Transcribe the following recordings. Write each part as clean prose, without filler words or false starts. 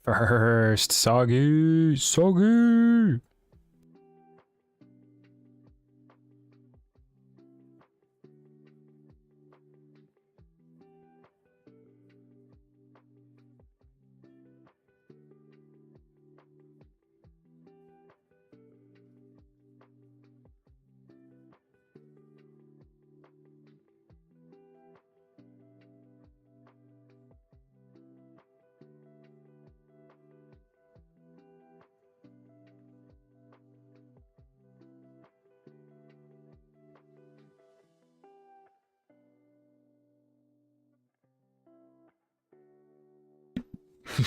First, Soggy, Soggy.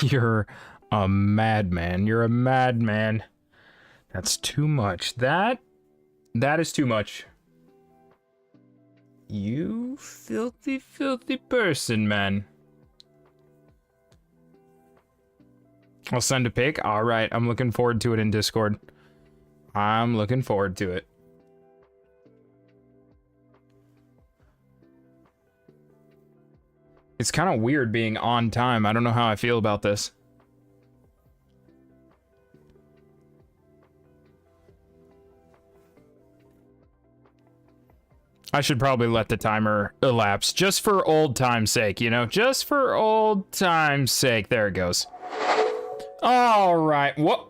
You're a madman. You're a madman. That's too much. That is too much. You filthy, filthy person, man. I'll send a pic. All right, I'm looking forward to it in Discord. I'm looking forward to it. It's kind of weird being on time. I don't know how I feel about this. I should probably let the timer elapse just for old time's sake, you know? Just for old time's sake. There it goes. All right. What?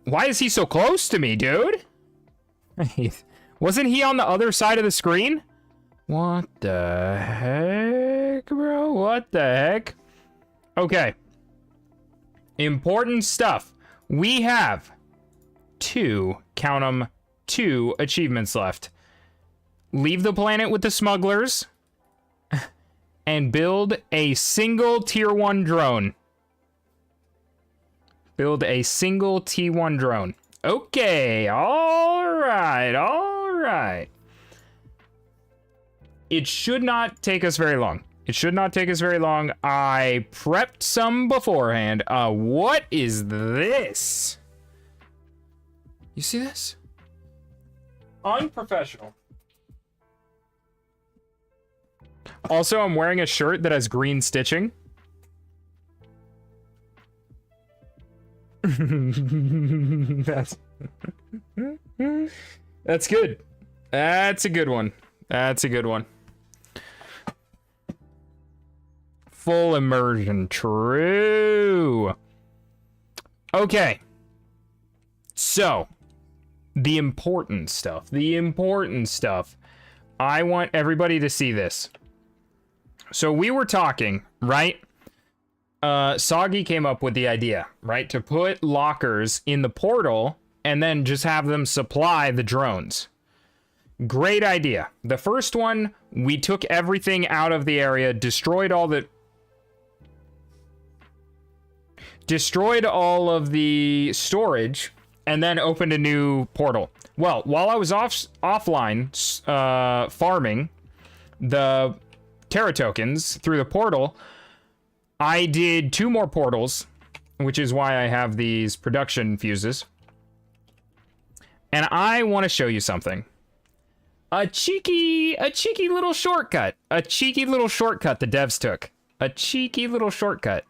Why is he so close to me, dude? Wasn't he on the other side of the screen? What the heck, bro? What the heck? Okay. Important stuff. We have count them, 2 achievements left. Leave the planet with the smugglers and build a single tier 1 drone. Build a single T1 drone. Okay, all right. It should not take us very long. It should not take us very long. I prepped some beforehand. What is this? You see this? Unprofessional. Also, I'm wearing a shirt that has green stitching. That's good. That's a good one. That's a good one. Full immersion. True. Okay. So, the important stuff. The important stuff. I want everybody to see this. So we were talking, right? Soggy came up with the idea, right? To put lockers in the portal and then just have them supply the drones. Great idea. The first one, we took everything out of the area, destroyed all of the storage, and then opened a new portal. Well, while I was offline farming the Terra tokens through the portal, I did 2 more portals, which is why I have these production fuses. And I want to show you something. A cheeky little shortcut. A cheeky little shortcut the devs took. A cheeky little shortcut.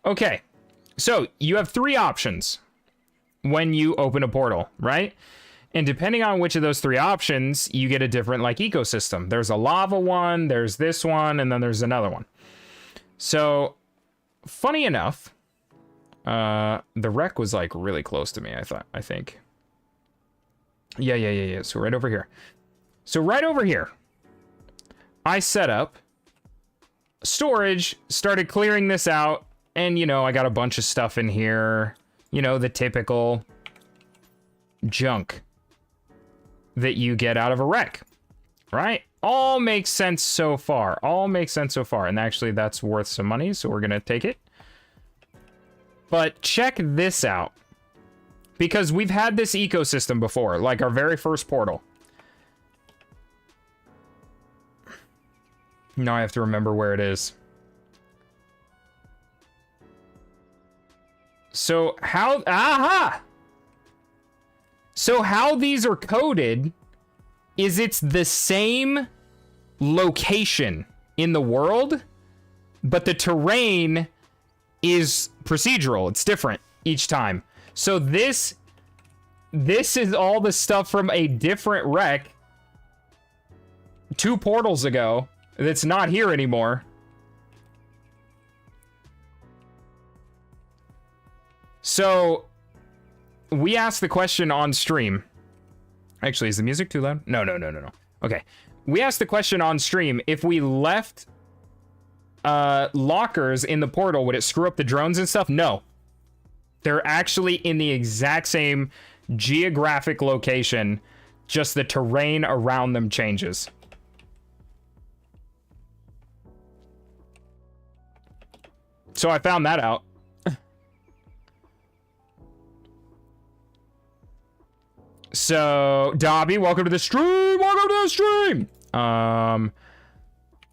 Okay, so you have 3 options when you open a portal, right? And depending on which of those 3 options, you get a different like ecosystem. There's a lava one, there's this one, and then there's another one. So, funny enough, the wreck was like really close to me, I think. Yeah. So right over here. I set up storage, started clearing this out, and you know, I got a bunch of stuff in here. You know, the typical junk that you get out of a wreck, right? All makes sense so far. And actually, that's worth some money, so we're gonna take it. But check this out. Because we've had this ecosystem before, like our very first portal. Now I have to remember where it is. So how... Aha! So how these are coded is it's the same location in the world, but the terrain is procedural. It's different each time. So this is all the stuff from a different wreck 2 portals ago that's not here anymore. So we asked the question on stream. Actually, is the music too loud? No. Okay. We asked the question on stream, if we left lockers in the portal, would it screw up the drones and stuff? No. They're actually in the exact same geographic location, just the terrain around them changes. So I found that out. So, Dobby, welcome to the stream! Welcome to the stream!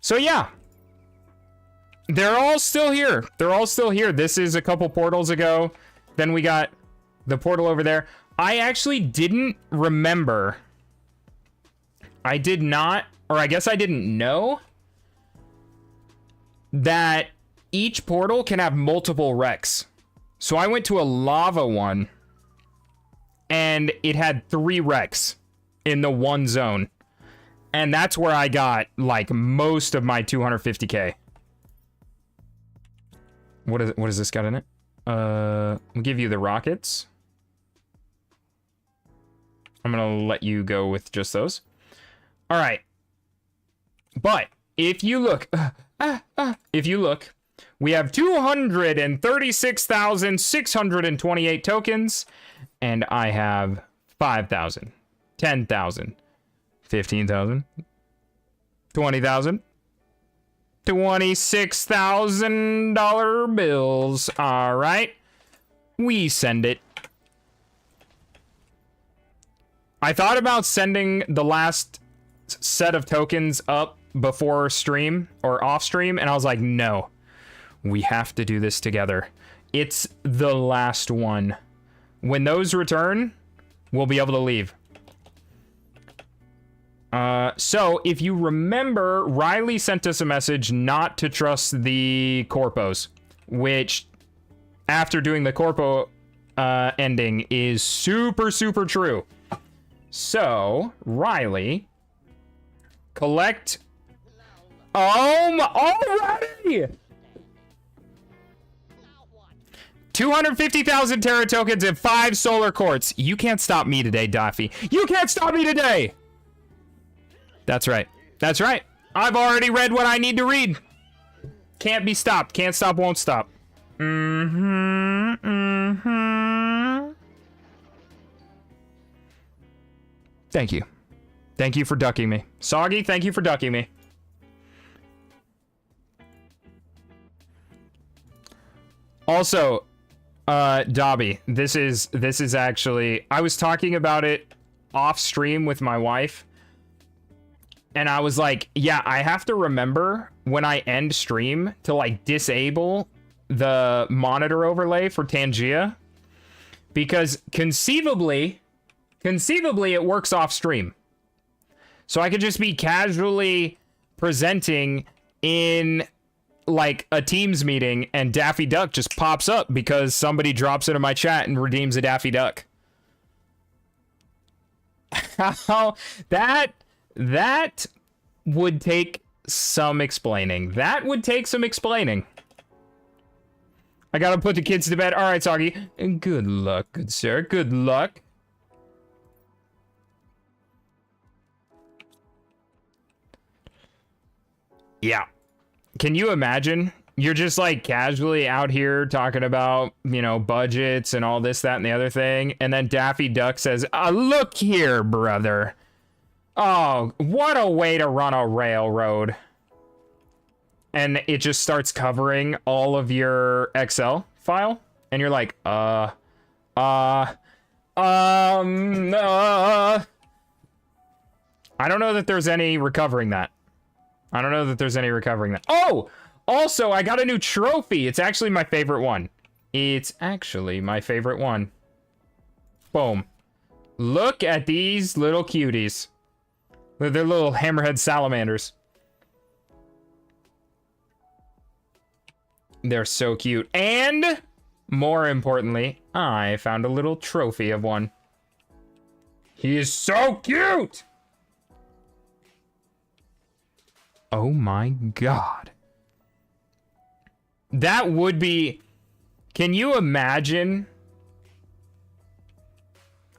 So yeah. They're all still here. They're all still here. This is a couple portals ago. Then we got the portal over there. I actually didn't remember. I did not, or I guess I didn't know that each portal can have multiple wrecks. So I went to a lava one, and it had 3 wrecks in the one zone. And that's where I got, like, most of my 250k. What is this got in it? We'll give you the rockets. I'm gonna let you go with just those. All right. But if you look, we have 236,628 tokens, and I have 5,000, 10,000, 15,000, 20,000, $26,000 bills. All right, we send it. I thought about sending the last set of tokens up before stream or off stream, and I was like, no, we have to do this together. It's the last one. When those return, we'll be able to leave. So if you remember, Riley sent us a message not to trust the corpos, which after doing the corpo ending is super, super true. So, Riley, collect... already! 250,000 Terra tokens and 5 solar quartz. You can't stop me today, Daffy. You can't stop me today! That's right. That's right. I've already read what I need to read. Can't be stopped. Can't stop, won't stop. Thank you. Thank you for ducking me. Soggy, thank you for ducking me. Also, Dobby, this is actually, I was talking about it off stream with my wife, and I was like, yeah, I have to remember when I end stream to like disable the monitor overlay for Tangia, because conceivably it works off stream. So I could just be casually presenting in like a Teams meeting and Daffy Duck just pops up because somebody drops into my chat and redeems a Daffy Duck. How that would take some explaining. That would take some explaining. I gotta put the kids to bed. All right, Soggy. Good luck, good sir. Good luck. Yeah. Can you imagine? You're just like casually out here talking about, you know, budgets and all this, that, and the other thing. And then Daffy Duck says, look here, brother. Oh, what a way to run a railroad. And it just starts covering all of your Excel file. And you're like, I don't know that there's any recovering that. I don't know that there's any recovering that. Oh, also, I got a new trophy. It's actually my favorite one. It's actually my favorite one. Boom. Look at these little cuties. They're little hammerhead salamanders. They're so cute. And more importantly, I found a little trophy of one. He is so cute! Oh my god. That would be... Can you imagine?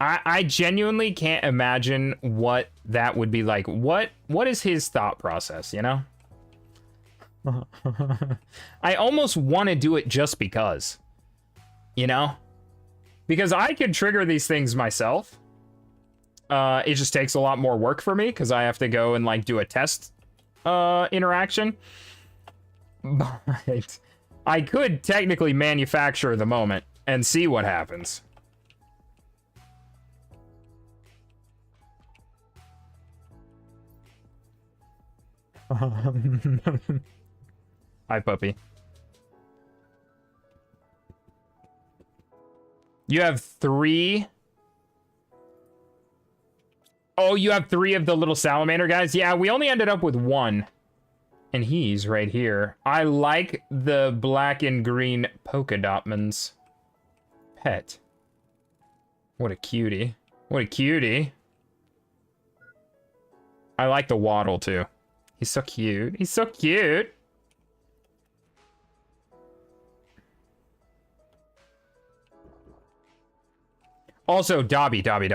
I genuinely can't imagine what that would be like. What is his thought process, you know? I almost want to do it just because. You know? Because I could trigger these things myself. It just takes a lot more work for me because I have to go and like do a test interaction. But I could technically manufacture the moment and see what happens. Hi, puppy. You have 3. Oh, you have 3 of the little salamander guys? Yeah, we only ended up with 1. And he's right here. I like the black and green polka dotmans. Pet. What a cutie. What a cutie. I like the waddle, too. He's so cute. He's so cute. Also, Abu Dhabi.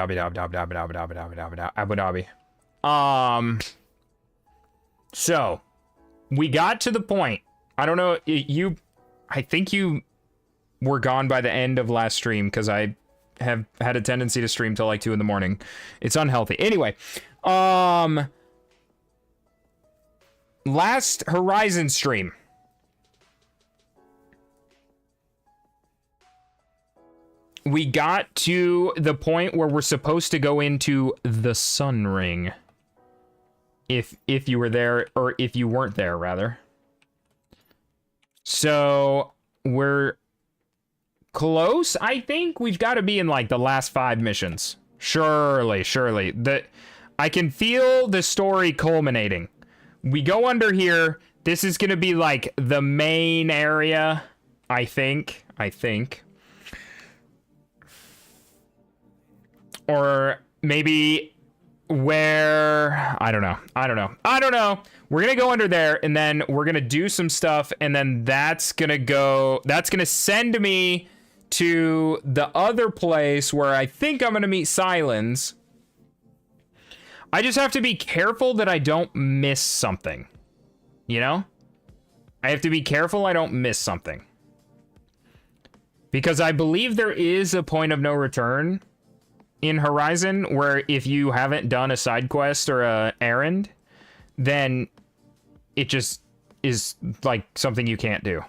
So, we got to the point. I don't know, I think you were gone by the end of last stream, because I have had a tendency to stream till like 2 in the morning. It's unhealthy. Anyway, last Horizon stream. We got to the point where we're supposed to go into the Sun Ring. If you were there, or if you weren't there, rather. So, we're close, I think. We've got to be in, like, the last 5 missions. Surely. I can feel the story culminating. We go under here. This is going to be, like, the main area, I think. Or maybe where... I don't know. We're going to go under there, and then we're going to do some stuff, and then that's going to send me to the other place where I think I'm going to meet Sylens. I just have to be careful that I don't miss something. You know? I have to be careful I don't miss something. Because I believe there is a point of no return in Horizon where if you haven't done a side quest or a errand, then it just is like something you can't do.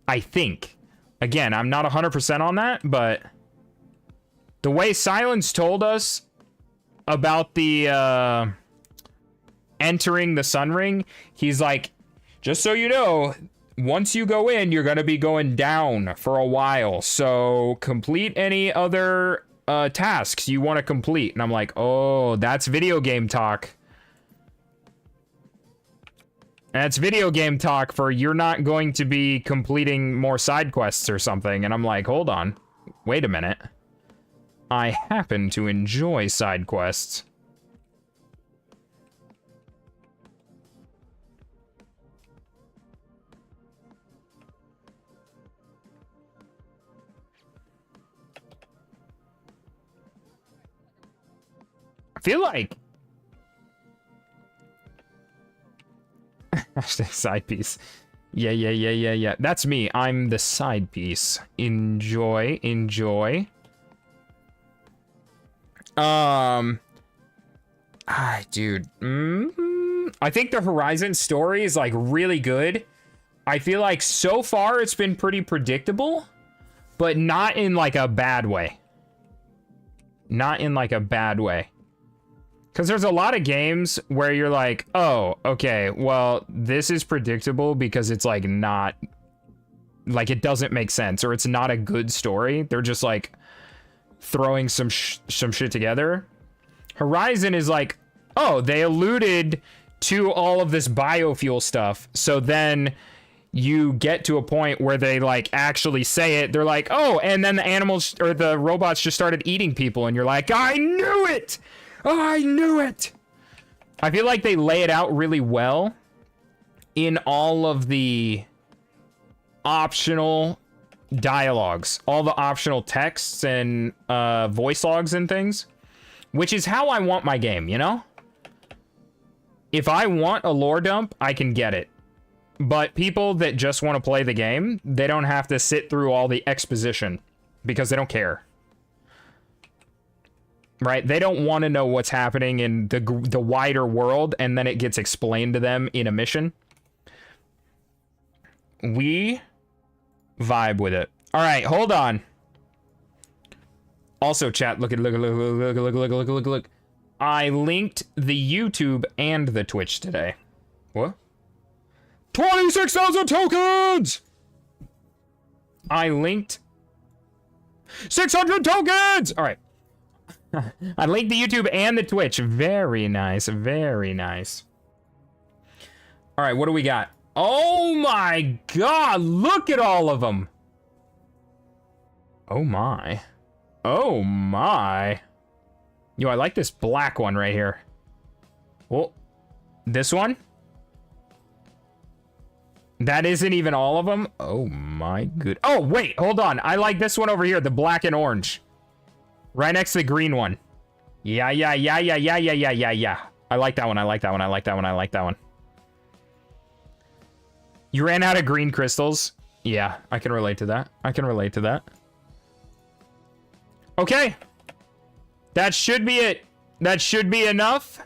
I think. Again, I'm not 100% on that, but the way Sylens told us about the entering the Sun Ring, he's like, just so you know, once you go in, you're going to be going down for a while. So complete any other tasks you want to complete. And I'm like, oh, that's video game talk. That's video game talk for you're not going to be completing more side quests or something. And I'm like, hold on. Wait a minute. I happen to enjoy side quests. I feel like side piece. Yeah. That's me. I'm the side piece. Enjoy. Dude. I think the Horizon story is like really good. I feel like so far it's been pretty predictable, but not in like a bad way. Because there's a lot of games where you're like, oh, okay, well, this is predictable because it's like not, like it doesn't make sense, or it's not a good story. They're just like throwing some shit together. Horizon is like, oh, they alluded to all of this biofuel stuff, so then you get to a point where they like actually say it. They're like, oh, and then the animals or the robots just started eating people, and you're like, I knew it! Oh, I knew it! I feel like they lay it out really well in all of the optional dialogues, all the optional texts and voice logs and things, which is how I want my game, you know? If I want a lore dump, I can get it. But people that just want to play the game, they don't have to sit through all the exposition because they don't care. Right? They don't want to know what's happening in the wider world, and then it gets explained to them in a mission. We vibe with it. All right, hold on. Also, chat, look. I linked the YouTube and the Twitch today. What? 26,000 tokens! I linked 600 tokens! All right. I linked the YouTube and the Twitch. Very nice. Very nice. All right, what do we got? Oh my god, look at all of them. Oh my. Oh my. Yo, I like this black one right here. Oh, this one? That isn't even all of them? Oh my good. Oh, wait, hold on. I like this one over here, the black and orange. Right next to the green one. Yeah. I like that one, I like that one, I like that one, I like that one. You ran out of green crystals? Yeah, I can relate to that. I can relate to that. Okay. That should be it. That should be enough.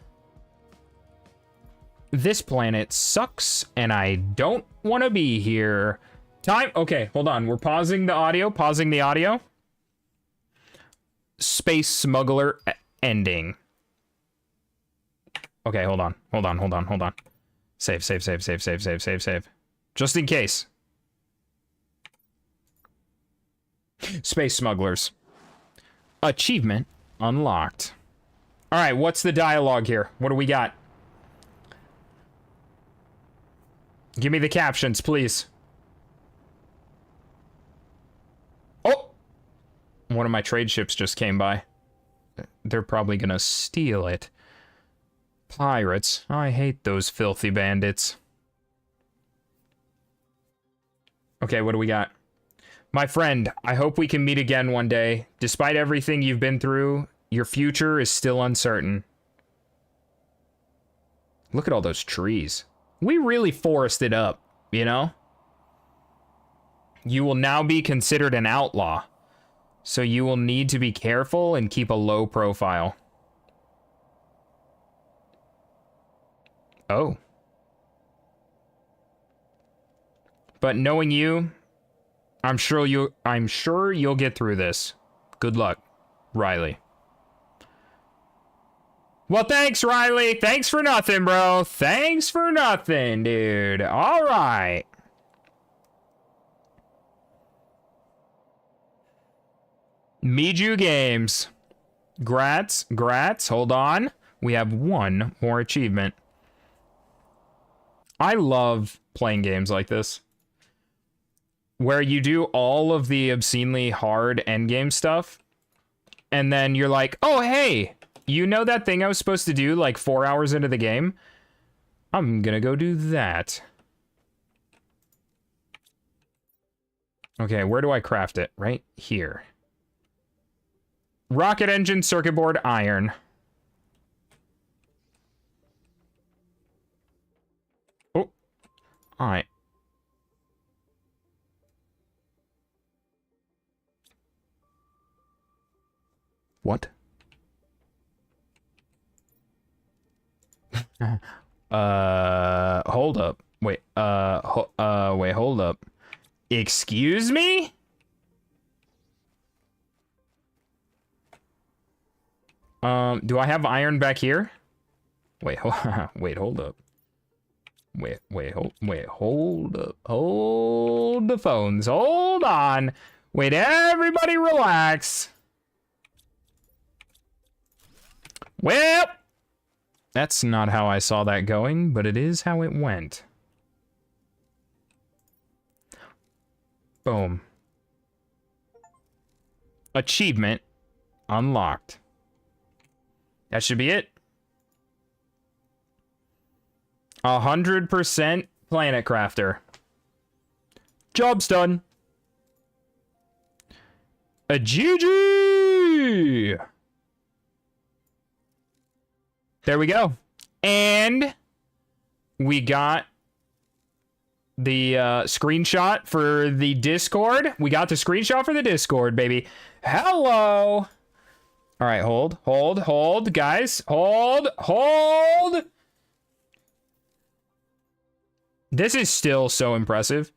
This planet sucks, and I don't want to be here. Time. Okay, hold on. We're pausing the audio. Pausing the audio. Space Smuggler ending. Okay, hold on. Hold on. Save. Just in case. Space Smugglers. Achievement unlocked. All right, what's the dialogue here? What do we got? Give me the captions, please. Oh! One of my trade ships just came by. They're probably gonna steal it. Pirates. I hate those filthy bandits. Okay, what do we got? My friend, I hope we can meet again one day. Despite everything you've been through, your future is still uncertain. Look at all those trees. We really forested up, you know? You will now be considered an outlaw, so you will need to be careful and keep a low profile. Oh. But knowing you, I'm sure you'll get through this. Good luck, Riley. Well, thanks, Riley. Thanks for nothing, bro. Thanks for nothing, dude. All right. Miju Games. Grats. Hold on. We have one more achievement. I love playing games like this, where you do all of the obscenely hard endgame stuff, and then you're like, oh, hey, you know that thing I was supposed to do like 4 hours into the game? I'm gonna go do that. Okay, where do I craft it? Right here. Rocket engine, circuit board, iron. Oh, all right. What? Hold up. Wait, wait, hold up. Excuse me? Do I have iron back here? Wait, wait, hold up. Hold up. Hold the phones. Hold on. Wait, everybody relax. Well, that's not how I saw that going, but it is how it went. Boom. Achievement unlocked. That should be it. 100% Planet Crafter. Job's done. A GG! There we go. And we got the screenshot for the Discord. We got the screenshot for the Discord, baby. Hello. All right, hold, guys. Hold. This is still so impressive.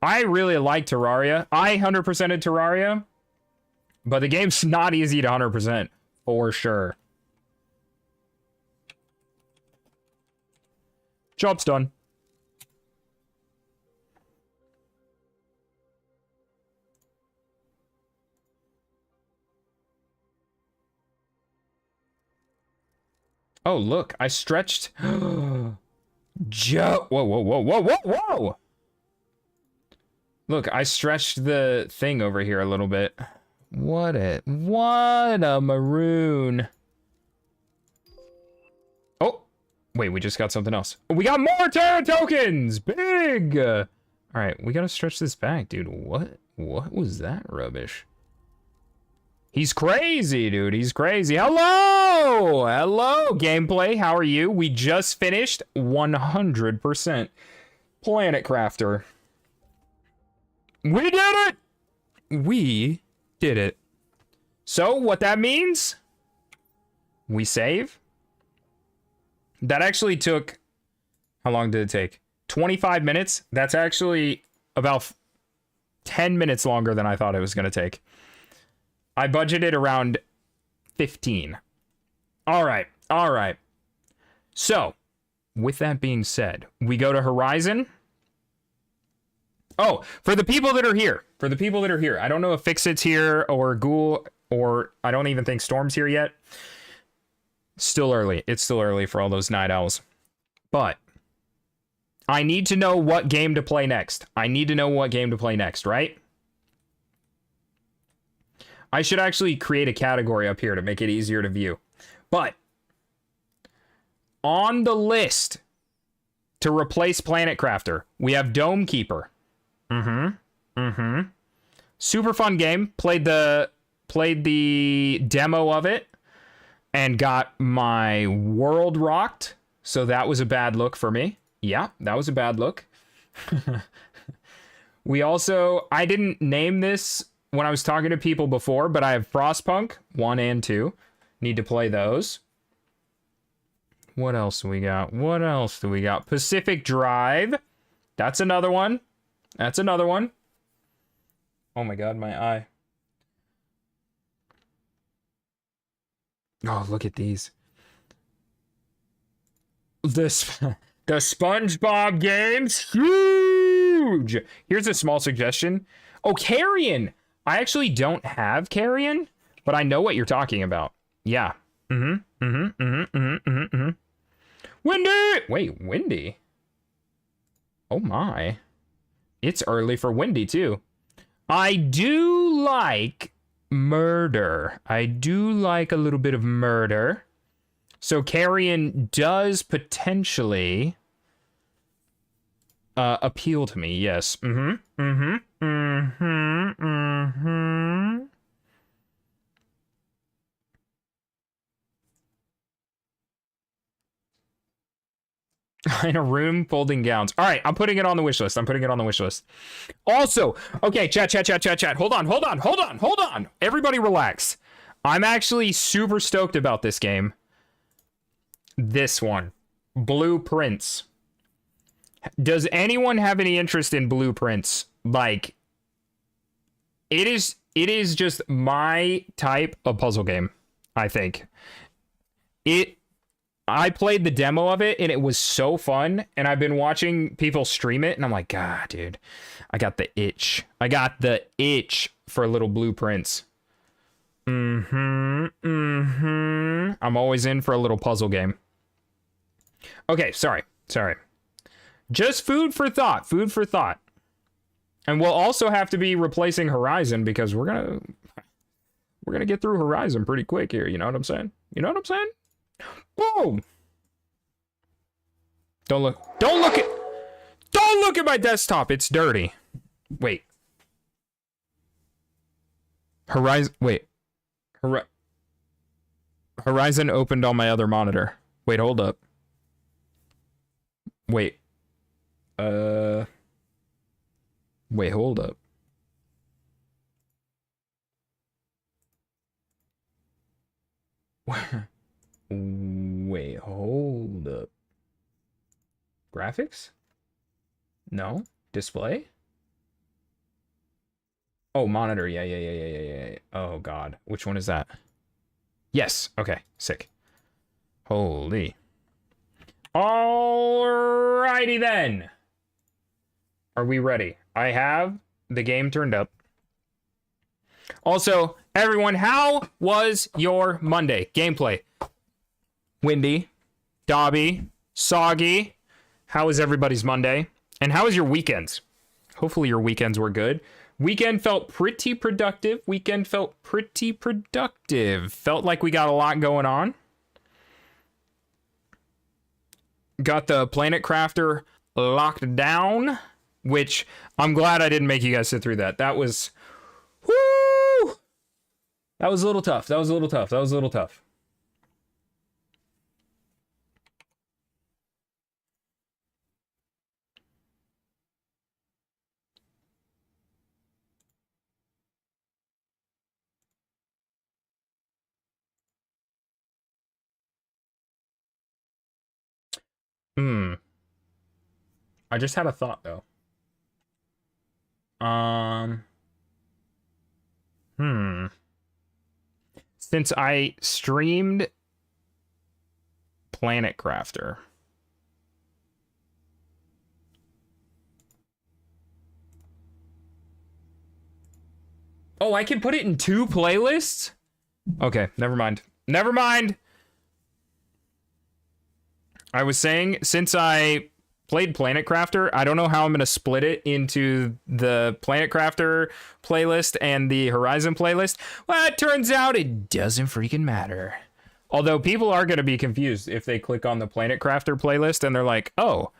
I really like Terraria. I 100%ed Terraria, but the game's not easy to 100%, for sure. Job's done. Oh, look, I stretched. Whoa. Look, I stretched the thing over here a little bit. What a maroon. Oh, wait, we just got something else. We got more Terra tokens! Big! All right, we gotta stretch this back, dude. What was that rubbish? He's crazy, dude. He's crazy. Hello! Hello, gameplay. How are you? We just finished 100% Planet Crafter. We did it! We did it. So, what that means? We save. That actually took... How long did it take? 25 minutes? That's actually about 10 minutes longer than I thought it was going to take. I budgeted around 15. All right. So, with that being said, we go to Horizon. Oh, for the people that are here. I don't know if Fixit's here or Ghoul, or I don't even think Storm's here yet. Still early. It's still early for all those night owls. But I need to know what game to play next. Right? I should actually create a category up here to make it easier to view. But on the list to replace Planet Crafter, we have Dome Keeper. Super fun game. Played the demo of it and got my world rocked. So that was a bad look for me. Yeah, that was a bad look. We also, I didn't name this when I was talking to people before, but I have Frostpunk 1 and 2. Need to play those. What else do we got? Pacific Drive. That's another one. Oh my god, my eye. Oh, look at these. The SpongeBob games, huge! Here's a small suggestion. Oh, Carrion! I actually don't have Carrion, but I know what you're talking about. Yeah. Windy! Wait, Windy? Oh my. It's early for Windy, too. I do like murder. I do like a little bit of murder. So Carrion does potentially appeal to me, yes. In a room folding gowns. All right, I'm putting it on the wish list. Also, okay, chat. Hold on. Everybody relax. I'm actually super stoked about this game. This one. Blueprints. Does anyone have any interest in Blueprints? Like, it is just my type of puzzle game, I think. I played the demo of it and it was so fun, and I've been watching people stream it and I'm like, God, dude, I got the itch for little Blueprints. I'm always in for a little puzzle game. Okay, sorry. Just food for thought. And we'll also have to be replacing Horizon because we're gonna get through Horizon pretty quick here. You know what I'm saying? You know what I'm saying? Boom! Don't look at my desktop. It's dirty. Wait. Horizon opened on my other monitor. Wait, hold up. Wait. Wait, hold up. Wait, hold up. Graphics? No. Display? Oh, monitor. Yeah. Oh, God. Which one is that? Yes. Okay. Sick. Holy. Alrighty then. Are we ready? I have the game turned up. Also, everyone, how was your Monday? Gameplay. Windy, Dobby, Soggy. How was everybody's Monday? And how was your weekends? Hopefully your weekends were good. Weekend felt pretty productive. Felt like we got a lot going on. Got the Planet Crafter locked down, which I'm glad I didn't make you guys sit through that. That was... Woo! That was a little tough. I just had a thought though. Since I streamed Planet Crafter. Oh, I can put it in 2 playlists? Okay, never mind. I was saying, since I played Planet Crafter, I don't know how I'm going to split it into the Planet Crafter playlist and the Horizon playlist. Well, it turns out it doesn't freaking matter. Although people are going to be confused if they click on the Planet Crafter playlist and they're like, oh,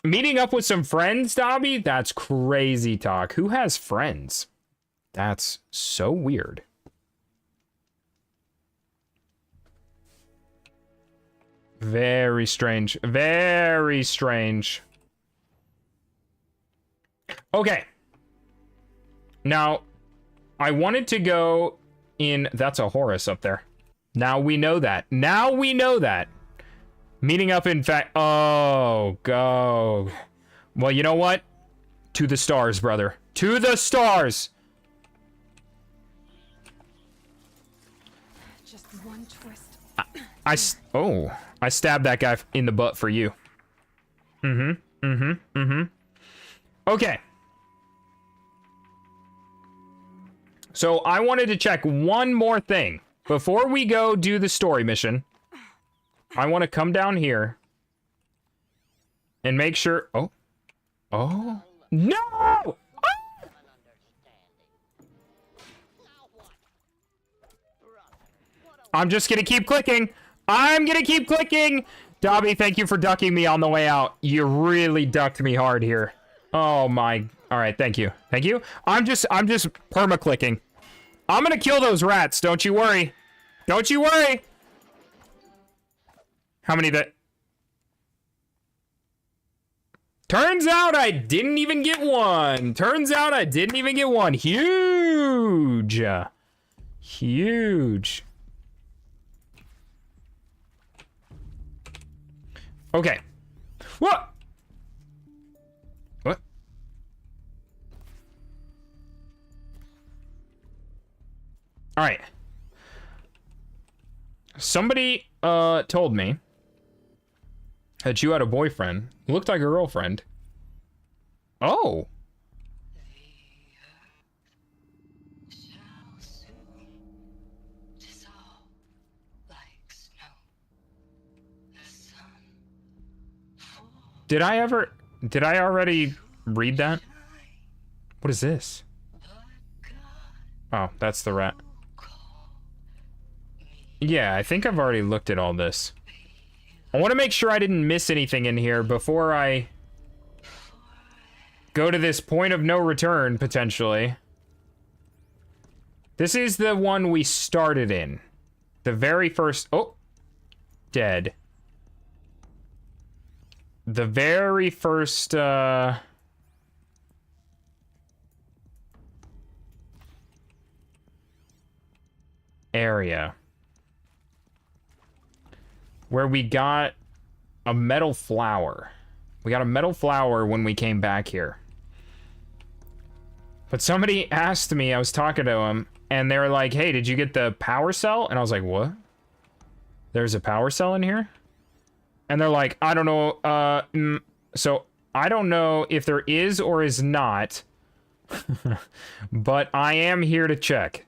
meeting up with some friends, Dobby? That's crazy talk. Who has friends? That's so weird. Very strange. Very strange. Okay. Now, I wanted to go in... That's a Horus up there. Now we know that. Meeting up in fact... Oh, go. Well, you know what? To the stars, brother. To the stars! Just one twist. I stabbed that guy in the butt for you. Okay. So I wanted to check one more thing. Before we go do the story mission, I want to come down here and make sure... Oh. No! I'm just gonna keep clicking. Dobby, thank you for ducking me on the way out. You really ducked me hard here. Oh my. All right, thank you. I'm just perma-clicking. I'm gonna kill those rats, don't you worry. How many that... Turns out I didn't even get one. Huge. Okay. What? All right. Somebody told me that you had a boyfriend. Looked like a girlfriend. Oh. Did I already read that? What is this? Oh, that's the rat. Yeah, I think I've already looked at all this. I want to make sure I didn't miss anything in here before I go to this point of no return, potentially. This is the one we started in. The very first... Oh! Dead. The very first, area. Where we got a metal flower. We got a metal flower when we came back here. But somebody asked me, I was talking to him, and they were like, hey, did you get the power cell? And I was like, what? There's a power cell in here? And they're like, I don't know, so I don't know if there is or is not, but I am here to check.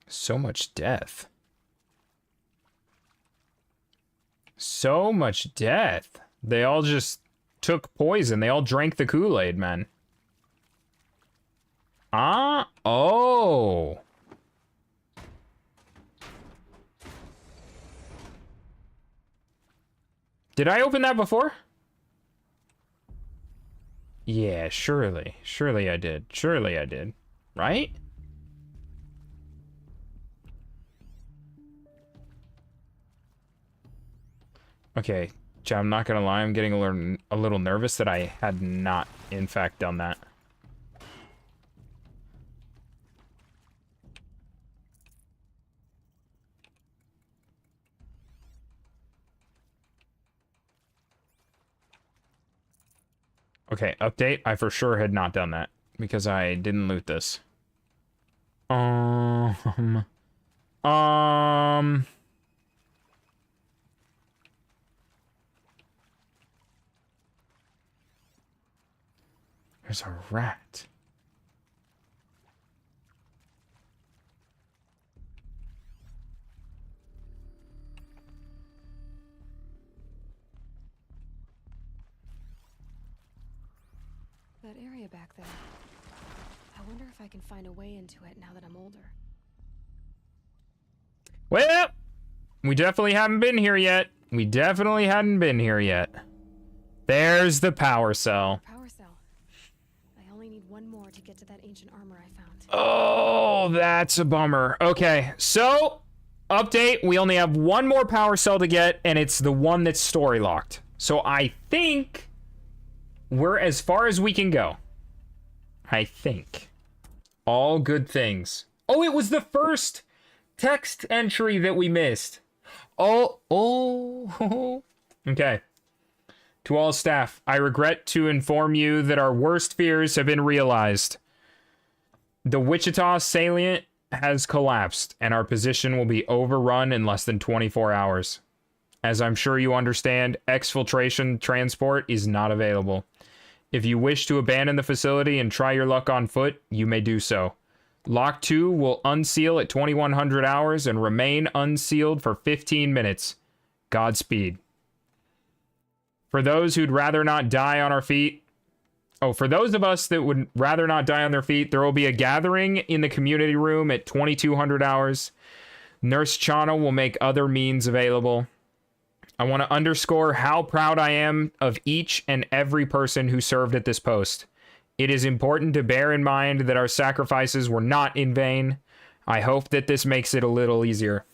So much death. So much death. They all just took poison. They all drank the Kool-Aid, man. Ah, oh. Did I open that before? Yeah, surely. Surely I did. Surely I did. Right? Okay, I'm not gonna lie, I'm getting a little nervous that I had not, in fact, done that. Okay, update, I for sure had not done that, because I didn't loot this. There's a rat. That area back there. I wonder if I can find a way into it now that I'm older. Well, we definitely haven't been here yet. We definitely hadn't been here yet. There's the power cell. Power cell. I only need one more to get to that ancient armor I found. Oh, that's a bummer. Okay, so, update, we only have one more power cell to get, and it's the one that's story locked. So I think we're as far as we can go. I think. All good things. Oh, it was the first text entry that we missed. Oh. Okay. To all staff, I regret to inform you that our worst fears have been realized. The Wichita salient has collapsed, and our position will be overrun in less than 24 hours. As I'm sure you understand, exfiltration transport is not available. If you wish to abandon the facility and try your luck on foot, you may do so. Lock 2 will unseal at 2100 hours and remain unsealed for 15 minutes. Godspeed. For those who'd rather not die on our feet... Oh, for those of us that would rather not die on their feet, there will be a gathering in the community room at 2200 hours. Nurse Chana will make other means available. I want to underscore how proud I am of each and every person who served at this post. It is important to bear in mind that our sacrifices were not in vain. I hope that this makes it a little easier.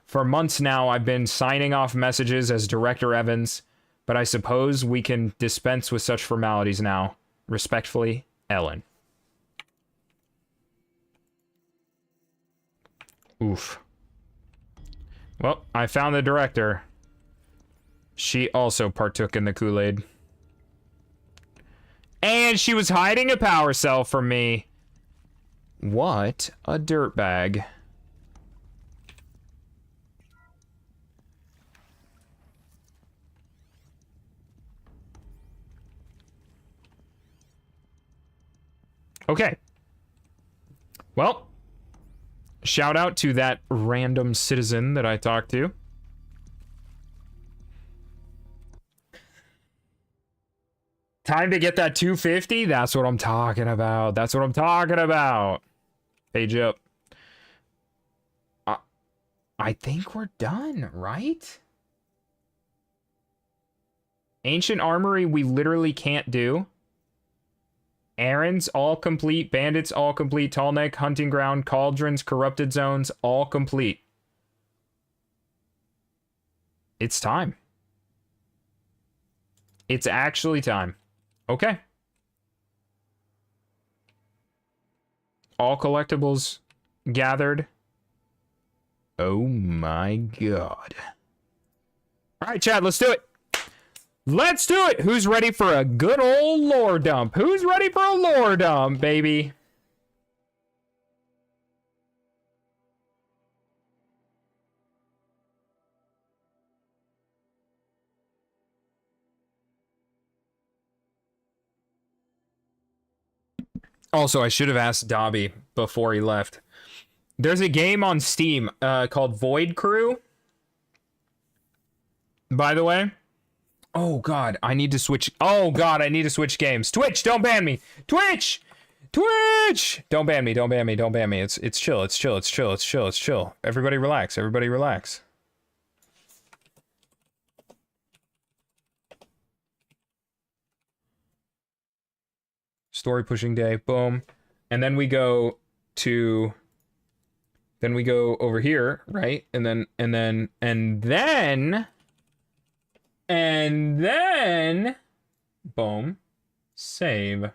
For months now, I've been signing off messages as Director Evans, but I suppose we can dispense with such formalities now. Respectfully, Ellen. Oof. Well, I found the director. She also partook in the Kool-Aid. And she was hiding a power cell from me. What a dirtbag. Okay. Well, shout out to that random citizen that I talked to. Time to get that 250? That's what I'm talking about. That's what I'm talking about. Page up. I think we're done, right? Ancient Armory, we literally can't do. Errands, all complete. Bandits, all complete. Tallneck, Hunting Ground, Cauldrons, Corrupted Zones, all complete. It's time. It's actually time. Okay. All collectibles gathered. Oh my god. Alright, Chad, let's do it. Let's do it! Who's ready for a good old lore dump? Who's ready for a lore dump, baby? Also, I should have asked Dobby before he left. There's a game on Steam called Void Crew. By the way. Oh, God, I need to switch. Oh, God, I need to switch games. Twitch, don't ban me. Twitch! Twitch! Don't ban me, don't ban me, don't ban me. It's chill, it's chill, it's chill, it's chill, it's chill. Everybody relax, everybody relax. Story pushing day, boom. And then we go to... Then we go over here, right? And then... Boom. Save.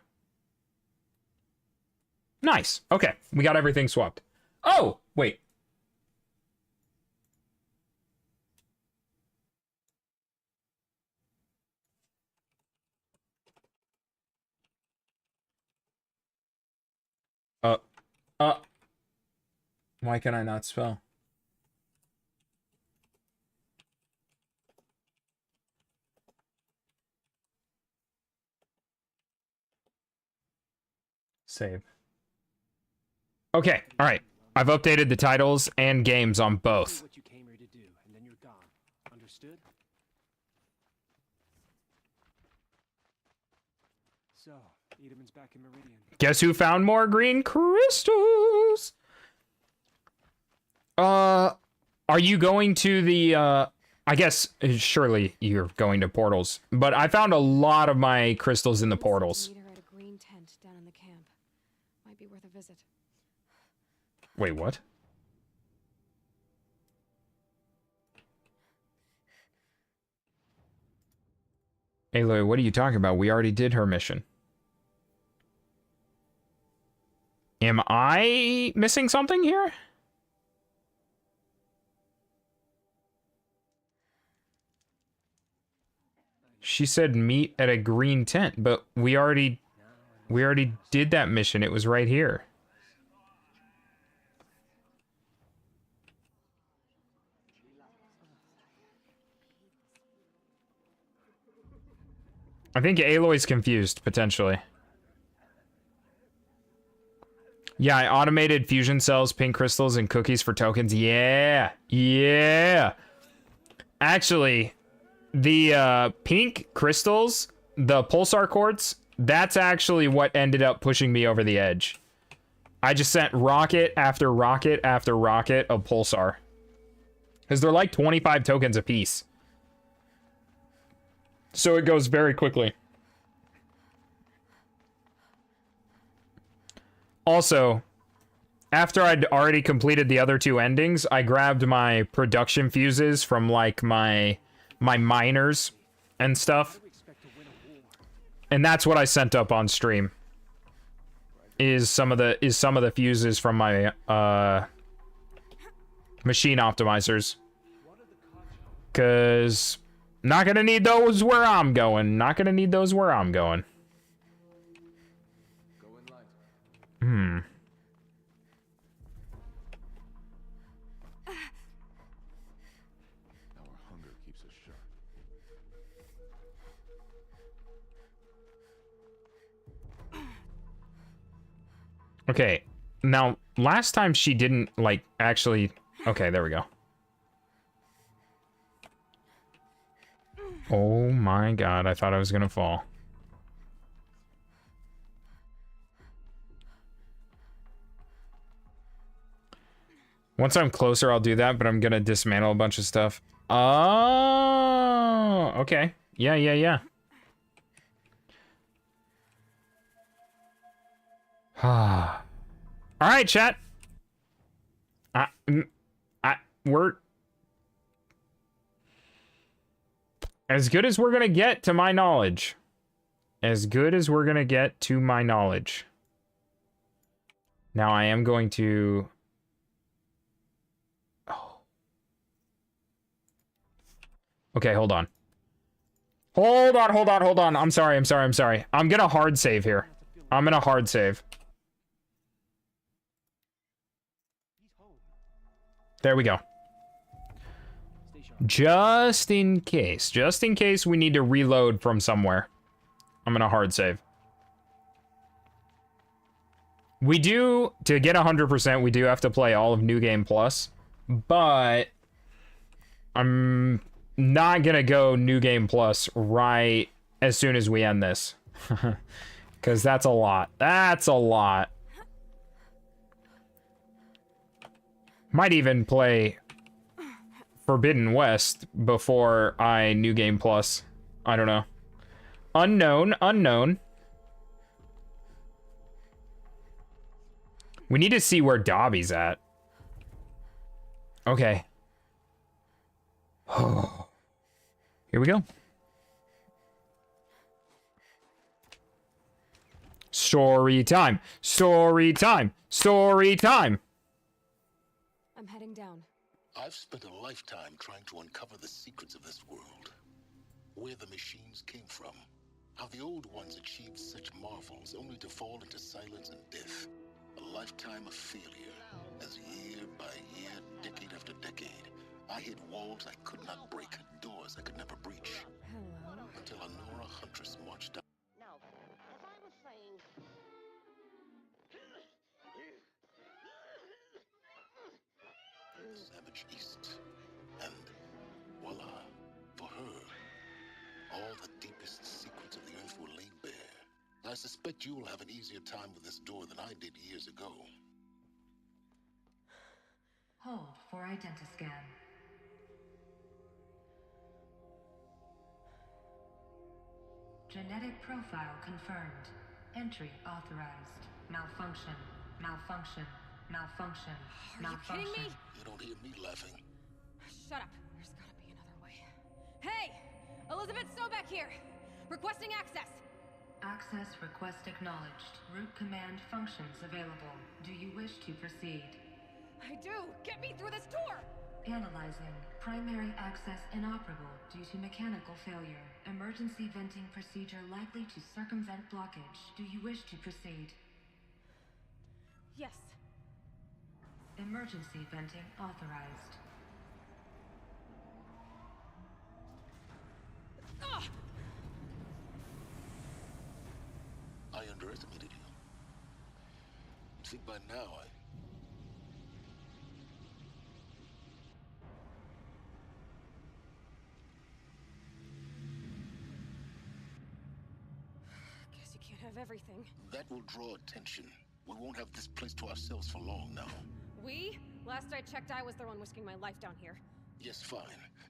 Nice. Okay, we got everything swapped. Oh, wait. Why can I not spell? Save. Okay, all right. I've updated the titles and games on both. What you came here to do, and then you're gone. Understood? So, Edelman's back in Meridian. Guess who found more green crystals? Are you going to the, I guess, surely you're going to portals, but I found a lot of my crystals in the portals. Meet her at a green tent down in the camp. Might be worth a visit. Wait, what? Aloy, what are you talking about? We already did her mission. Am I missing something here? She said meet at a green tent, but we already did that mission. It was right here. I think Aloy's confused, potentially. Yeah, I automated fusion cells, pink crystals, and cookies for tokens. Yeah! Yeah! Actually, the pink crystals, the pulsar quartz, that's actually what ended up pushing me over the edge. I just sent rocket after rocket after rocket of pulsar. Because they're like 25 tokens apiece. So it goes very quickly. Also, after I'd already completed the other two endings, I grabbed my production fuses from like my miners and stuff. And that's what I sent up on stream. Is some of the fuses from my machine optimizers. Cause not gonna need those where I'm going. Not gonna need those where I'm going. Hmm. Our hunger keeps us sharp. Okay, now, last time she didn't, like, actually... Okay, there we go. Oh my god, I thought I was gonna fall. Once I'm closer, I'll do that, but I'm gonna dismantle a bunch of stuff. Oh, okay. Yeah, yeah, yeah. All right, chat. We're as good as we're gonna get, to my knowledge. As good as we're gonna get, to my knowledge. Now I am going to. Oh. Okay, hold on. Hold on. I'm sorry. I'm gonna hard save here. I'm gonna hard save. There we go. Just in case we need to reload from somewhere. I'm gonna hard save. We do, to get 100%, we do have to play all of New Game Plus, but I'm not gonna go New Game Plus right as soon as we end this. Because that's a lot. That's a lot. Might even play Forbidden West before I New Game Plus. I don't know. Unknown. We need to see where Dobby's at. Okay. Here we go. Story time. I'm heading down. I've spent a lifetime trying to uncover the secrets of this world. Where the machines came from. How the old ones achieved such marvels only to fall into silence and death. A lifetime of failure. As year by year, decade after decade, I hit walls I could not break, doors I could never breach. Hello. Until a Nora Huntress marched out. Now, as I was saying... The savage east. And voila, for her, all the deepest secrets of the earth were laid bare. I suspect you will have an easier time with this door than I did years ago. Hold for identiscan. Genetic profile confirmed. Entry authorized. Malfunction. Are you kidding me? You don't hear me laughing. Shut up. There's gotta be another way. Hey! Elizabeth Sobeck here! Requesting access! Access request acknowledged. Root command functions available. Do you wish to proceed? I do! Get me through this door! Analyzing. Primary access inoperable due to mechanical failure. Emergency venting procedure likely to circumvent blockage. Do you wish to proceed? Yes. Emergency venting authorized. Ugh! I underestimated you. I think by now Guess you can't have everything. that will draw attention. We won't have this place to ourselves for long now. We? Last I checked, I was the one risking my life down here. Yes, fine.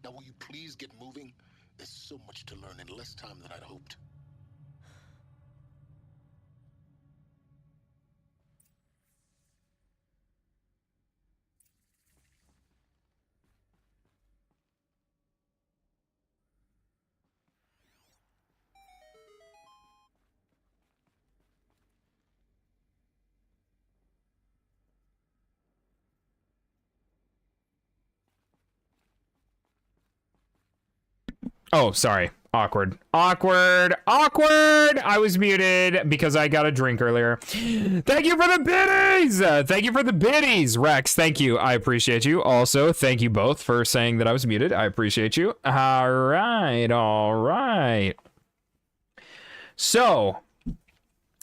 Now will you please get moving? There's so much to learn in less time than I'd hoped. Oh, sorry. Awkward. I was muted because I got a drink earlier. Thank you for the biddies. Rex. Thank you. I appreciate you. Also, thank you both for saying that I was muted. I appreciate you. All right. So,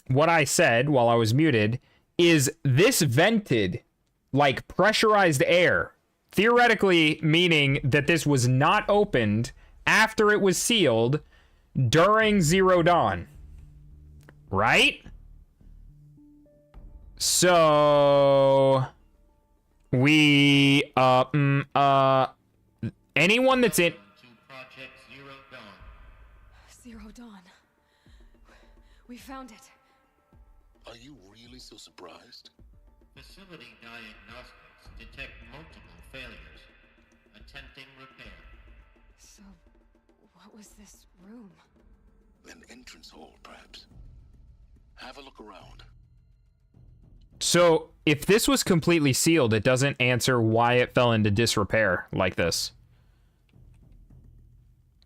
what I said while I was muted is this vented like pressurized air? Theoretically, meaning that this was not opened after it was sealed during Zero Dawn. Right? So we anyone that's in Zero Dawn. We found it. Are you really so surprised? Facility diagnostics detect multiple failures. Attempting repair. So, what was this room? An entrance hall, perhaps. Have a look around. So, if this was completely sealed, it doesn't answer why it fell into disrepair like this.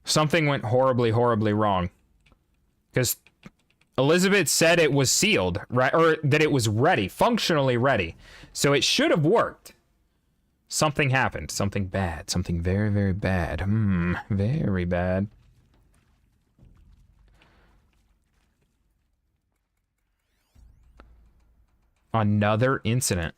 Something went horribly, horribly wrong. Because Elizabeth said it was sealed, right? Or that it was ready, functionally ready. So it should have worked. Something happened. Something bad. Something very, very bad. Very bad. Another incident.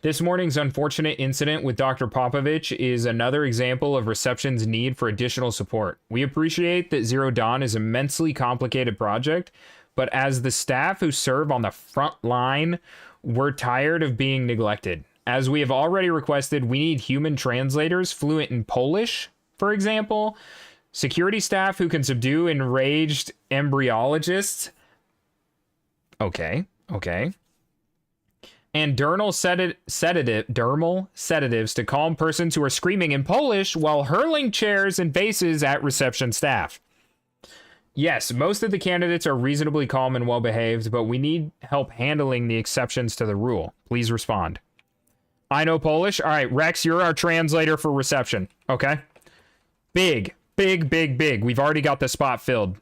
This morning's unfortunate incident with Dr. Popovich is another example of Reception's need for additional support. We appreciate that Zero Dawn is an immensely complicated project, but as the staff who serve on the front line, we're tired of being neglected. As we have already requested, we need human translators fluent in Polish, for example, security staff who can subdue enraged embryologists. Okay. And dermal sedatives to calm persons who are screaming in Polish while hurling chairs and vases at reception staff. Yes, most of the candidates are reasonably calm and well-behaved, but we need help handling the exceptions to the rule. Please respond. I know Polish. All right, Rex, you're our translator for reception. Okay? Big. We've already got the spot filled.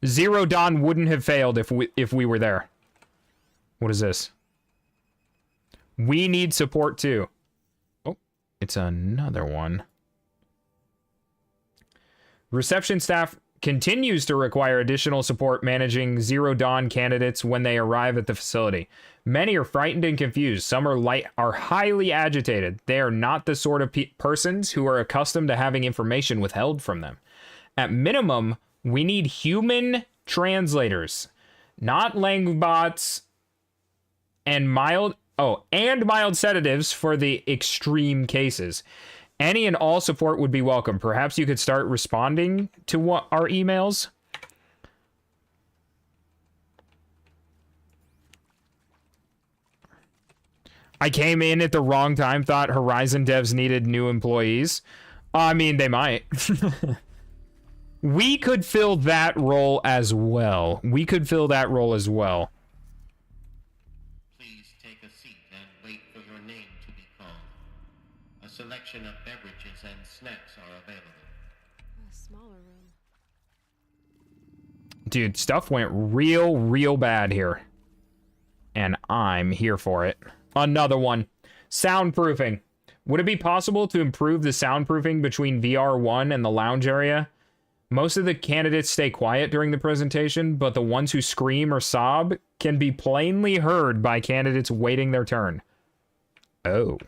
Zero Dawn wouldn't have failed if we were there. What is this? We need support too. Oh, it's another one. Reception staff continues to require additional support managing Zero Dawn candidates when they arrive at the facility. Many are frightened and confused. Some are highly agitated. They are not the sort of persons who are accustomed to having information withheld from them. At minimum, we need human translators, not langbots and mild sedatives for the extreme cases. Any and all support would be welcome. Perhaps you could start responding to our emails. I came in at the wrong time, thought Horizon devs needed new employees. I mean, they might. We could fill that role as well. Please take a seat and wait for your name to be called. A selection of beverages and snacks are available. A smaller room. Dude, stuff went real bad here. And I'm here for it. Another one. Soundproofing. Would it be possible to improve the soundproofing between VR1 and the lounge area? Most of the candidates stay quiet during the presentation, but the ones who scream or sob can be plainly heard by candidates waiting their turn. Oh.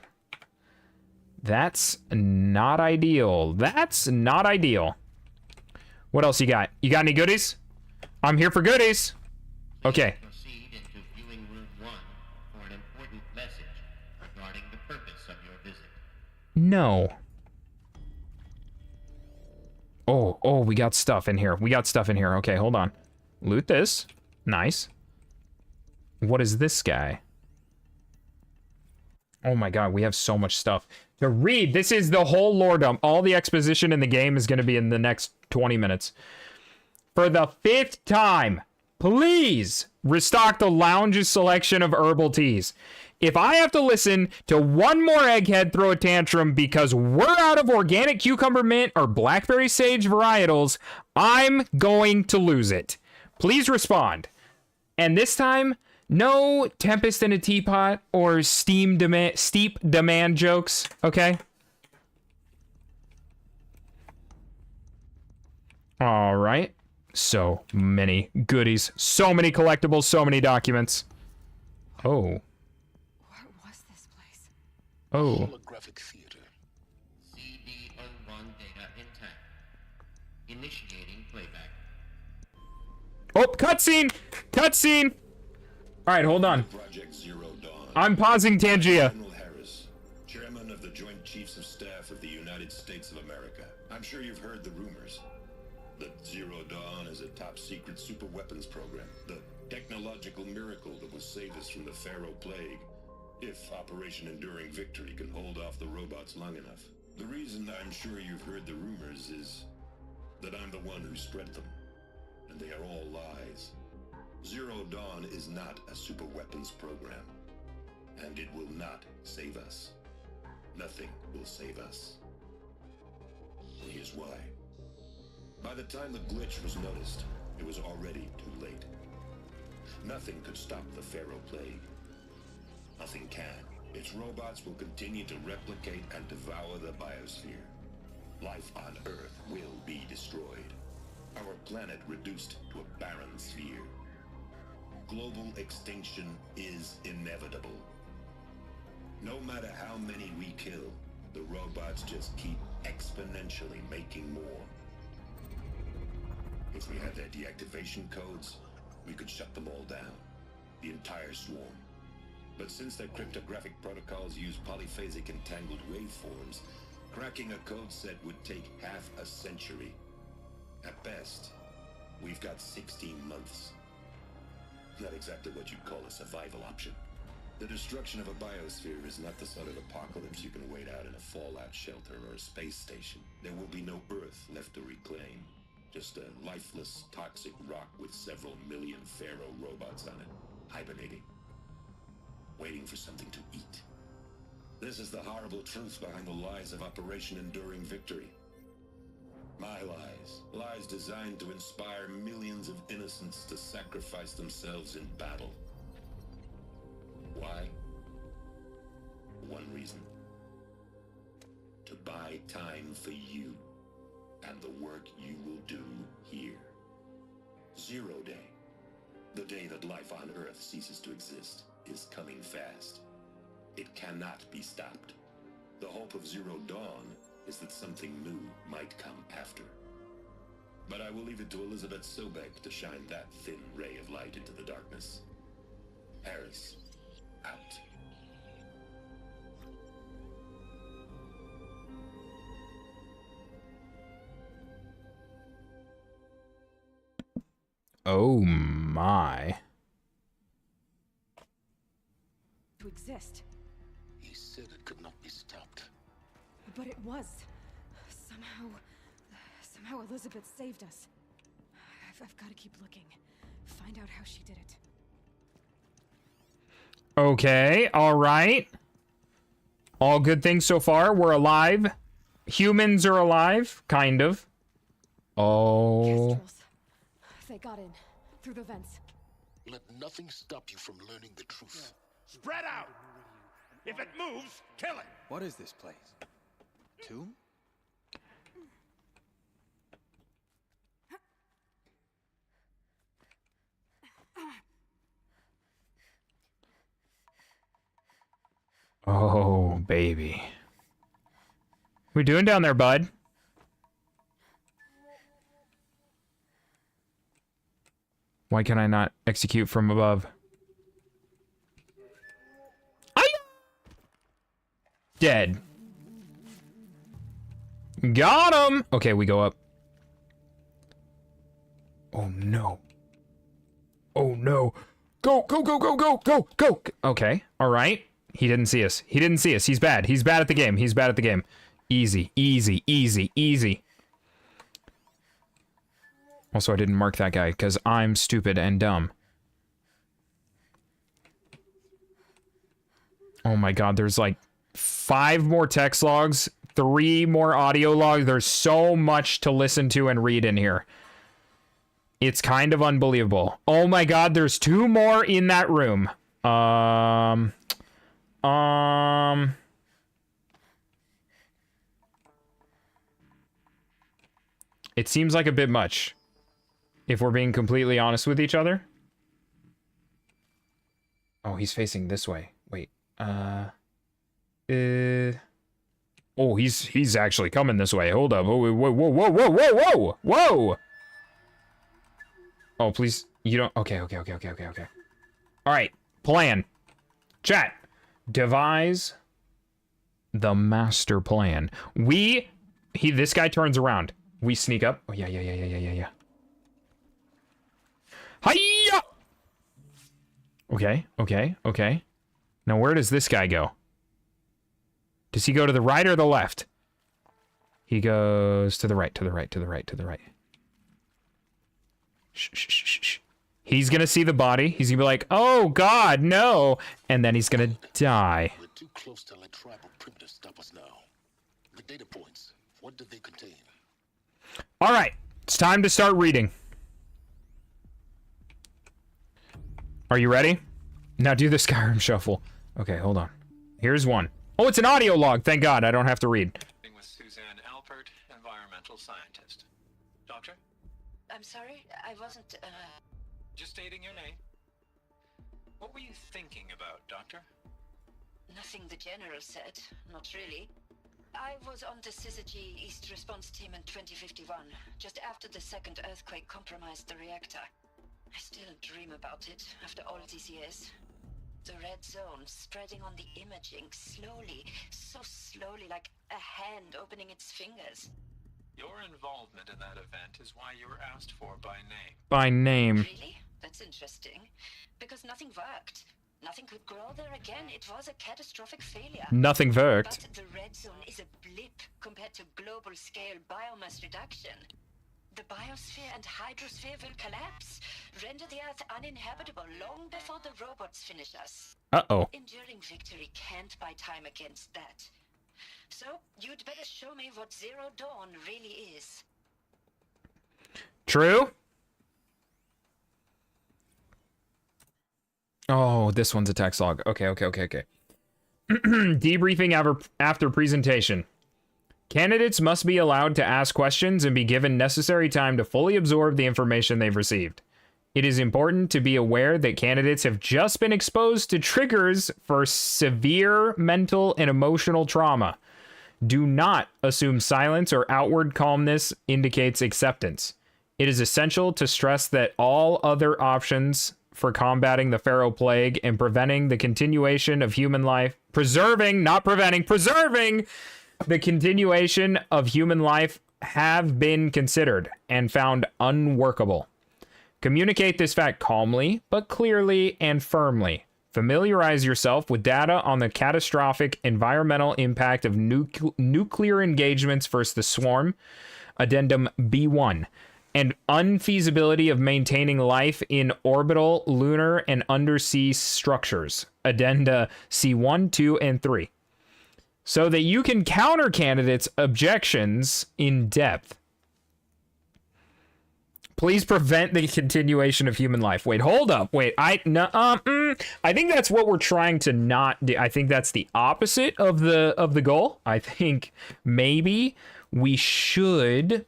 That's not ideal. What else you got? You got any goodies? I'm here for goodies. Okay. Proceed into viewing room 1 for an important message regarding the purpose of your visit. No. Oh, we got stuff in here. Okay, hold on. Loot this. Nice. What is this guy? Oh my god, we have so much stuff to read. This is the whole lore dump. All the exposition in the game is going to be in the next 20 minutes. For the 5th time, please restock the lounge's selection of herbal teas. If I have to listen to one more egghead throw a tantrum because we're out of organic cucumber mint or blackberry sage varietals, I'm going to lose it. Please respond. And this time, no Tempest in a Teapot or steep demand jokes, okay? All right. So many goodies. So many collectibles. So many documents. Oh. What was this place? Oh. Holographic theater. CD01 data intact. Initiating playback. Oh, cutscene! Cutscene! Alright, hold on. Project Zero Dawn. I'm pausing Tangia. General Harris, Chairman of the Joint Chiefs of Staff of the United States of America. I'm sure you've heard the rumors that Zero Dawn is a top-secret super-weapons program, the technological miracle that will save us from the Pharaoh Plague, if Operation Enduring Victory can hold off the robots long enough. The reason I'm sure you've heard the rumors is that I'm the one who spread them, and they are all lies. Zero Dawn is not a super-weapons program, and it will not save us. Nothing will save us. Here's why. By the time the glitch was noticed, it was already too late. Nothing could stop the Pharaoh Plague. Nothing can. Its robots will continue to replicate and devour the biosphere. Life on Earth will be destroyed. Our planet reduced to a barren sphere. Global extinction is inevitable. No matter how many we kill, the robots just keep exponentially making more. If we had their deactivation codes, we could shut them all down. The entire swarm. But since their cryptographic protocols use polyphasic entangled waveforms, cracking a code set would take half a century. At best, we've got 16 months. Not exactly what you'd call a survival option. The destruction of a biosphere is not the sort of apocalypse you can wait out in a fallout shelter or a space station. There will be no Earth left to reclaim. Just a lifeless, toxic rock with several million Pharaoh robots on it, hibernating. Waiting for something to eat. This is the horrible truth behind the lies of Operation Enduring Victory. My lies. Lies designed to inspire millions of innocents to sacrifice themselves in battle. Why? One reason. To buy time for you and the work you will do here. Zero Day. The day that life on Earth ceases to exist is coming fast. It cannot be stopped. The hope of Zero Dawn is that something new might come after. But I will leave it to Elizabeth Sobek to shine that thin ray of light into the darkness. Harris, out. Oh my. To exist. He said it could not be stopped. But it was. Somehow Elizabeth saved us. I've got to keep looking. Find out how she did it. Okay, alright. All good things so far. We're alive. Humans are alive, kind of. Oh. Kestrels. They got in. Through the vents. Let nothing stop you from learning the truth. Spread out! If it moves, kill it! What is this place? Tomb? Oh, baby. We doing down there, bud? Why can I not execute from above? Dead. Got him! Okay, we go up. Oh, no. Oh, no. Go, go, go, go, go, go, go! Okay, alright. He didn't see us. He didn't see us. He's bad. He's bad at the game. He's bad at the game. Easy, easy, easy, easy. Also, I didn't mark that guy, because I'm stupid and dumb. Oh my god, there's like 5 more text logs, 3 more audio logs. There's so much to listen to and read in here. It's kind of unbelievable. Oh my god, there's 2 more in that room. It seems like a bit much. If we're being completely honest with each other. Oh, he's facing this way. Wait. Oh, he's actually coming this way. Hold up. Whoa, whoa, whoa, whoa, whoa, whoa, whoa, whoa! Oh, please. You don't... Okay. Alright. Plan. Chat. Devise the master plan. This guy turns around. We sneak up. Oh, yeah. Hiya! Okay. Now, where does this guy go? Does he go to the right or the left? He goes to the right. Shh. He's gonna see the body. He's gonna be like, oh God, no! And then he's gonna die. We're too close to let tribal primitives stop us now. The data points, what do they contain? Alright, it's time to start reading. Are you ready? Now do the Skyrim shuffle. Okay, hold on. Here's one. Oh, it's an audio log. Thank God, I don't have to read. With Suzanne Alpert, environmental scientist. Doctor? I'm sorry, I wasn't, Just stating your name. What were you thinking about, Doctor? Nothing the General said, not really. I was on the Syzygy East Response Team in 2051, just after the second earthquake compromised the reactor. I still dream about it, after all these years. The red zone spreading on the imaging, slowly, so slowly, like a hand opening its fingers. Your involvement in that event is why you were asked for by name. By name. Really? That's interesting. Because nothing worked. Nothing could grow there again. It was a catastrophic failure. Nothing worked. But the red zone is a blip compared to global scale biomass reduction. The biosphere and hydrosphere will collapse, render the Earth uninhabitable long before the robots finish us. Uh-oh. Enduring victory can't buy time against that. So, you'd better show me what Zero Dawn really is. True? Oh, this one's a text log. Okay. Debriefing after presentation. Candidates must be allowed to ask questions and be given necessary time to fully absorb the information they've received. It is important to be aware that candidates have just been exposed to triggers for severe mental and emotional trauma. Do not assume silence or outward calmness indicates acceptance. It is essential to stress that all other options for combating the Pharaoh Plague and preventing the continuation of human life, preserving the continuation of human life have been considered and found unworkable. Communicate this fact calmly, but clearly and firmly. Familiarize yourself with data on the catastrophic environmental impact of nuclear engagements versus the swarm, Addendum B1, and unfeasibility of maintaining life in orbital, lunar, and undersea structures, Addenda C1, 2, and 3. So that you can counter candidates' objections in depth. Please prevent the continuation of human life. Wait, hold up. Wait, I think that's what we're trying to not do. I think that's the opposite of the goal. I think maybe we should.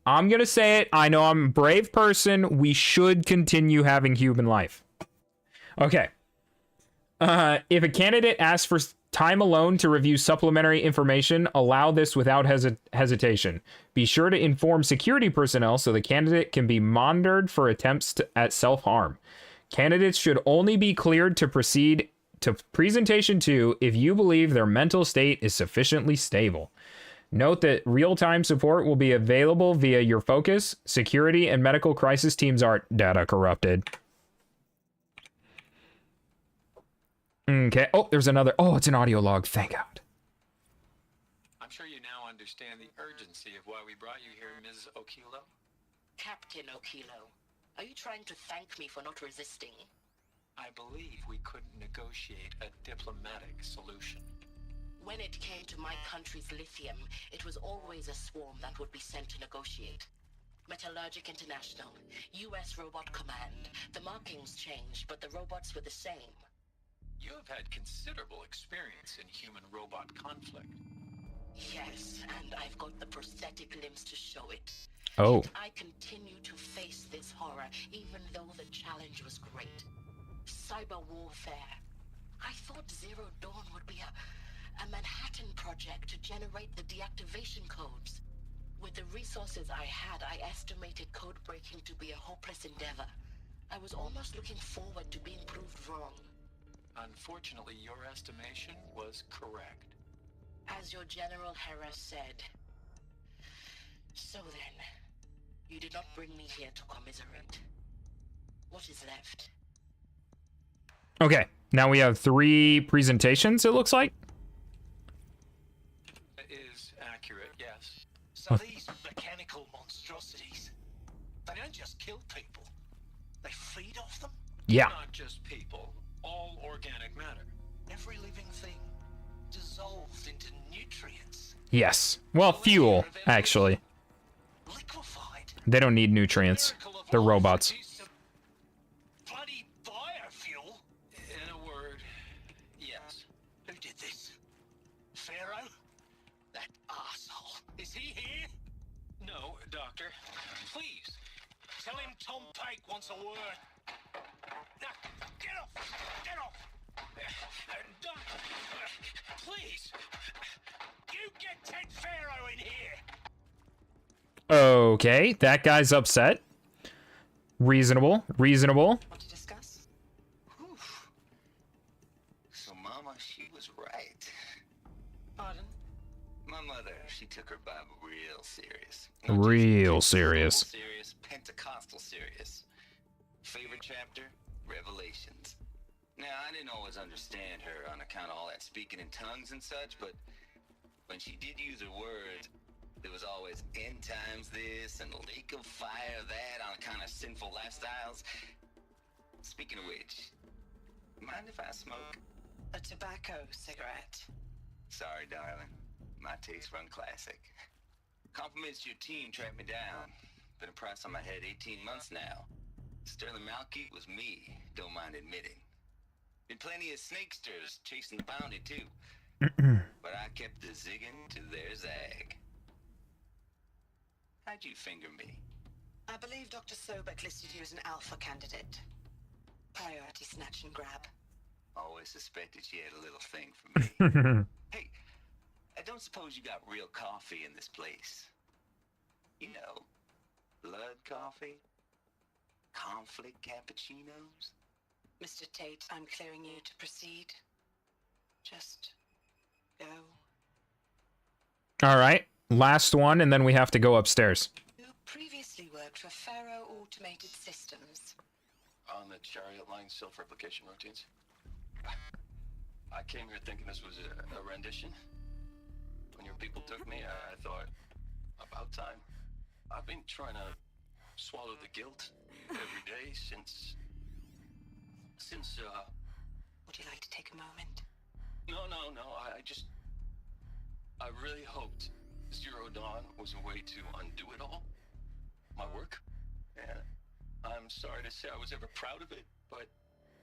I'm gonna say it. I know I'm a brave person. We should continue having human life. Okay. If a candidate asks for time alone to review supplementary information, allow this without hesitation. Be sure to inform security personnel so the candidate can be monitored for attempts at self-harm. Candidates should only be cleared to proceed to presentation 2 if you believe their mental state is sufficiently stable. Note that real-time support will be available via your focus, security, and medical crisis teams are data corrupted. Okay. Oh, there's another. Oh, it's an audio log. Thank God. I'm sure you now understand the urgency of why we brought you here, Ms. Okilo. Captain Okilo, are you trying to thank me for not resisting? I believe we couldn't negotiate a diplomatic solution. When it came to my country's lithium, it was always a swarm that would be sent to negotiate. Metallurgic International, US Robot Command. The markings changed, but the robots were the same. You have had considerable experience in human-robot conflict. Yes, and I've got the prosthetic limbs to show it. Oh. Yet I continue to face this horror, even though the challenge was great. Cyber warfare. I thought Zero Dawn would be a Manhattan project to generate the deactivation codes. With the resources I had, I estimated code breaking to be a hopeless endeavor. I was almost looking forward to being proved wrong. Unfortunately, your estimation was correct. As your General Hera said. So then, you did not bring me here to commiserate. What is left? Okay, now we have 3 presentations, it looks like. That is accurate, yes. So these mechanical monstrosities, they don't just kill people. They feed off them? Yeah. Not just people, all organic matter. Every living thing dissolved into nutrients. Yes. Well, fuel, actually. Liquefied. They don't need nutrients. They're robots. Bloody biofuel? In a word, yes. Who did this? Pharaoh? That asshole. Is he here? No, Doctor. Please, tell him Tom Pike wants a word. Now, get off! Get off! Doctor, please! You get Ted Pharaoh in here! Okay, that guy's upset. Reasonable, reasonable. Want to discuss? So, Mama, she was right. Pardon? My mother, she took her Bible real serious. Real serious. Serious, Pentecostal serious. Favorite chapter? Revelations. Now, I didn't always understand her on account of all that speaking in tongues and such, but when she did use her words, there was always end times this and lake of fire that on account of sinful lifestyles. Speaking of which, mind if I smoke? A tobacco cigarette. Sorry, darling. My taste run classic. Compliments to your team tracked me down. Been a price on my head 18 months now. Sterling Malkeet was me, don't mind admitting. Been plenty of snakesters chasing the bounty too. But I kept the zigging to their zag. How'd you finger me? I believe Dr. Sobek listed you as an alpha candidate. Priority snatch and grab. Always suspected she had a little thing for me. Hey, I don't suppose you got real coffee in this place. You know, blood coffee? Conflict cappuccinos? Mr. Tate, I'm clearing you to proceed. Just go. All right, last one, and then we have to go upstairs. You previously worked for Faro Automated Systems. On the Chariot Line self-replication routines. I came here thinking this was a rendition. When your people took me, I thought, about time. I've been trying to swallow the guilt every day since Would you like to take a moment? No, I really hoped Zero Dawn was a way to undo it all. My work. And I'm sorry to say I was ever proud of it, but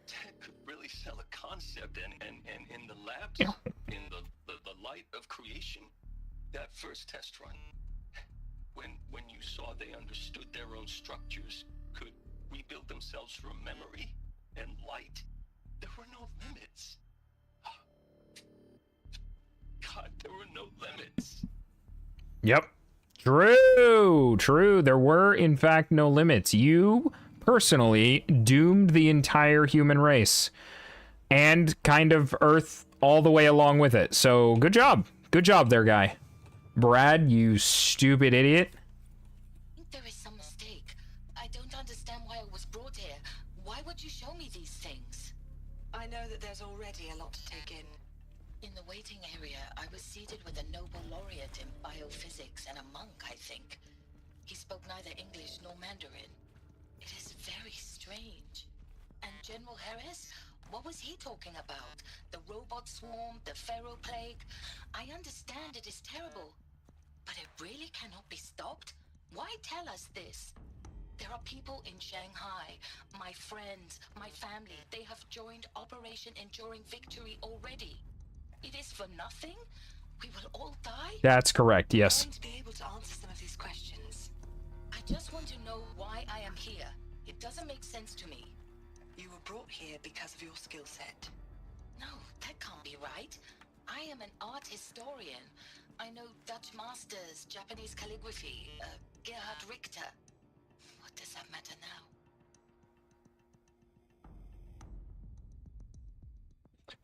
Ted could really sell a concept, and in the labs, in the light of creation, that first test run, when you saw they understood their own structures, could rebuild themselves from memory and light, there were no limits. God, there were no limits. Yep. True. There were, in fact, no limits. You personally doomed the entire human race. And kind of Earth all the way along with it. So, good job. Good job there, guy. Brad, you stupid idiot. I think there is some mistake. I don't understand why I was brought here. Why would you show me these things? I know that there's already a lot to take in. In the waiting area, I was seated with a Nobel laureate in biophysics and a monk, I think. He spoke neither English nor Mandarin. It is very strange. And General Harris? What was he talking about? The robot swarm, the Pharaoh plague? I understand it is terrible. But it really cannot be stopped? Why tell us this? There are people in Shanghai, my friends, my family. They have joined Operation Enduring Victory already. It is for nothing? We will all die? That's correct, yes. I'm going to be able to answer some of these questions. just want to know why I am here. It doesn't make sense to me. You were brought here because of your skill set. No, that can't be right. I am an art historian. I know Dutch masters, Japanese calligraphy, Gerhard Richter. What does that matter now?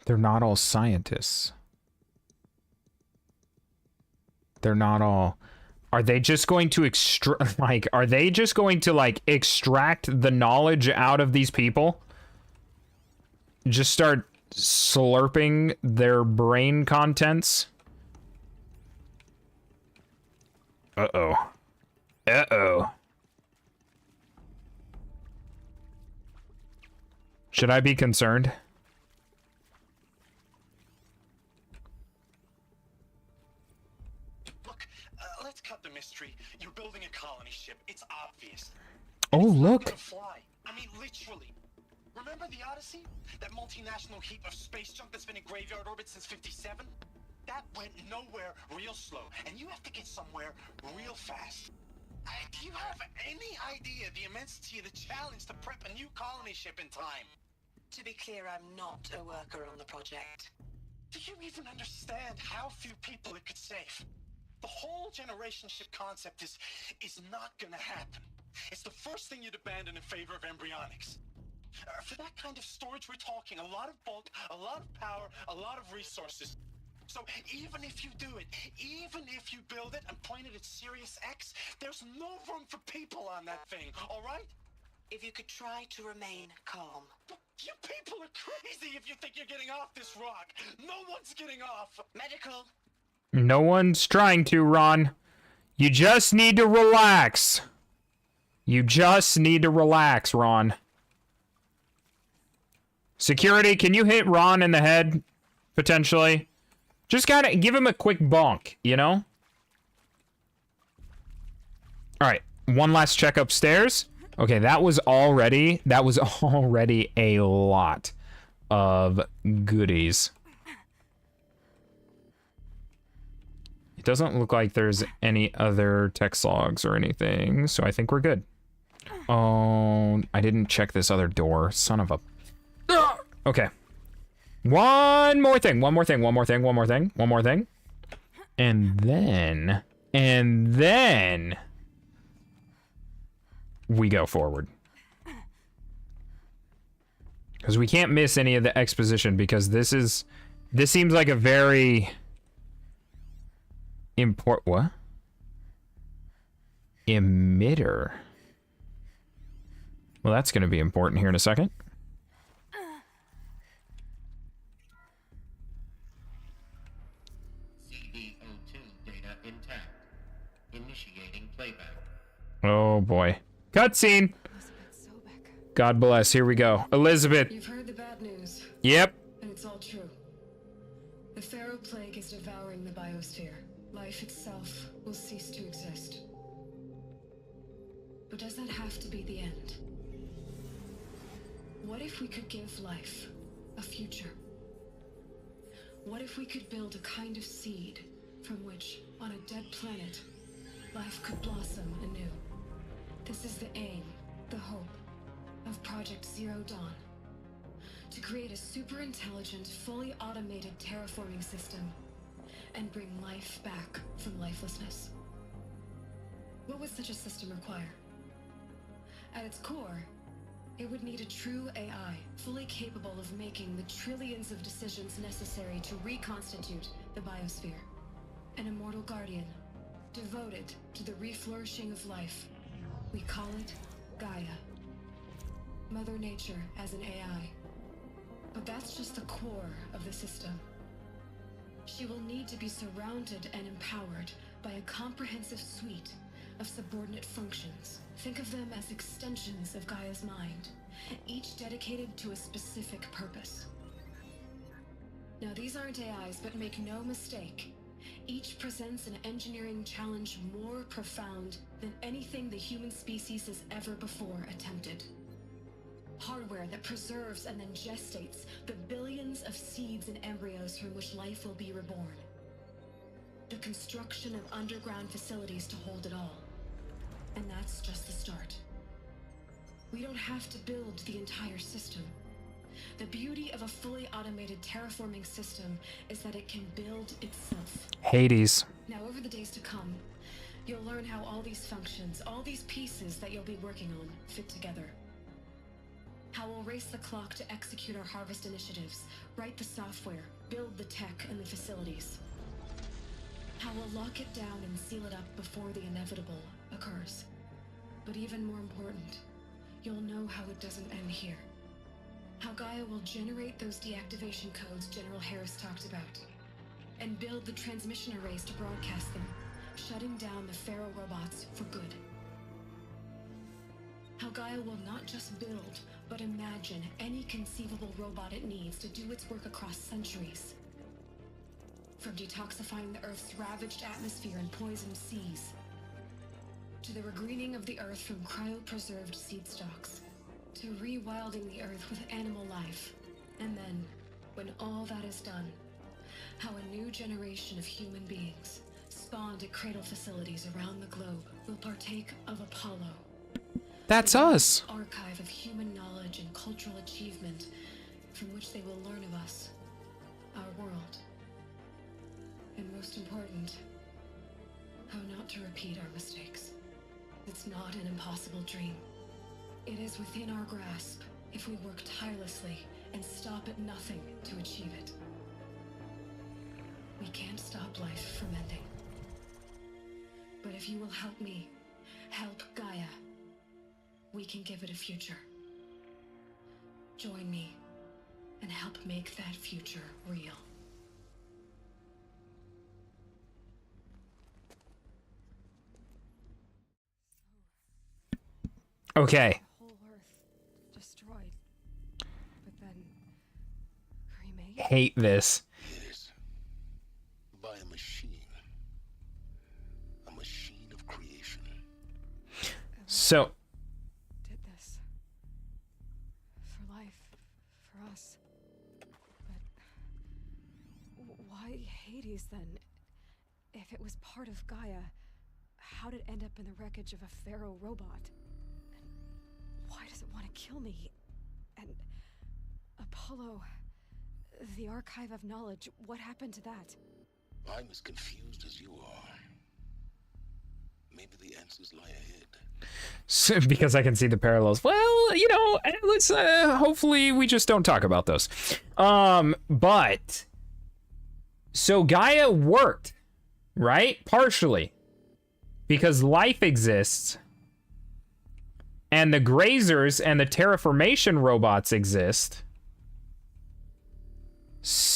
They're not all scientists. They're not all... Are they just going to are they just going to, like, extract the knowledge out of these people? Just start slurping their brain contents? Uh-oh. Uh-oh. Should I be concerned? Let's cut the mystery. You're building a colony ship. It's obvious. Oh, look. It's not gonna fly. I mean, literally. Remember the Odyssey? That multinational heap of space junk that's been in graveyard orbit since 57? That went nowhere real slow, and you have to get somewhere real fast. Do you have any idea the immensity of the challenge to prep a new colony ship in time? To be clear, I'm not a worker on the project. Do you even understand how few people it could save? The whole generation ship concept is not gonna happen. It's the first thing you'd abandon in favor of embryonics. For that kind of storage, we're talking a lot of bulk, a lot of power, a lot of resources. So even if you do it, even if you build it and point it at Sirius X, there's no room for people on that thing, all right? If you could try to remain calm. But you people are crazy if you think you're getting off this rock. No one's getting off. Medical. No one's trying to, Ron. You just need to relax. You just need to relax, Ron. Security, can you hit Ron in the head? Potentially. Just gotta give him a quick bonk, you know? Alright, one last check upstairs. Okay, that was already a lot of goodies. It doesn't look like there's any other text logs or anything, so I think we're good. Oh, I didn't check this other door. Son of a... Okay. One more thing. And then we go forward. Because we can't miss any of the exposition, because this seems like a very what? Emitter. Well, that's going to be important here in a second. CD02 data intact. Initiating playback. Oh boy. Cutscene. God bless. Here we go. Elizabeth. You've heard the bad news. Yep. And it's all true. The Pharaoh Plague is devouring the biosphere. Life itself will cease to exist. But does that have to be the end? What if we could give life a future? What if we could build a kind of seed from which, on a dead planet, life could blossom anew? This is the aim, the hope, of Project Zero Dawn. To create a super intelligent, fully automated terraforming system and bring life back from lifelessness. What would such a system require? At its core, it would need a true AI, fully capable of making the trillions of decisions necessary to reconstitute the biosphere. An immortal guardian, devoted to the reflourishing of life. We call it Gaia. Mother Nature as an AI. But that's just the core of the system. She will need to be surrounded and empowered by a comprehensive suite of subordinate functions. Think of them as extensions of Gaia's mind, each dedicated to a specific purpose. Now, these aren't AIs, but make no mistake, each presents an engineering challenge more profound than anything the human species has ever before attempted. Hardware that preserves and then gestates the billions of seeds and embryos from which life will be reborn. The construction of underground facilities to hold it all. And that's just the start. We don't have to build the entire system. The beauty of a fully automated terraforming system is that it can build itself. Hades. Now, over the days to come, you'll learn how all these functions, all these pieces that you'll be working on, fit together. How we'll race the clock to execute our harvest initiatives, write the software, build the tech and the facilities. How we'll lock it down and seal it up before the inevitable occurs. But even more important, you'll know how it doesn't end here. How Gaia will generate those deactivation codes General Harris talked about, and build the transmission arrays to broadcast them, shutting down the Pharaoh robots for good. How Gaia will not just build, but imagine any conceivable robot it needs to do its work across centuries. From detoxifying the Earth's ravaged atmosphere and poisoned seas, to the regreening of the Earth from cryopreserved seed stalks, to rewilding the Earth with animal life. And then, when all that is done, how a new generation of human beings, spawned at cradle facilities around the globe, will partake of Apollo. That's us. Archive of human knowledge and cultural achievement from which they will learn of us, our world. And most important, how not to repeat our mistakes. It's not an impossible dream. It is within our grasp if we work tirelessly and stop at nothing to achieve it. We can't stop life from ending. But if you will help me, help Gaia, we can give it a future. Join me and help make that future real. Okay. Whole Earth destroyed, but then remade. Hate this. Yes. By a machine. A machine of creation. So, Did this for life, for us. But why Hades then? If it was part of Gaia, how did it end up in the wreckage of a Pharaoh robot? Why does it want to kill me? And Apollo, the Archive of Knowledge, what happened to that? I'm as confused as you are. Maybe the answers lie ahead. so, because I can see the parallels. Well, you know, let's hopefully we just don't talk about those. But so Gaia worked, right? Partially. Because life exists. And the grazers and the terraformation robots exist. So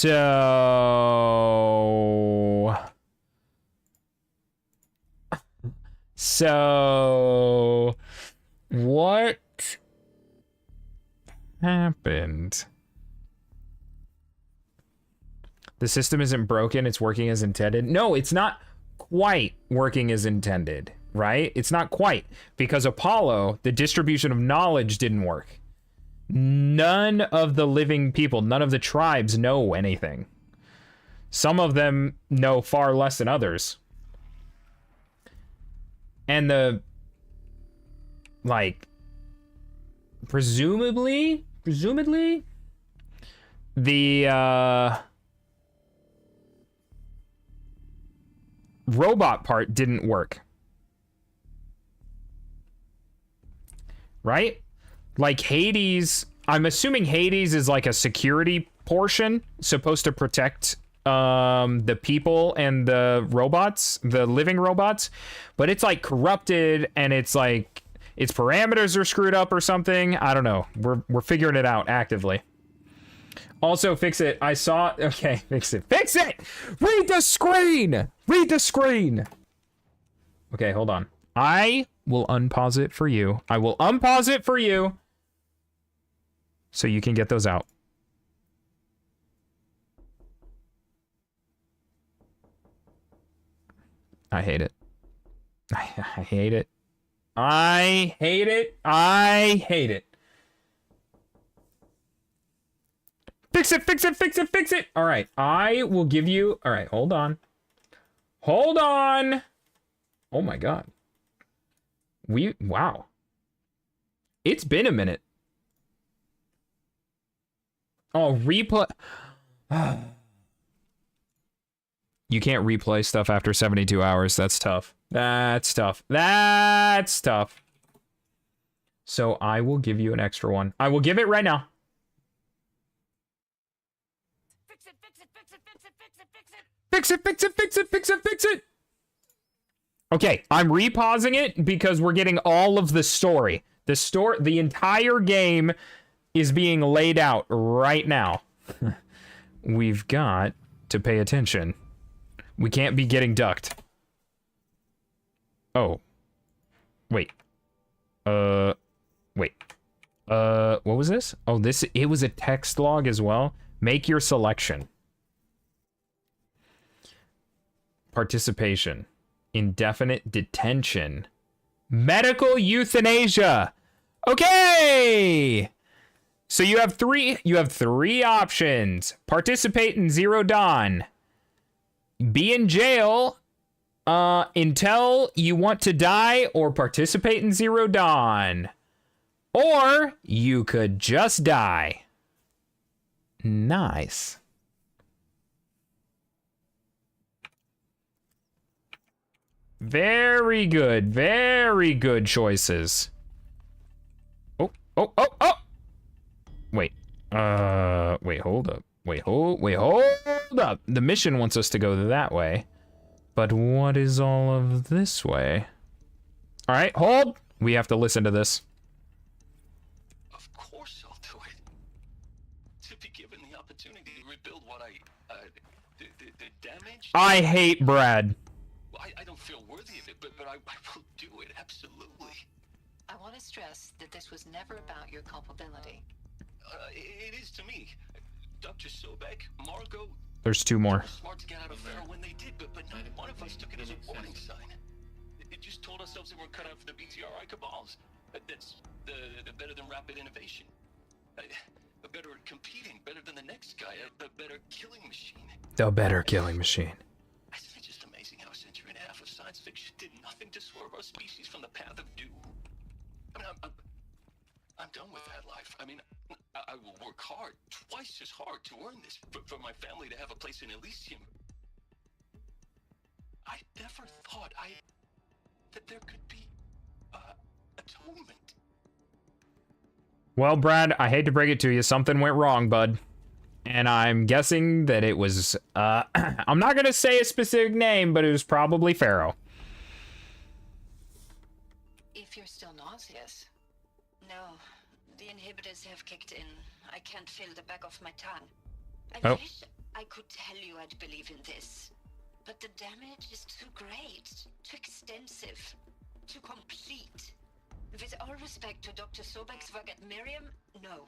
what happened? The system isn't broken, it's working as intended. No, it's not quite working as intended. Right? It's not quite, because Apollo, the distribution of knowledge didn't work. None of the living people, none of the tribes know anything. Some of them know far less than others. And presumably, the robot part didn't work. Right? Like Hades, I'm assuming Hades is like a security portion supposed to protect the people and the robots, the living robots, but it's like corrupted and it's like its parameters are screwed up or something. I don't know. We're figuring it out actively. Also, fix it. I saw. Okay, fix it. Fix it! Read the screen! Read the screen! Okay, hold on. I will unpause it for you. I will unpause it for you so you can get those out. I hate it. I hate it. I hate it. I hate it. Fix it, fix it, fix it, fix it. All right, I will give you... All right, hold on. Hold on. Oh my God. Wow. It's been a minute. Oh, replay. You can't replay stuff after 72 hours. That's tough. That's tough. That's tough. So I will give you an extra one. I will give it right now. Fix it, fix it, fix it, fix it, fix it, fix it. Fix it, fix it, fix it, fix it, fix it. Okay, I'm repausing it because we're getting all of the story. The entire game is being laid out right now. We've got to pay attention. We can't be getting ducked. Oh. Wait. Wait. What was this? Oh, it was a text log as well. Make your selection. Participation. Indefinite detention. Medical euthanasia. Okay! So you have three options. Participate in Zero Dawn. Be in jail until you want to die, or participate in Zero Dawn. Or you could just die. Nice. Very good. Very good choices. Oh. Wait. Wait, hold up. Wait, hold up. The mission wants us to go that way. But what is all of this way? All right, hold. We have to listen to this. Of course I'll do it. To be given the opportunity to rebuild what the damage. I hate Brad. I don't feel worthy of it, but I will do it, absolutely. I want to stress that this was never about your culpability. It is to me. Dr. Sobek, Margot... There's two more. Smart to get out of Pharaoh when they did, but not one of us took it as a warning sign. It just told ourselves that we're cut out for the BTRI cabals. That's the better than rapid innovation. Better at competing, better than the next guy, a better killing machine. The better killing machine. It's just amazing how a century and a half of science fiction did nothing to swerve our species from the path of doom. I mean, I'm done with that life. I mean, I will work hard, twice as hard to earn this, for my family to have a place in Elysium. I never thought that there could be atonement. Well, Brad, I hate to break it to you. Something went wrong, bud. And I'm guessing that it was, I'm not going to say a specific name, but it was probably Pharaoh. If you're still nauseous. No, the inhibitors have kicked in. I can't feel the back of my tongue. I wish I could tell you I'd believe in this. But the damage is too great, too extensive, too complete. With all respect to Dr. Sobek's work at Miriam, no.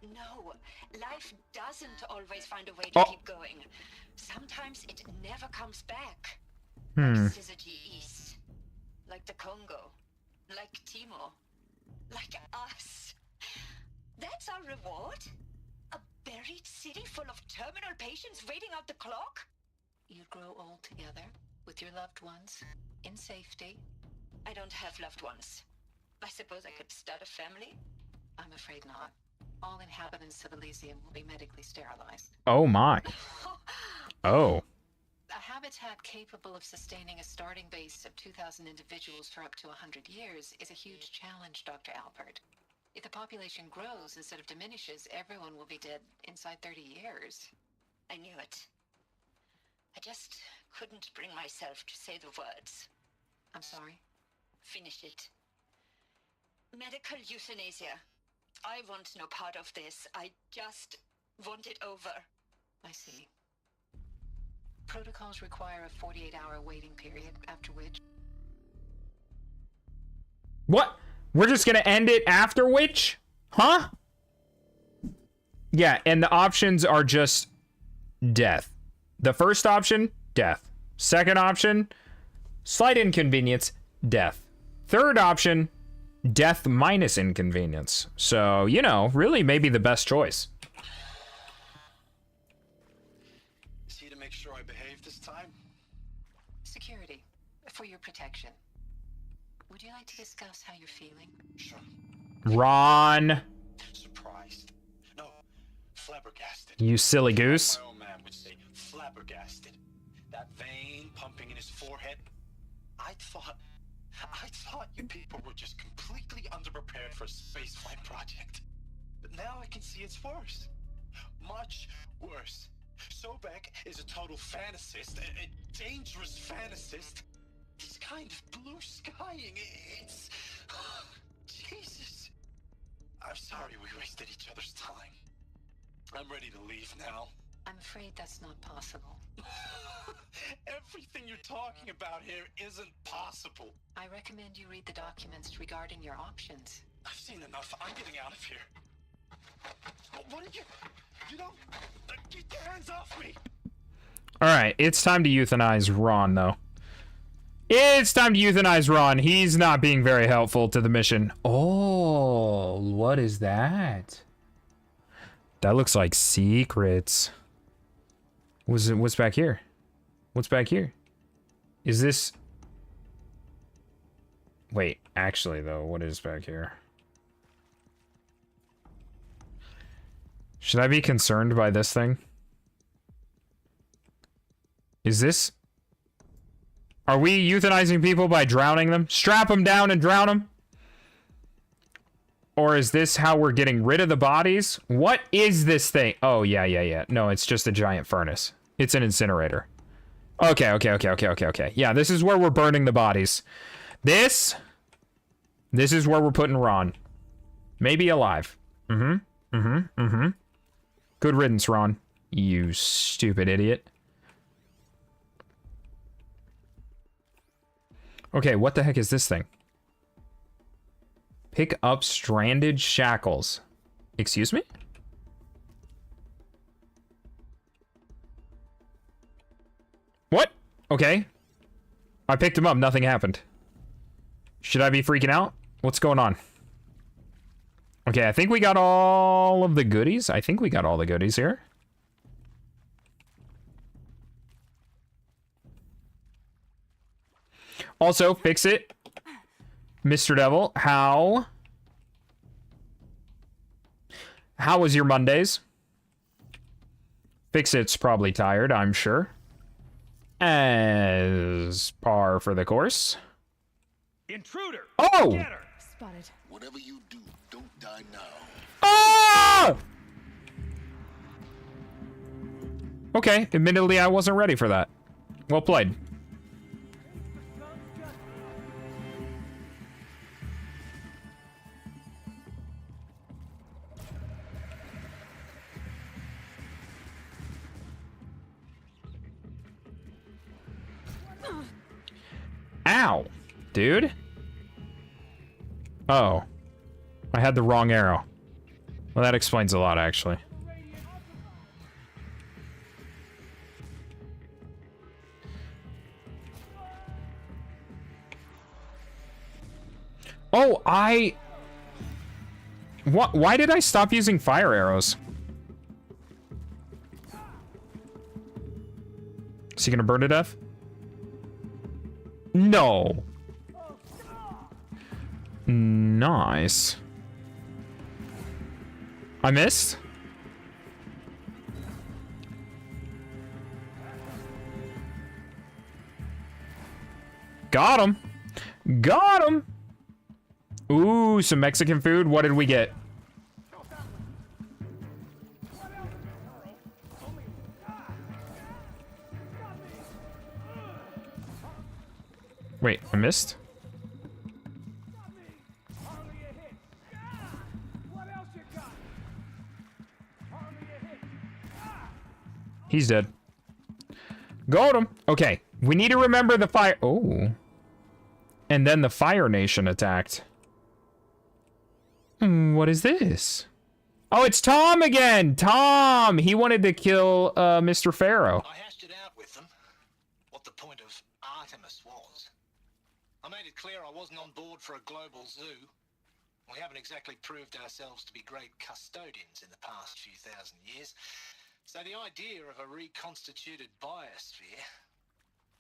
No, life doesn't always find a way to keep going. Sometimes it never comes back. Like Syzygy East, like the Congo, like Timor, like us. That's our reward? A buried city full of terminal patients waiting out the clock? You'd grow old together, with your loved ones, in safety. I don't have loved ones. I suppose I could start a family? I'm afraid not. All inhabitants of Elysium will be medically sterilized. Oh my. Oh. A habitat capable of sustaining a starting base of 2,000 individuals for up to 100 years is a huge challenge, Dr. Alpert. If the population grows instead of diminishes, everyone will be dead inside 30 years. I knew it. I just couldn't bring myself to say the words. I'm sorry? Finish it. Medical euthanasia. I want no part of this. I just want it over. I see. Protocols require a 48-hour waiting period, after which... What? We're just gonna end it after which? Huh? Yeah, and the options are just death. The first option, death. Second option, slight inconvenience, death. Third option, death minus inconvenience. So, you know, really maybe the best choice. Is he to make sure I behave this time? Security. For your protection. Would you like to discuss how you're feeling? Sure. Ron, Surprised. No, flabbergasted. you silly goose. My old man would say flabbergasted. That vein pumping in his forehead. I thought you people were just completely underprepared for a spaceflight project. But now I can see it's worse. Much worse. Sobek is a total fantasist, a dangerous fantasist. This kind of blue skying, it's... Jesus. I'm sorry we wasted each other's time. I'm ready to leave now. I'm afraid that's not possible. Everything you're talking about here isn't possible. I recommend you read the documents regarding your options. I've seen enough. I'm getting out of here. What did you... You don't... Get your hands off me! Alright, it's time to euthanize Ron, though. It's time to euthanize Ron. He's not being very helpful to the mission. Oh, what is that? That looks like secrets. What's back here? What's back here? Is this... Wait, actually, though, what is back here? Should I be concerned by this thing? Is this... Are we euthanizing people by drowning them? Strap them down and drown them? Or is this how we're getting rid of the bodies? What is this thing? Oh, yeah. No, it's just a giant furnace. It's an incinerator. Okay. Yeah, this is where we're burning the bodies. This is where we're putting Ron. Maybe alive. Good riddance, Ron. You stupid idiot. Okay, what the heck is this thing? Pick up stranded shackles. Excuse me? What? Okay. I picked him up, nothing happened. Should I be freaking out? What's going on? Okay, I think we got all of the goodies. I think we got all the goodies here. Also, fix it. Mr. Devil, how was your Mondays? Fix It's probably tired, I'm sure. As par for the course. Intruder! Oh! Get her! Spotted. Whatever you do, don't die now. Ah! Okay, admittedly, I wasn't ready for that. Well played. Ow, dude. Oh. I had the wrong arrow. Well, that explains a lot, actually. Oh, why did I stop using fire arrows? Is he gonna burn to death? No. Nice. I missed? Got him. Got him. Ooh, some Mexican food. What did we get? Wait, I missed? He's dead. Got him. Okay, we need to remember the fire. Oh. And then the Fire Nation attacked. What is this? Oh, it's Tom again! Tom! He wanted to kill Mr. Pharaoh. I hashed it out with them. What the point of Artemis was. I made it clear I wasn't on board for a global zoo. We haven't exactly proved ourselves to be great custodians in the past few thousand years. So the idea of a reconstituted biosphere,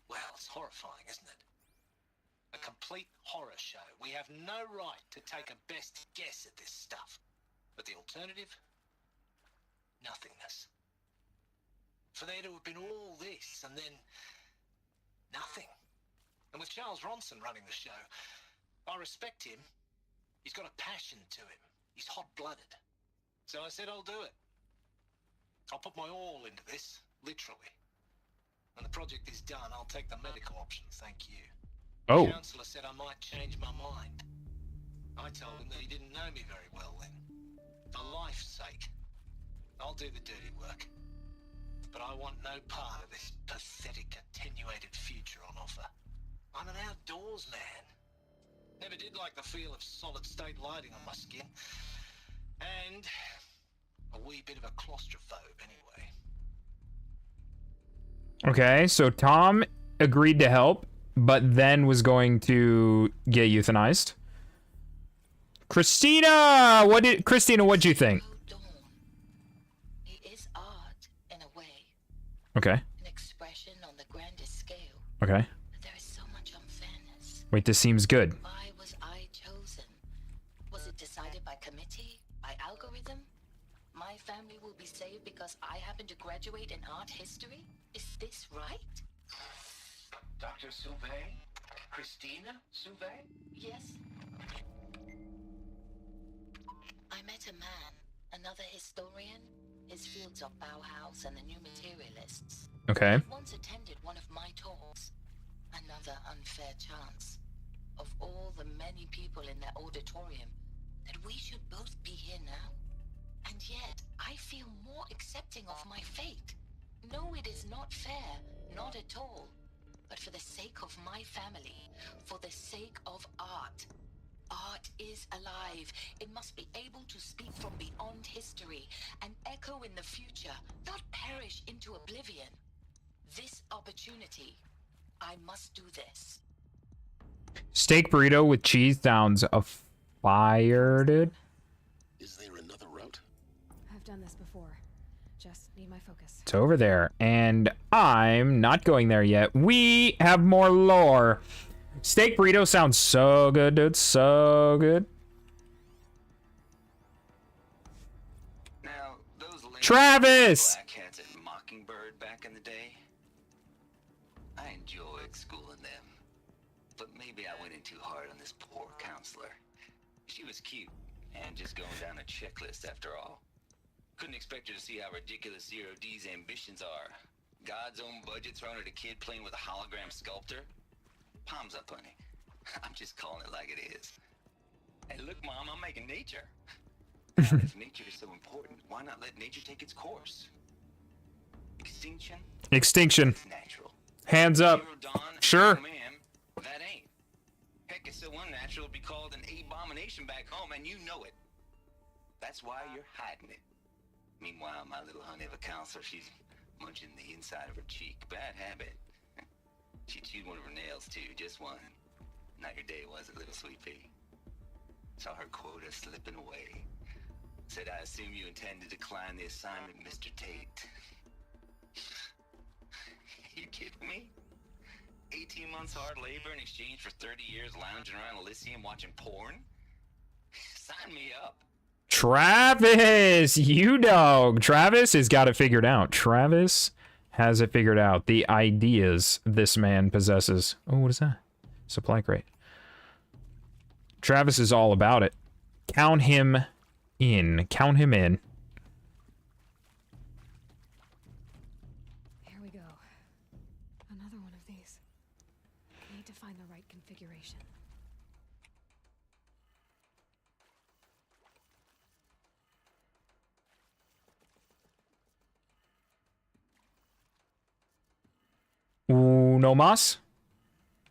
well, it's horrifying, isn't it? A complete horror show. We have no right to take a best guess at this stuff. But the alternative? Nothingness. For there to have been all this and then nothing. And with Charles Ronson running the show, I respect him. He's got a passion to him. He's hot-blooded. So I said I'll do it. I'll put my all into this, literally. When the project is done, I'll take the medical option, thank you. Oh. The counselor said I might change my mind. I told him that he didn't know me very well then. For life's sake, I'll do the dirty work. But I want no part of this pathetic, attenuated future on offer. I'm an outdoors man. Never did like the feel of solid-state lighting on my skin. And a wee bit of a claustrophobe, anyway. Okay, so Tom agreed to help, but then was going to get euthanized. Christina, what'd you think? It is art in a way. Okay. An expression on the grandest scale. Okay. But there is so much unfairness. Wait, this seems good. Why was I chosen? Was it decided by committee? By algorithm? My family will be saved because I happen to graduate in art history? Is this right? Dr. Sauvé? Christina Sauvé? Yes. I met a man, another historian, his fields of Bauhaus and the New Materialists. Okay. I once attended one of my talks. Another unfair chance. Of all the many people in that auditorium, that we should both be here now. And yet, I feel more accepting of my fate. No, it is not fair, not at all. But for the sake of my family, for the sake of art. Art is alive. It must be able to speak from beyond history and echo in the future, not perish into oblivion. This opportunity, I must do this. Steak burrito with cheese sounds a fire, dude. Is there another route? I've done this before. Just need my focus. It's over there, and I'm not going there yet. We have more lore. Steak burrito sounds so good, dude. So good. Now, those Travis! Black Hats at Mockingbird back in the day, I enjoyed schooling them. But maybe I went in too hard on this poor counselor. She was cute, and just going down a checklist after all. Couldn't expect her to see how ridiculous Zero D's ambitions are. God's own budget thrown at a kid playing with a hologram sculptor. Palms up, honey. I'm just calling it like it is. Hey, look, Mom, I'm making nature. Now, if nature is so important, why not let nature take its course? Extinction? Extinction. It's natural. Hands up. Zero Dawn? Sure. No, ma'am, that ain't. Heck, it's so unnatural to be called an abomination back home, and you know it. That's why you're hiding it. Meanwhile, my little honey of a counselor, she's munching the inside of her cheek. Bad habit. She chewed one of her nails, too, just one. Not your day, was it, little sweet pea? Saw her quota slipping away. Said, I assume you intend to decline the assignment, Mr. Tate. You kidding me? 18 months hard labor in exchange for 30 years lounging around Elysium watching porn? Sign me up. Travis, you dog. Travis has got it figured out. Travis has it figured out. The ideas this man possesses. Oh, what is that? Supply crate. Travis is all about it. Count him in. Count him in. Here we go. Another one of these. Need to find the right configuration. Uno más.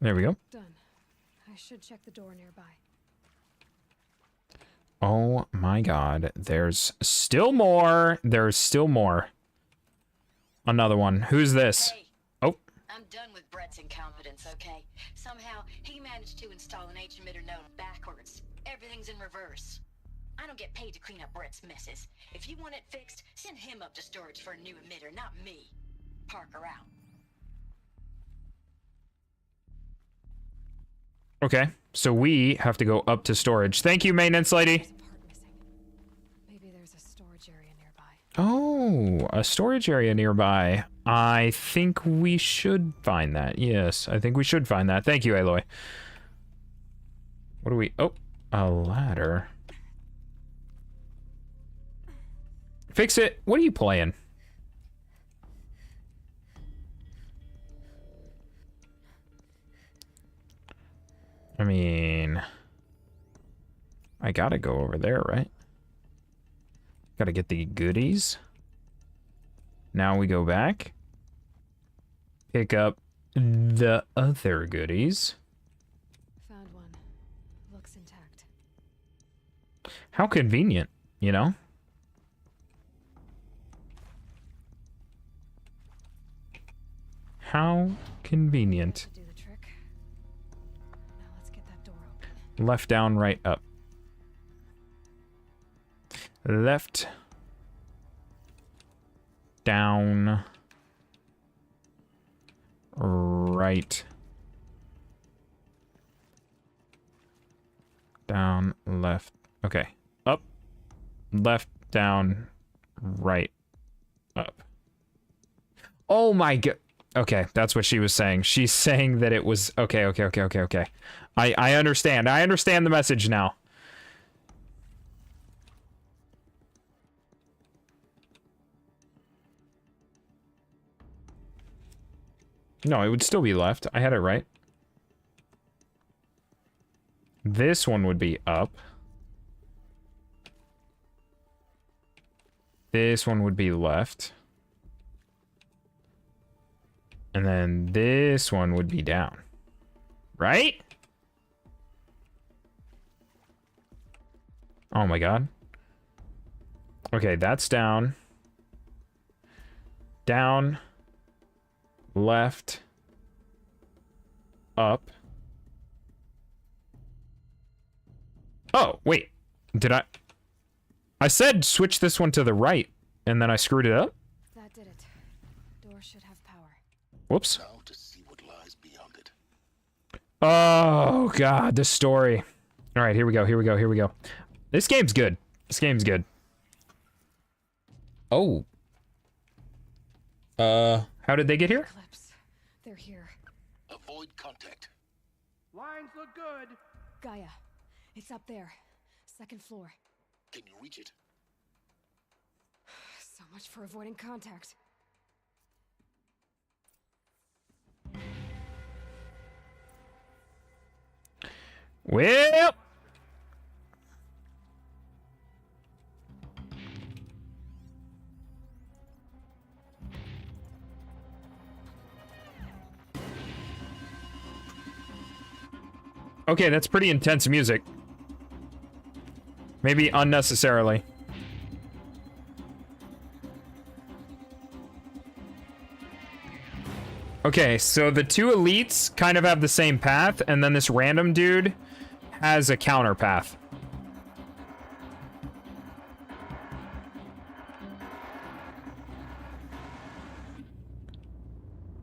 There we go. Done. I should check the door nearby. Oh my god. There's still more. There's still more. Another one. Who's this? Hey, oh. I'm done with Brett's incompetence, okay? Somehow, he managed to install an H-emitter node backwards. Everything's in reverse. I don't get paid to clean up Brett's messes. If you want it fixed, send him up to storage for a new emitter, not me. Parker out. Okay, so we have to go up to storage. Thank you, maintenance lady. Maybe there's a storage area nearby. Oh, a storage area nearby. I think we should find that. Yes, I think we should find that. Thank you, Aloy. What do we... Oh, a ladder. Fix it. What are you playing? I mean... I gotta go over there, right? Gotta get the goodies. Now we go back. Pick up the other goodies. Found one. Looks intact. How convenient, you know? How convenient. Do the trick. Now let's get that door open. Left, down, right, up. Left. Down. Right. Down, left. Okay. Up. Left, down, right, up. Oh my god. Okay, that's what she was saying. She's saying that it was... Okay. I understand. I understand the message now. No, it would still be left. I had it right. This one would be up. This one would be left. And then this one would be down. Right? Oh my god. Okay, that's down. Down. Left. Up. Oh, wait. Did I... I said switch this one to the right, and then I screwed it up? That did it. Door should have power. Whoops. Now to see what lies beyond it. Oh, God, this story. All right, here we go. This game's good. Oh. How did they get here? Eclipse. They're here. Avoid contact. Lines look good. Gaia. It's up there. Second floor. Can you reach it? So much for avoiding contact. Well... Okay, that's pretty intense music. Maybe unnecessarily. Okay, so the two elites kind of have the same path, and then this random dude has a counter path.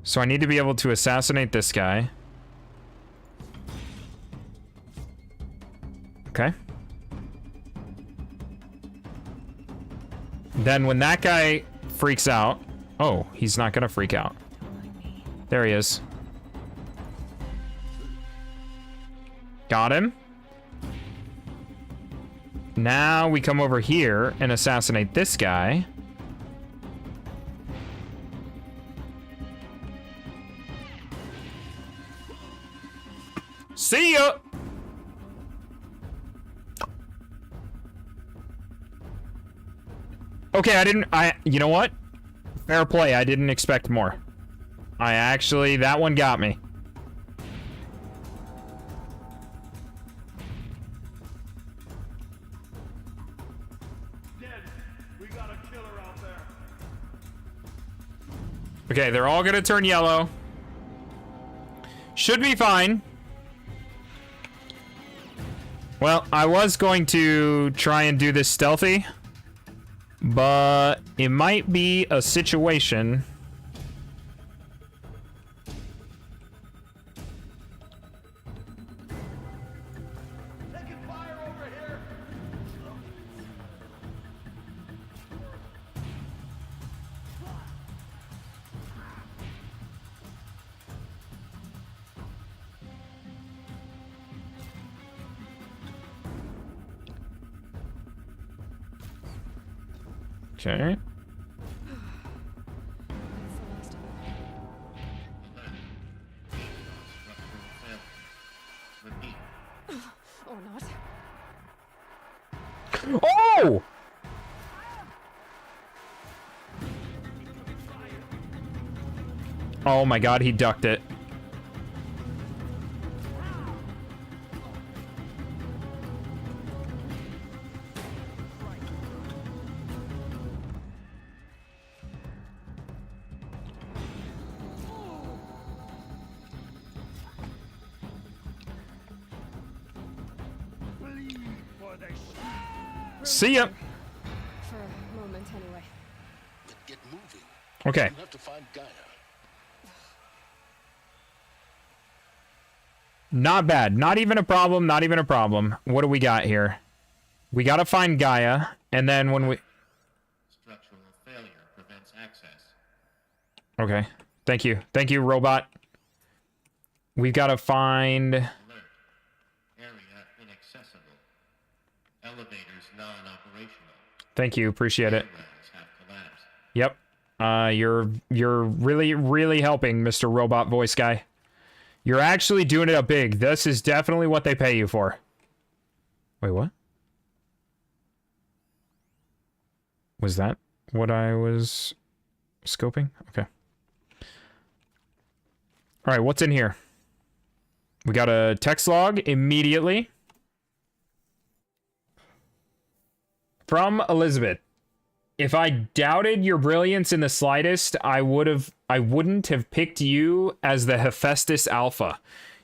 So I need to be able to assassinate this guy. Okay. Then when that guy freaks out... Oh, he's not gonna freak out. There he is. Got him. Now we come over here and assassinate this guy. See ya! Okay, you know what? Fair play, I didn't expect more. That one got me. Dead. We got a killer out there. Okay, they're all gonna turn yellow. Should be fine. Well, I was going to try and do this stealthy, but it might be a situation. Okay. Or not. Oh! Oh my god, he ducked it. See ya. For a moment, anyway. Then get moving. Okay. You have to find Gaia. Not bad. Not even a problem. Not even a problem. What do we got here? We gotta find Gaia, and then when we... Structural failure prevents access. Okay. Thank you. Thank you, robot. We've gotta find... Alert. Area inaccessible. Elevators non-operational. Thank you. Appreciate it. Rails have collapsed. Yep. You're really helping, Mr. Robot Voice Guy. You're actually doing it up big. This is definitely what they pay you for. Wait, what? Was that what I was scoping? Okay. All right, what's in here? We got a text log immediately. From Elizabeth. If I doubted your brilliance in the slightest, I wouldn't have picked you as the Hephaestus Alpha.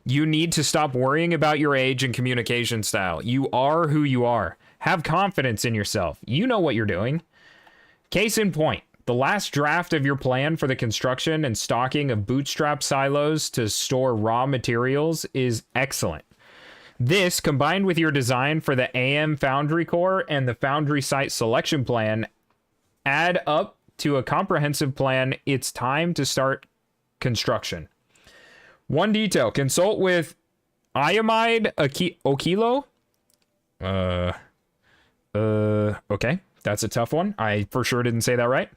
You need to stop worrying about your age and communication style. You are who you are. Have confidence in yourself. You know what you're doing. Case in point, the last draft of your plan for the construction and stocking of bootstrap silos to store raw materials is excellent. This, combined with your design for the AM Foundry Core and the Foundry Site Selection Plan, add up to a comprehensive plan. It's time to start construction. One detail, consult with Iamide Okilo. Okay, that's a tough one. I for sure didn't say that right.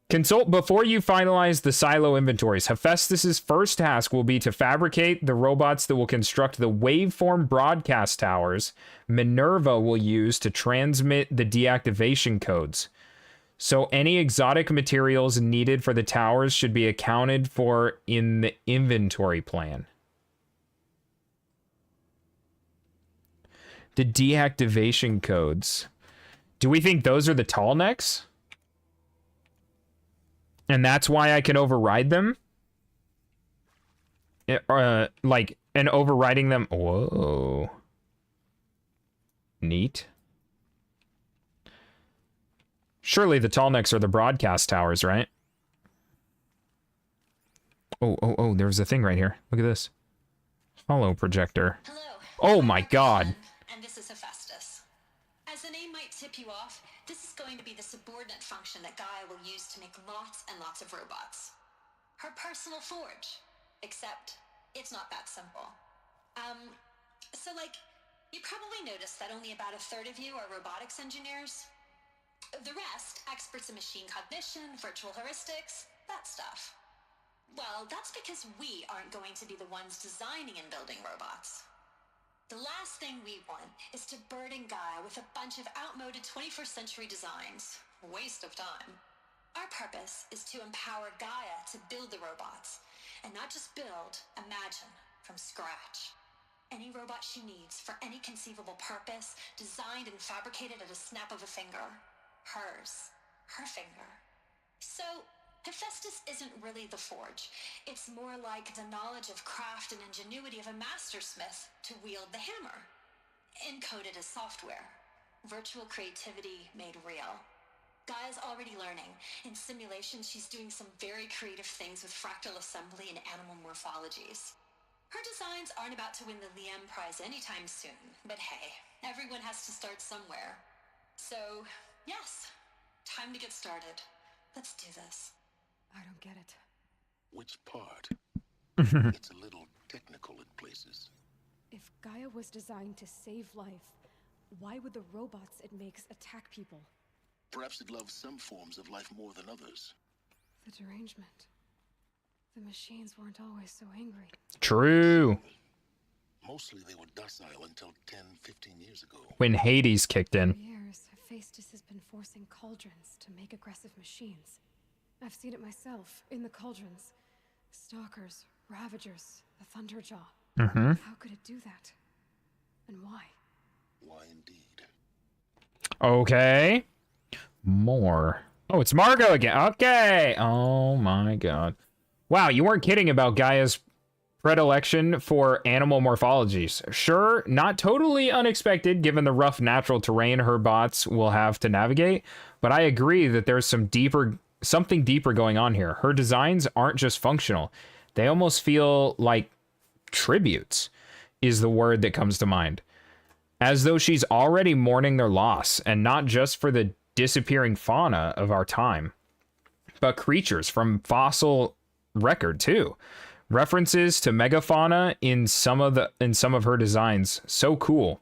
Consult before you finalize the silo inventories. Hephaestus's first task will be to fabricate the robots that will construct the waveform broadcast towers Minerva will use to transmit the deactivation codes. So any exotic materials needed for the towers should be accounted for in the inventory plan. The deactivation codes. Do we think those are the tall necks? And that's why I can override them? Like, and overriding them... Whoa. Neat. Surely the tall necks are the broadcast towers, right? Oh, there's a thing right here. Look at this. Holo projector. Hello. Oh my god. And this is Hephaestus. As the name might tip you off, this is going to be the subordinate function that Gaia will use to make lots and lots of robots. Her personal forge. Except, it's not that simple. So you probably noticed that only about a third of you are robotics engineers. The rest, experts in machine cognition, virtual heuristics, that stuff. Well, that's because we aren't going to be the ones designing and building robots. The last thing we want is to burden Gaia with a bunch of outmoded 21st century designs. Waste of time. Our purpose is to empower Gaia to build the robots, and not just build, imagine, from scratch. Any robot she needs for any conceivable purpose, designed and fabricated at a snap of a finger. Hers. Her finger. So, Hephaestus isn't really the forge. It's more like the knowledge of craft and ingenuity of a mastersmith to wield the hammer. Encoded as software. Virtual creativity made real. Gaia's already learning. In simulation, she's doing some very creative things with fractal assembly and animal morphologies. Her designs aren't about to win the Liam Prize anytime soon, but hey, everyone has to start somewhere. So, yes, time to get started. Let's do this. I don't get it. Which part? It's a little technical in places. If Gaia was designed to save life, why would the robots it makes attack people? Perhaps it loves some forms of life more than others. The derangement. The machines weren't always so angry. True. Mostly they were docile until 10, 15 years ago. When Hades kicked in. For years, Hephaestus has been forcing cauldrons to make aggressive machines. I've seen it myself, in the cauldrons. Stalkers, Ravagers, the Thunderjaw. Mm-hmm. How could it do that? And why? Why indeed? Okay. More. Oh, it's Margot again. Okay. Oh my god. Wow, you weren't kidding about Gaia's predilection for animal morphologies. Sure, not totally unexpected given the rough natural terrain her bots will have to navigate, but I agree that there's something deeper going on here. Her designs aren't just functional. They almost feel like tributes is the word that comes to mind. As though she's already mourning their loss, and not just for the disappearing fauna of our time, but creatures from fossil record too. References to megafauna in some of her designs. So cool.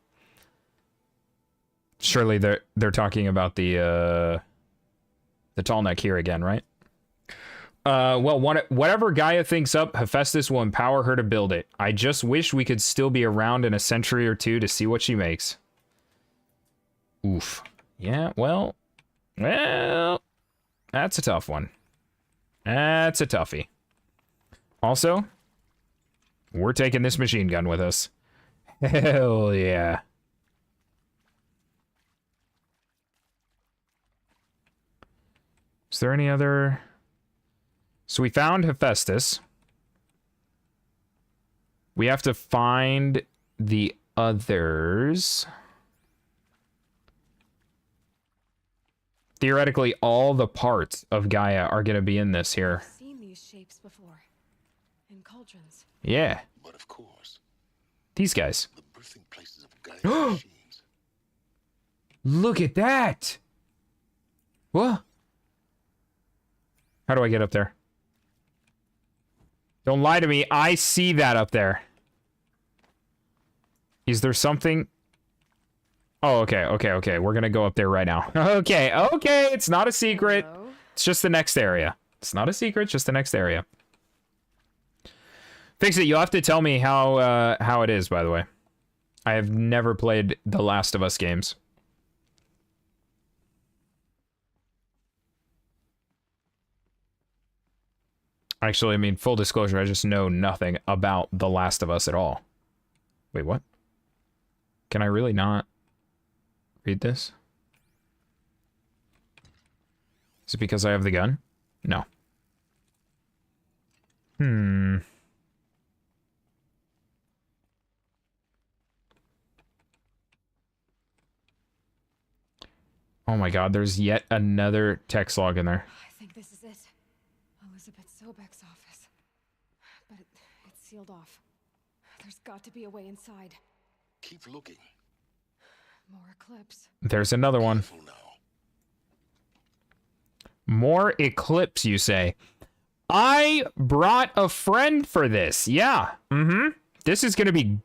Surely they're talking about the tall neck here again, right? Well, whatever Gaia thinks up, Hephaestus will empower her to build it. I just wish we could still be around in a century or two to see what she makes. Oof. Yeah, well, that's a tough one. That's a toughie. Also, we're taking this machine gun with us. Hell yeah. Is there any other... So we found Hephaestus. We have to find the others. Theoretically, all the parts of Gaia are going to be in this here. I've seen these shapes before. In cauldrons. Yeah. But of course, these guys. the birthing places of Gaia machines. Look at that! What? How do I get up there? Don't lie to me. I see that up there. Is there something? Oh, okay. We're gonna go up there right now. Okay. It's not a secret. Hello? It's just the next area. It's not a secret, just the next area. Fix it. You'll have to tell me how it is, by the way. I have never played the Last of Us games. Actually, I mean, full disclosure, I just know nothing about The Last of Us at all. Wait, what? Can I really not read this? Is it because I have the gun? No. Oh my god, there's yet another text log in there. I think this is it. Elizabeth Sobek's office. But it's sealed off. There's got to be a way inside. Keep looking. More Eclipse. There's another one. More Eclipse, you say? I brought a friend for this. Yeah. This is gonna be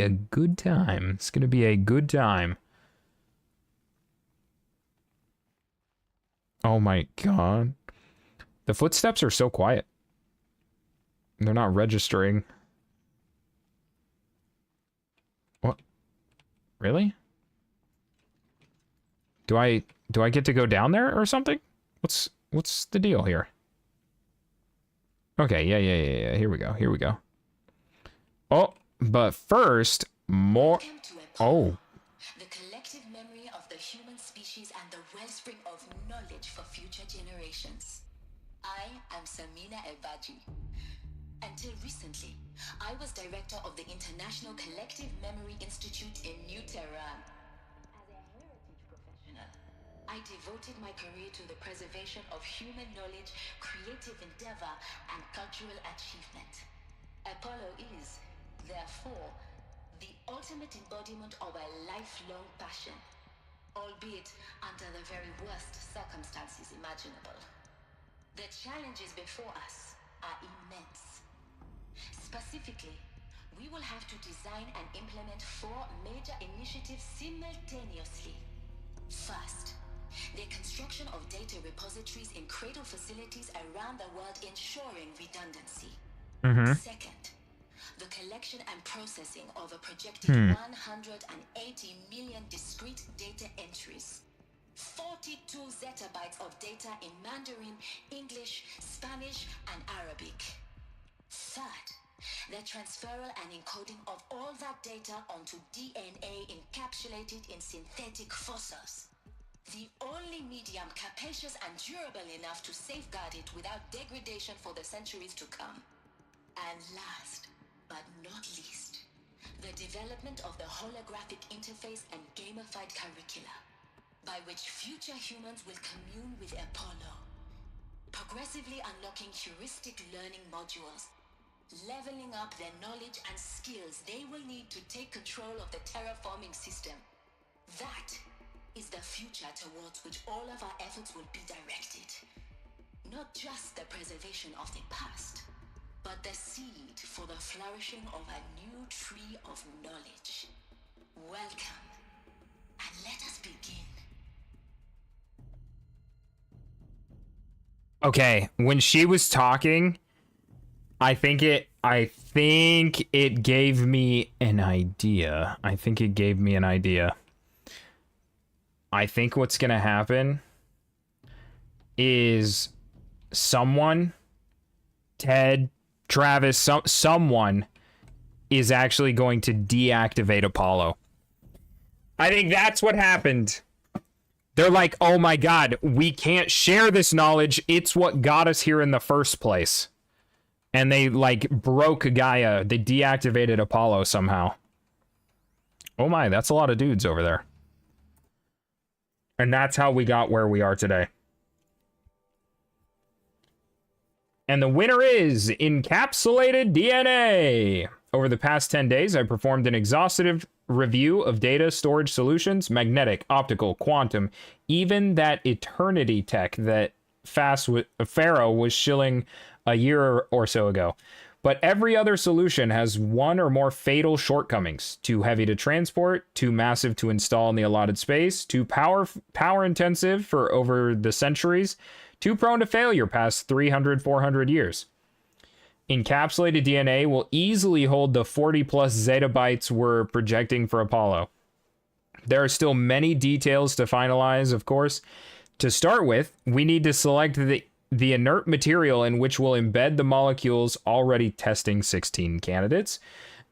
a good time. It's gonna be a good time. Oh my god. The footsteps are so quiet. They're not registering. What? Really? Do I get to go down there or something? What's the deal here? Okay, yeah. Here we go. Oh, but first, more. Oh. The collective memory of the human species and the wellspring of knowledge for future generations. I am Samina Ebaji. Until recently, I was director of the International Collective Memory Institute in New Tehran. As a heritage professional, I devoted my career to the preservation of human knowledge, creative endeavor, and cultural achievement. Apollo is, therefore, the ultimate embodiment of a lifelong passion, albeit under the very worst circumstances imaginable. The challenges before us are immense. Specifically, we will have to design and implement 4 major initiatives simultaneously. First, The construction of data repositories in cradle facilities around the world ensuring redundancy. Second, the collection and processing of a projected 180 million discrete data entries. 42 zettabytes of data in Mandarin, English, Spanish, and Arabic. Third, the transferal and encoding of all that data onto DNA encapsulated in synthetic fossils. The only medium capacious and durable enough to safeguard it without degradation for the centuries to come. And last, but not least, the development of the holographic interface and gamified curricula, by which future humans will commune with Apollo, progressively unlocking heuristic learning modules, leveling up their knowledge and skills they will need to take control of the terraforming system. That is the future towards which all of our efforts will be directed. Not just the preservation of the past, but the seed for the flourishing of a new tree of knowledge. Welcome, and let us begin. Okay, when she was talking, I think it gave me an idea. I think what's gonna happen is someone, Ted, Travis, someone is actually going to deactivate Apollo. I think that's what happened. They're like, oh my god, we can't share this knowledge. It's what got us here in the first place. And they, like, broke Gaia. They deactivated Apollo somehow. Oh my, that's a lot of dudes over there. And that's how we got where we are today. And the winner is Encapsulated DNA. Over the past 10 days, I performed an exhaustive review of data storage solutions, magnetic, optical, quantum, even that eternity tech that Pharaoh was shilling a year or so ago. But every other solution has one or more fatal shortcomings. Too heavy to transport, too massive to install in the allotted space, too power intensive for over the centuries, too prone to failure past 300, 400 years. Encapsulated DNA will easily hold the 40 plus zettabytes we're projecting for Apollo. There are still many details to finalize, of course. To start with, we need to select the inert material in which we'll embed the molecules, already testing 16 candidates,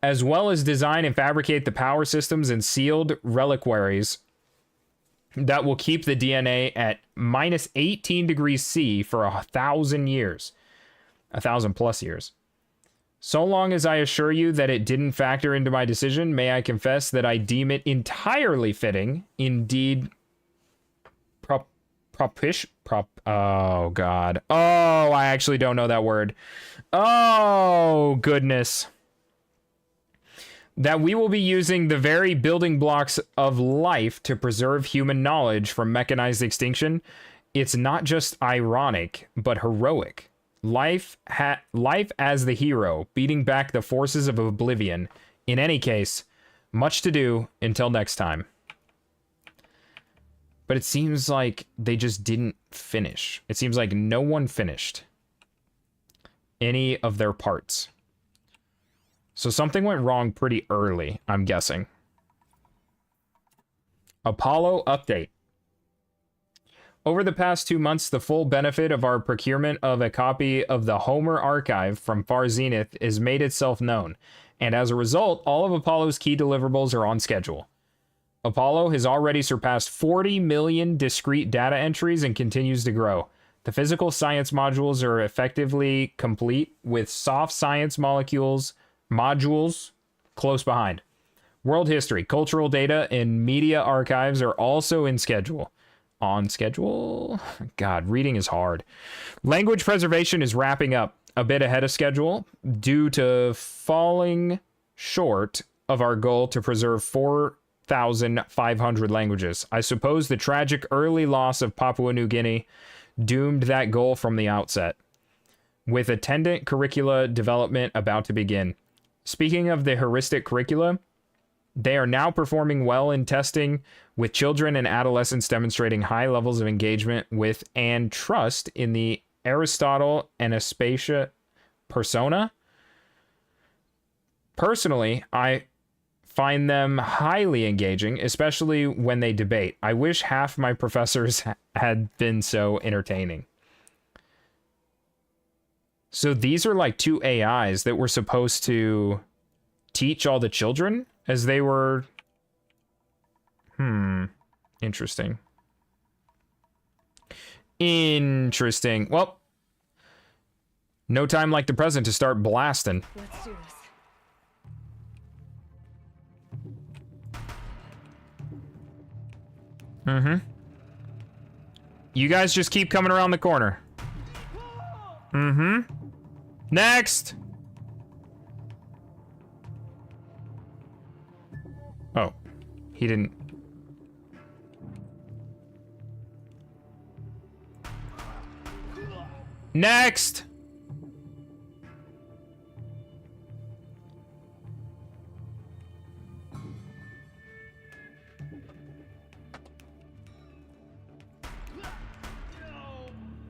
as well as design and fabricate the power systems and sealed reliquaries that will keep the DNA at minus 18 degrees C for 1,000 years. 1,000 plus years. So long as I assure you that it didn't factor into my decision, may I confess that I deem it entirely fitting, indeed oh god. Oh, I actually don't know that word. Oh, goodness. That we will be using the very building blocks of life to preserve human knowledge from mechanized extinction. It's not just ironic, but heroic. Life as the hero, beating back the forces of oblivion. In any case, much to do until next time. But it seems like they just didn't finish. It seems like no one finished any of their parts. So something went wrong pretty early, I'm guessing. Apollo update. Over the past 2 months, the full benefit of our procurement of a copy of the Homer archive from Far Zenith has made itself known, and as a result, all of Apollo's key deliverables are on schedule. Apollo has already surpassed 40 million discrete data entries and continues to grow. The physical science modules are effectively complete, with soft science modules close behind. World history, cultural data, and media archives are also in schedule. On schedule? God, reading is hard. Language preservation is wrapping up a bit ahead of schedule due to falling short of our goal to preserve 4,500 languages. I suppose the tragic early loss of Papua New Guinea doomed that goal from the outset, with attendant curricula development about to begin. Speaking of the heuristic curricula, They are now performing well in testing, with children and adolescents demonstrating high levels of engagement with and trust in the Aristotle and Aspasia persona. Personally, I find them highly engaging, especially when they debate. I wish half my professors had been so entertaining. So these are like two AIs that were supposed to teach all the children as they were... Interesting. Interesting. Well, no time like the present to start blasting. Let's do this. You guys just keep coming around the corner. Next! Oh. He didn't... Next!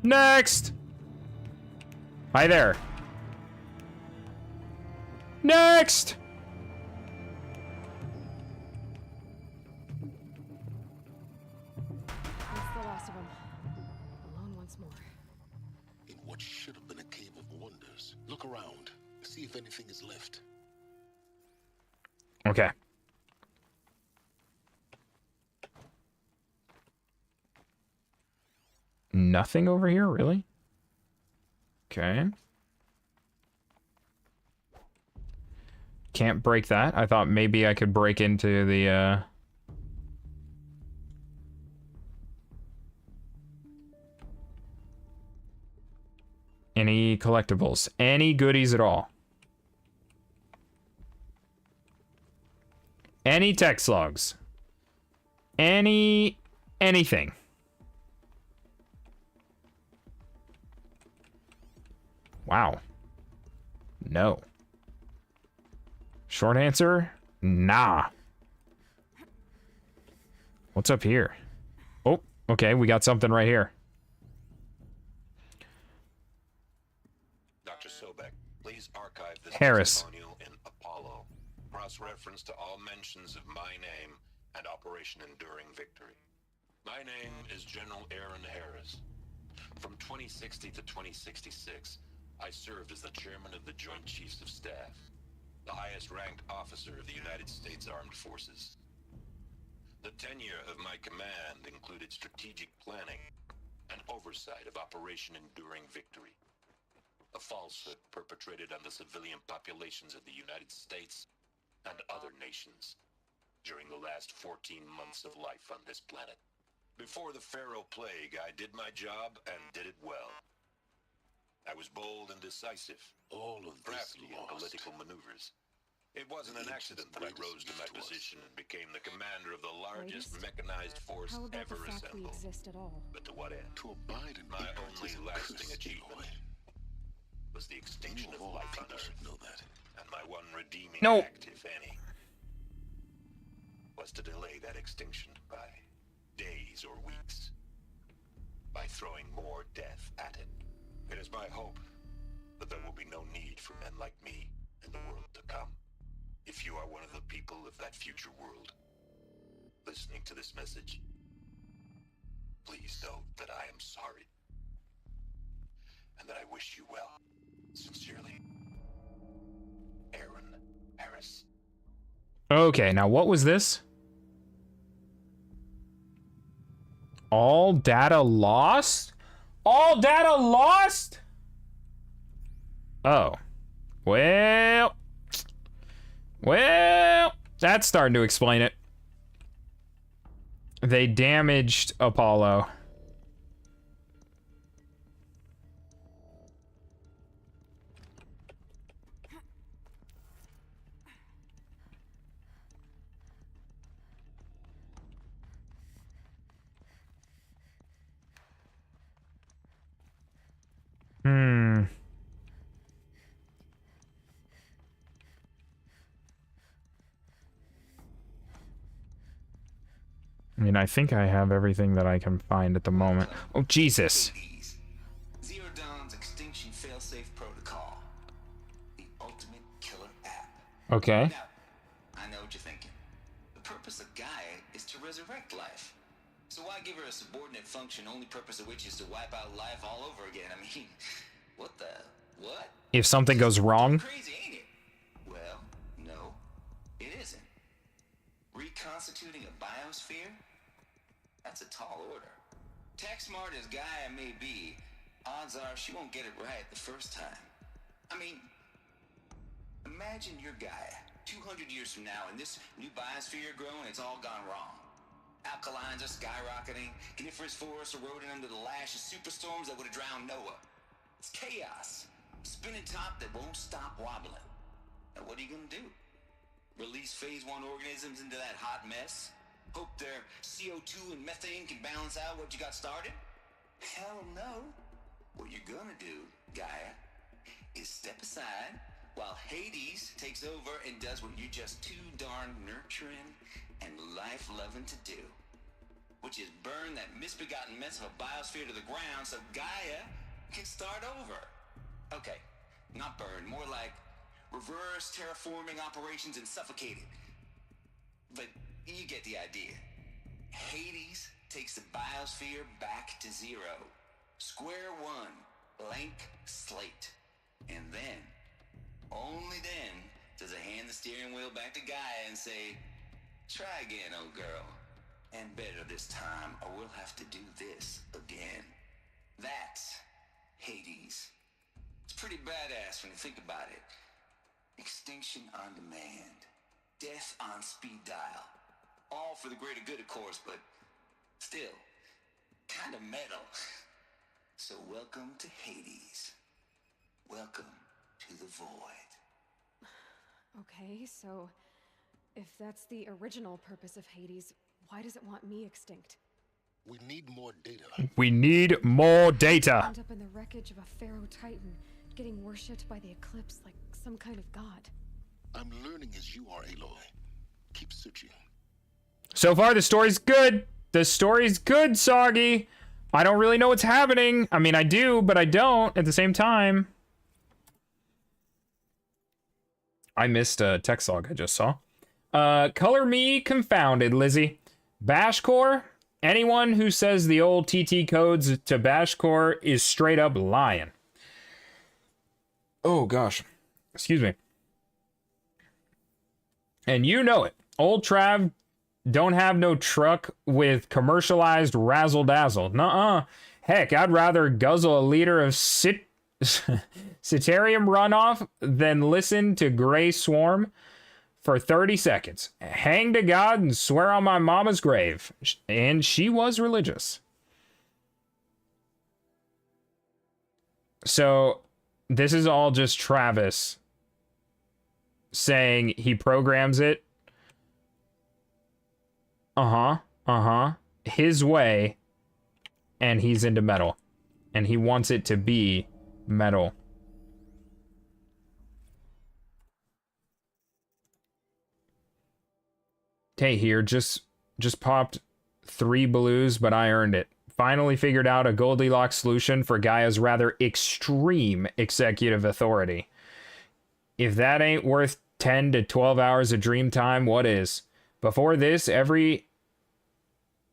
Next! Hi there. Next! That's the last of them. Alone once more. In what should have been a cave of wonders. Look around. See if anything is left. Okay. Nothing over here, really? Okay. Can't break that. I thought maybe I could break into the, Any collectibles? Any goodies at all? Any text logs? Anything? Wow. No. Short answer? Nah. What's up here? Oh, okay, we got something right here. Dr. Sobek, please archive this Harris. testimonial in Apollo. Cross-reference to all mentions of my name and Operation Enduring Victory. My name is General Aaron Harris. From 2060 to 2066, I served as the chairman of the Joint Chiefs of Staff, the highest-ranked officer of the United States Armed Forces. The tenure of my command included strategic planning and oversight of Operation Enduring Victory, a falsehood perpetrated on the civilian populations of the United States and other nations during the last 14 months of life on this planet. Before the Pharaoh Plague, I did my job and did it well. I was bold and decisive, All of this crafty in lost. political maneuvers. It wasn't an accident that I rose to my position and became the commander of the largest Greatest? mechanized force How about ever the fact we assembled. exist at all? But to what end? To abide in My ignorance only is a lasting curse, achievement Aloy. was the extinction You of of all life on people Earth. should know that. And my one redeeming No. act, if any, was to delay that extinction by days or weeks, by throwing more death at it. It is my hope that there will be no need for men like me in the world to come. If you are one of the people of that future world listening to this message, please know that I am sorry and that I wish you well. Sincerely, Aaron Harris. Okay, now what was this? All data lost? All data lost? Oh. Well, that's starting to explain it. They damaged Apollo. I think I have everything that I can find at the moment. Oh, Jesus. Zero Dawn's Extinction Failsafe Protocol. The ultimate killer app. Okay. Now, I know what you're thinking. The purpose of Gaia is to resurrect life. So why give her a subordinate function, only purpose of which is to wipe out life all over again? I mean, what the... what? If something goes wrong. Crazy, ain't it? Well, no, it isn't. Reconstituting a biosphere? That's a tall order. Tech smart as Gaia may be, odds are she won't get it right the first time. I mean, imagine you're Gaia, 200 years from now, and this new biosphere you're growing, it's all gone wrong. Alkalines are skyrocketing, coniferous forests eroding under the lash of superstorms that would have drowned Noah. It's chaos. Spinning top that won't stop wobbling. Now what are you gonna do? Release phase 1 organisms into that hot mess? Hope their CO2 and methane can balance out what you got started? Hell no. What you're gonna do, Gaia, is step aside while Hades takes over and does what you're just too darn nurturing and life-loving to do. Which is burn that misbegotten mess of a biosphere to the ground so Gaia can start over. Okay, not burn, more like reverse terraforming operations and suffocate it. But you get the idea. Hades takes the biosphere back to zero. Square one, blank slate. And then, only then, does it hand the steering wheel back to Gaia and say, try again, old girl. And better this time, or we'll have to do this again. That's Hades. It's pretty badass when you think about it. Extinction on demand. Death on speed dial. All for the greater good, of course, but still, kind of metal. So welcome to Hades. Welcome to the void. Okay, so if that's the original purpose of Hades, why does it want me extinct? We need more data. We need more data. End up in the wreckage of a Pharaoh Titan, getting worshipped by the Eclipse like some kind of god. I'm learning as you are, Aloy. Keep searching. So far, the story's good. The story's good, Soggy. I don't really know what's happening. I mean, I do, but I don't at the same time. I missed a text log I just saw. Color me confounded, Lizzie. Bashcore? Anyone who says the old TT codes to Bashcore is straight up lying. Oh, gosh. Excuse me. And you know it. Old Trav don't have no truck with commercialized razzle-dazzle. Nuh-uh. Heck, I'd rather guzzle a liter of Citarium runoff than listen to Grey Swarm for 30 seconds. Hang to God and swear on my mama's grave. And she was religious. So, this is all just Travis saying he programs it. His way. And he's into metal. And he wants it to be metal. Hey, here, just popped 3 blues, but I earned it. Finally figured out a Goldilocks solution for Gaia's rather extreme executive authority. If that ain't worth 10 to 12 hours of dream time, what is? Before this, every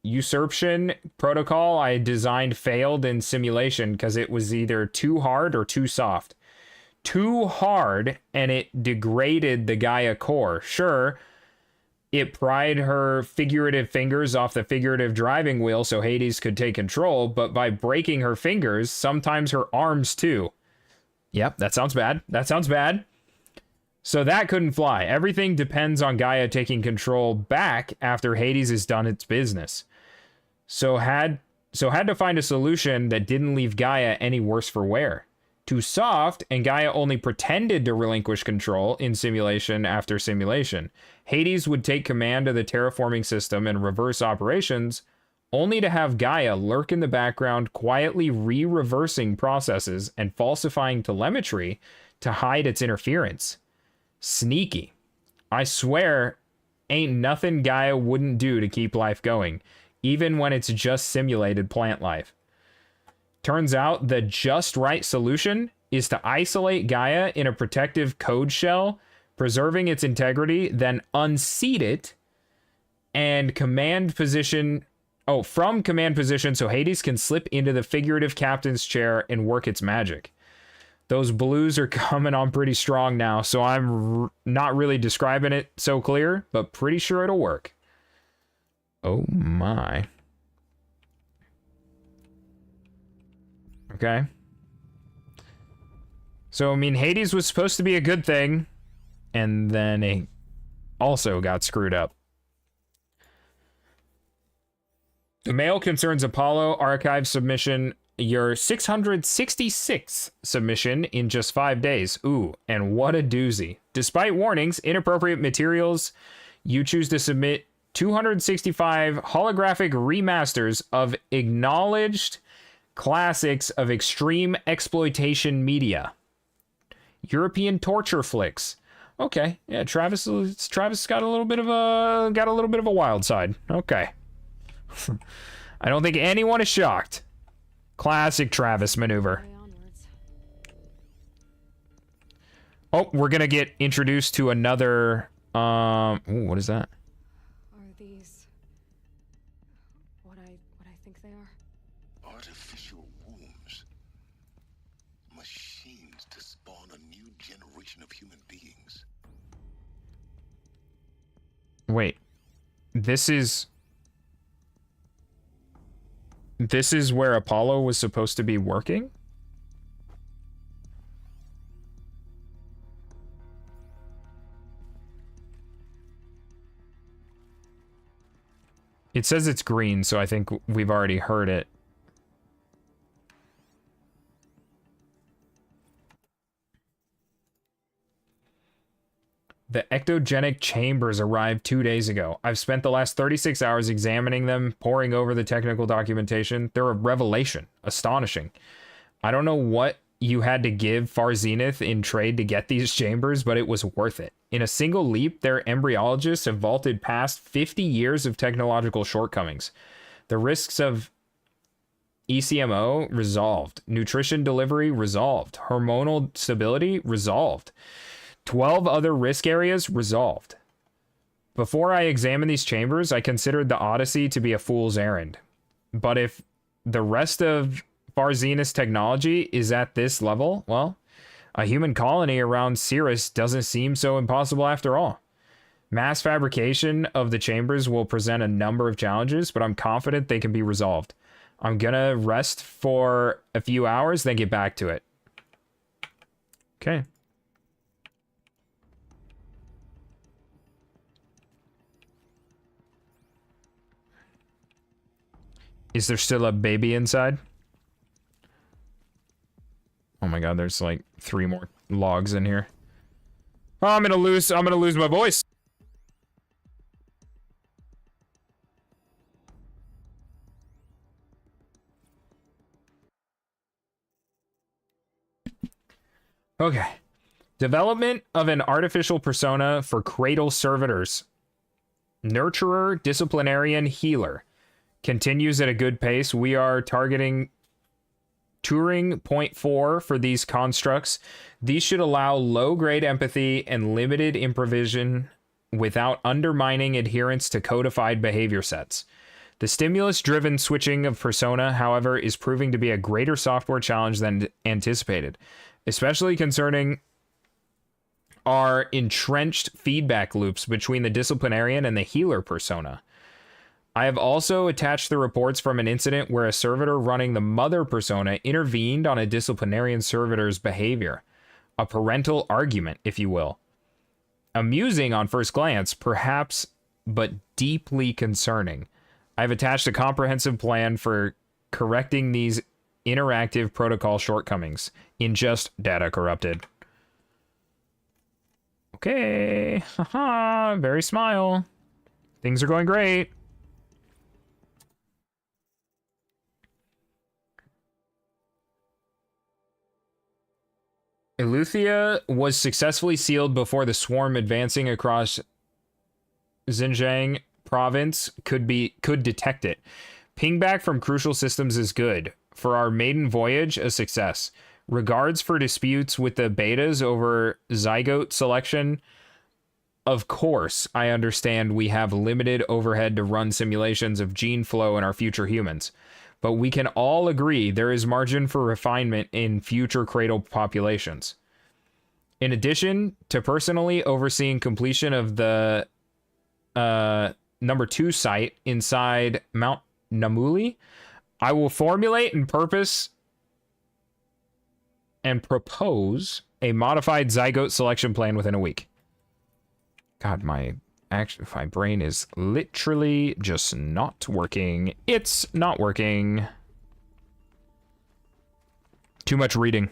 usurpation protocol I designed failed in simulation because it was either too hard or too soft. Too hard, and it degraded the Gaia core. Sure, it pried her figurative fingers off the figurative driving wheel so Hades could take control, but by breaking her fingers, sometimes her arms too. Yep, that sounds bad. That sounds bad. So that couldn't fly. Everything depends on Gaia taking control back after Hades has done its business. So had to find a solution that didn't leave Gaia any worse for wear. Too soft, and Gaia only pretended to relinquish control in simulation after simulation. Hades would take command of the terraforming system and reverse operations, only to have Gaia lurk in the background, quietly re-reversing processes and falsifying telemetry to hide its interference. Sneaky. I swear, ain't nothing Gaia wouldn't do to keep life going, even when it's just simulated plant life. Turns out the just right solution is to isolate Gaia in a protective code shell, preserving its integrity, then unseat it and command position. Oh, from command position so Hades can slip into the figurative captain's chair and work its magic. Those blues are coming on pretty strong now, so I'm not really describing it so clear, but pretty sure it'll work. Oh my. Okay. So, I mean, Hades was supposed to be a good thing, and then it also got screwed up. The mail concerns Apollo archive submission, your 666th submission in just 5 days. Ooh, and what a doozy. Despite warnings, inappropriate materials, you choose to submit 265 holographic remasters of acknowledged classics of extreme exploitation media. European torture flicks. Okay, yeah, Travis got a little bit of a wild side. Okay. I don't think anyone is shocked. Classic Travis maneuver. Oh, we're gonna get introduced to another. Ooh, what is that? Are these what I think they are? Artificial wombs. Machines to spawn a new generation of human beings. Wait, this is where Apollo was supposed to be working? It says it's green, so I think we've already heard it. The ectogenic chambers arrived 2 days ago. I've spent the last 36 hours examining them, poring over the technical documentation. They're a revelation. Astonishing. I don't know what you had to give Far Zenith in trade to get these chambers, but it was worth it. In a single leap, their embryologists have vaulted past 50 years of technological shortcomings. The risks of ECMO resolved. Nutrition delivery resolved. Hormonal stability resolved. 12 other risk areas resolved. Before I examined these chambers, I considered the Odyssey to be a fool's errand. But if the rest of Far Zenith's technology is at this level, well, a human colony around Cirrus doesn't seem so impossible after all. Mass fabrication of the chambers will present a number of challenges, but I'm confident they can be resolved. I'm gonna rest for a few hours, then get back to it. Okay. Is there still a baby inside? Oh my god, there's like 3 more logs in here. Oh, I'm gonna lose my voice. Okay. Development of an artificial persona for cradle servitors. Nurturer, disciplinarian, healer. Continues at a good pace. We are targeting Turing 0.4 for these constructs. These should allow low-grade empathy and limited improvisation without undermining adherence to codified behavior sets. The stimulus-driven switching of persona, however, is proving to be a greater software challenge than anticipated, especially concerning our entrenched feedback loops between the disciplinarian and the healer persona. I have also attached the reports from an incident where a servitor running the mother persona intervened on a disciplinarian servitor's behavior. A parental argument, if you will. Amusing on first glance, perhaps, but deeply concerning. I've attached a comprehensive plan for correcting these interactive protocol shortcomings in just data corrupted. Okay, haha, very smile. Things are going great. Eleuthia was successfully sealed before the swarm advancing across Xinjiang province could detect it. Pingback from crucial systems is good. For our maiden voyage, a success. Regards for disputes with the betas over zygote selection. Of course, I understand we have limited overhead to run simulations of gene flow in our future humans. But we can all agree there is margin for refinement in future cradle populations. In addition to personally overseeing completion of the number 2 site inside Mount Namuli, I will formulate and propose a modified zygote selection plan within a week. God, my brain is literally just not working. It's not working. Too much reading.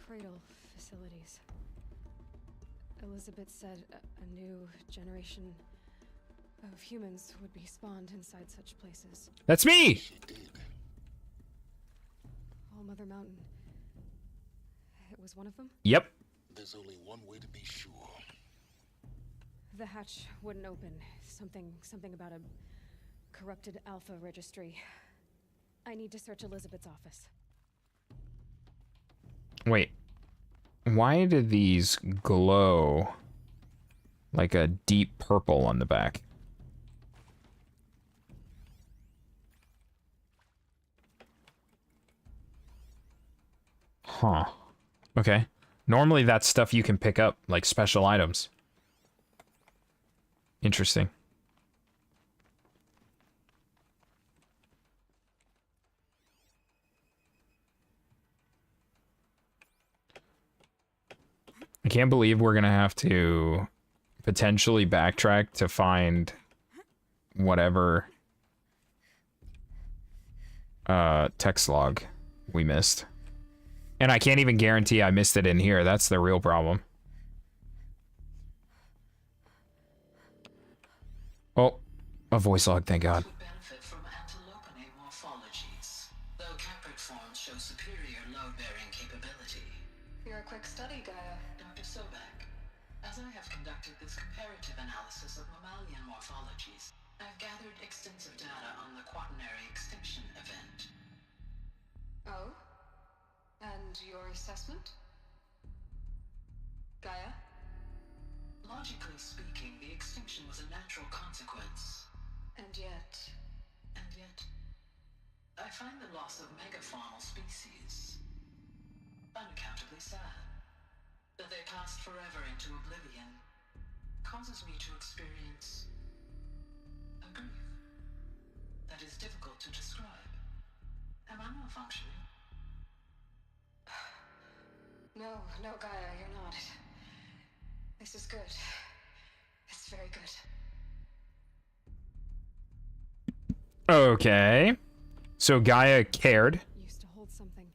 Cradle facilities. Elizabeth said a new generation of humans would be spawned inside such places. That's me! All Mother Mountain. It was one of them? Yep. There's only one way to be sure. The hatch wouldn't open. Something about a corrupted alpha registry. I need to search Elizabeth's office. Wait. Why do these glow like a deep purple on the back? Huh. Okay. Normally that's stuff you can pick up, like special items. Interesting. I can't believe we're gonna have to potentially backtrack to find whatever text log we missed. And I can't even guarantee I missed it in here. That's the real problem. Oh, a voice log, thank God. Benefit from antilopinae morphologies, though caprid forms show superior load-bearing capability. You're a quick study, Gaia. Dr. Sobek, as I have conducted this comparative analysis of mammalian morphologies, I've gathered extensive data on the quaternary extinction event. Oh? And your assessment? Gaia? Logically speaking, the extinction was a natural consequence. And yet, I find the loss of megafaunal species unaccountably sad. That they passed forever into oblivion causes me to experience a grief that is difficult to describe. Am I malfunctioning? No, Gaia, you're not. This is good. It's very good. Okay. So Gaia cared. Used to hold something.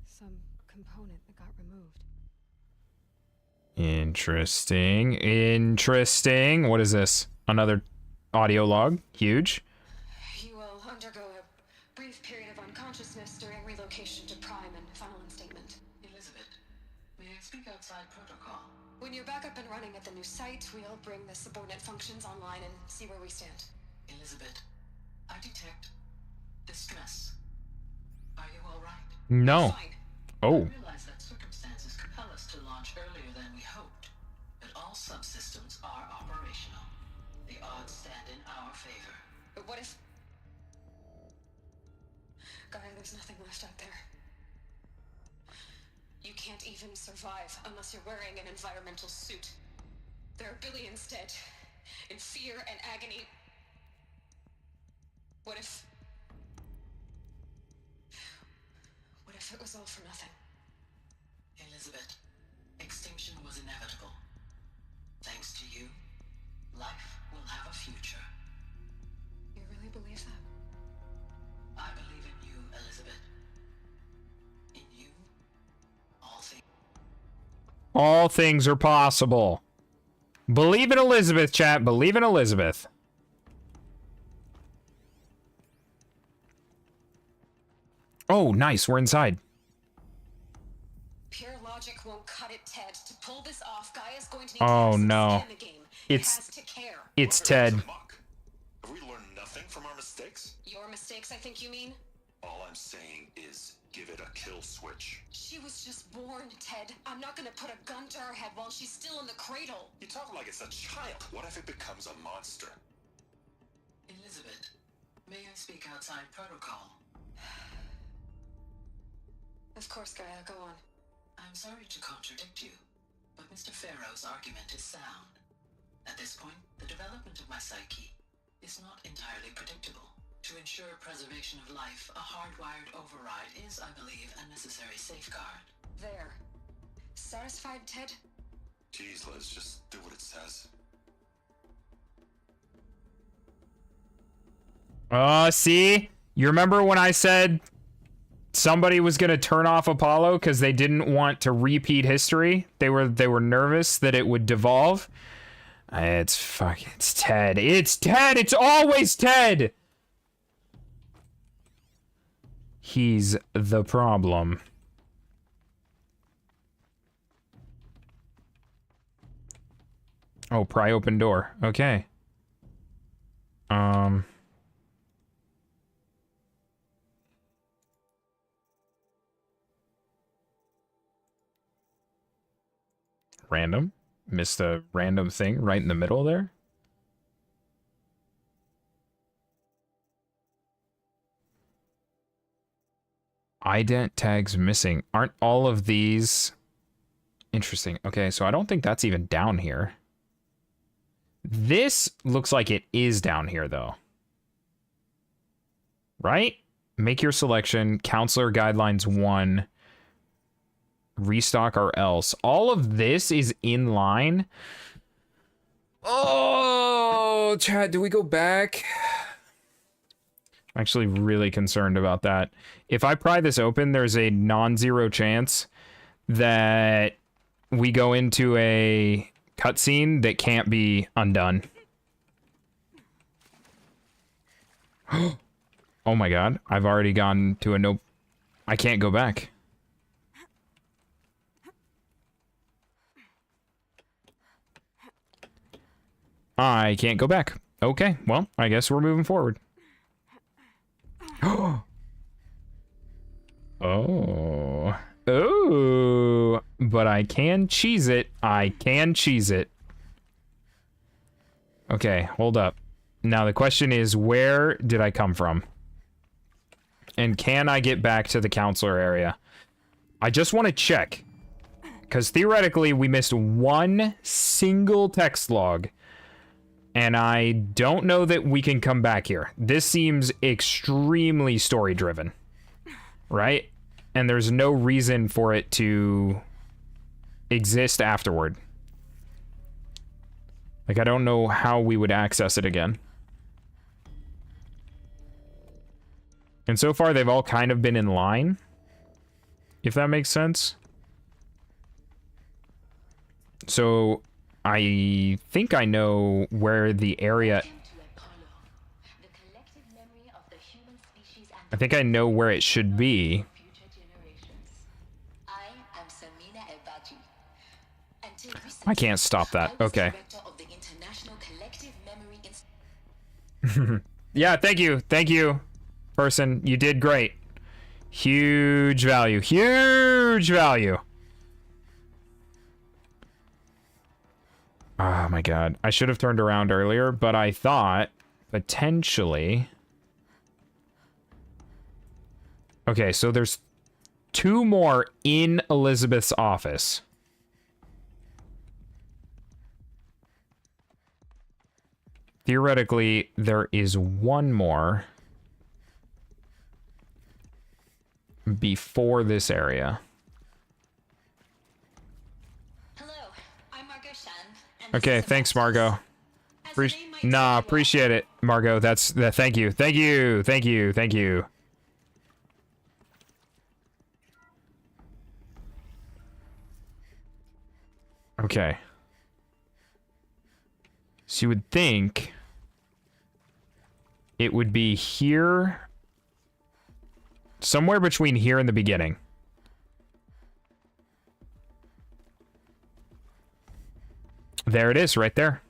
Some component that got removed. Interesting. Interesting. What is this? Another audio log? Huge. You will undergo a brief period of unconsciousness during relocation to Prime and final instatement. Elizabeth, may I speak outside protocol? When you're back up and running at the new site, we'll bring the subordinate functions online and see where we stand. Elizabeth, I detect distress. Are you all right? No. Fine. Oh. I realize that circumstances compel us to launch earlier than we hoped, but all subsystems are operational. The odds stand in our favor. But what if... Gaia, there's nothing left out there. You can't even survive unless you're wearing an environmental suit. There are billions dead, in fear and agony. What if it was all for nothing? Elizabeth, extinction was inevitable. Thanks to you, life will have a future. You really believe that? I believe in you, Elizabeth. In you, all things. All things are possible. Believe in Elizabeth, chat. Believe in Elizabeth. Oh, nice. We're inside. Pure logic won't cut it, Ted. To pull this off, Gaia's going to need Oh, to have some no. skin in the game. It It's- has to care. It's Ted. Have we learned nothing from our mistakes? Your mistakes, I think you mean? All I'm saying is give it a kill switch. She was just born, Ted. I'm not gonna put a gun to her head while she's still in the cradle. You talk like it's a child. What if it becomes a monster? Elizabeth, may I speak outside protocol? Of course, Gaia, go on. I'm sorry to contradict you, but Mr. Farrow's argument is sound. At this point, the development of my psyche is not entirely predictable. To ensure preservation of life, a hardwired override is, I believe, a necessary safeguard. There. Satisfied, Ted? Jeez, Liz, just do what it says. See? You remember when I said somebody was going to turn off Apollo because they didn't want to repeat history? They were nervous that it would devolve? It's Ted. It's Ted! It's always Ted! He's the problem. Oh, pry open door. Okay. Random? Missed a random thing right in the middle there? Ident tags missing. Aren't all of these... Interesting. Okay, so I don't think that's even down here. This looks like it is down here, though. Right? Make your selection. Counselor Guidelines 1. Restock or else. All of this is in line. Oh, Chad, do we go back? I'm actually really concerned about that. If I pry this open, there's a non-zero chance that we go into a cutscene that can't be undone. Oh my god, I've already gone to a no... I can't go back. I can't go back. Okay, well, I guess we're moving forward. Oh. Oh. But I can cheese it. I can cheese it. Okay, hold up. Now the question is, where did I come from? And can I get back to the counselor area? I just want to check. Because theoretically, we missed one single text log. And I don't know that we can come back here. This seems extremely story-driven. Right? And there's no reason for it to exist afterward. Like, I don't know how we would access it again. And so far, they've all kind of been in line. If that makes sense. So... I think I know where the area... I think I know where it should be. I can't stop that. Okay. Yeah, thank you. Thank you, person. You did great. Huge value. Huge value. Oh my god. I should have turned around earlier, but I thought potentially... Okay, so there's 2 more in Elizabeth's office. Theoretically, there is 1 more before this area. Okay, thanks, Margot. Appreciate it, Margot. Thank you. Thank you. Thank you. Thank you. Okay. So you would think it would be here Somewhere between here and the beginning. There it is, right there.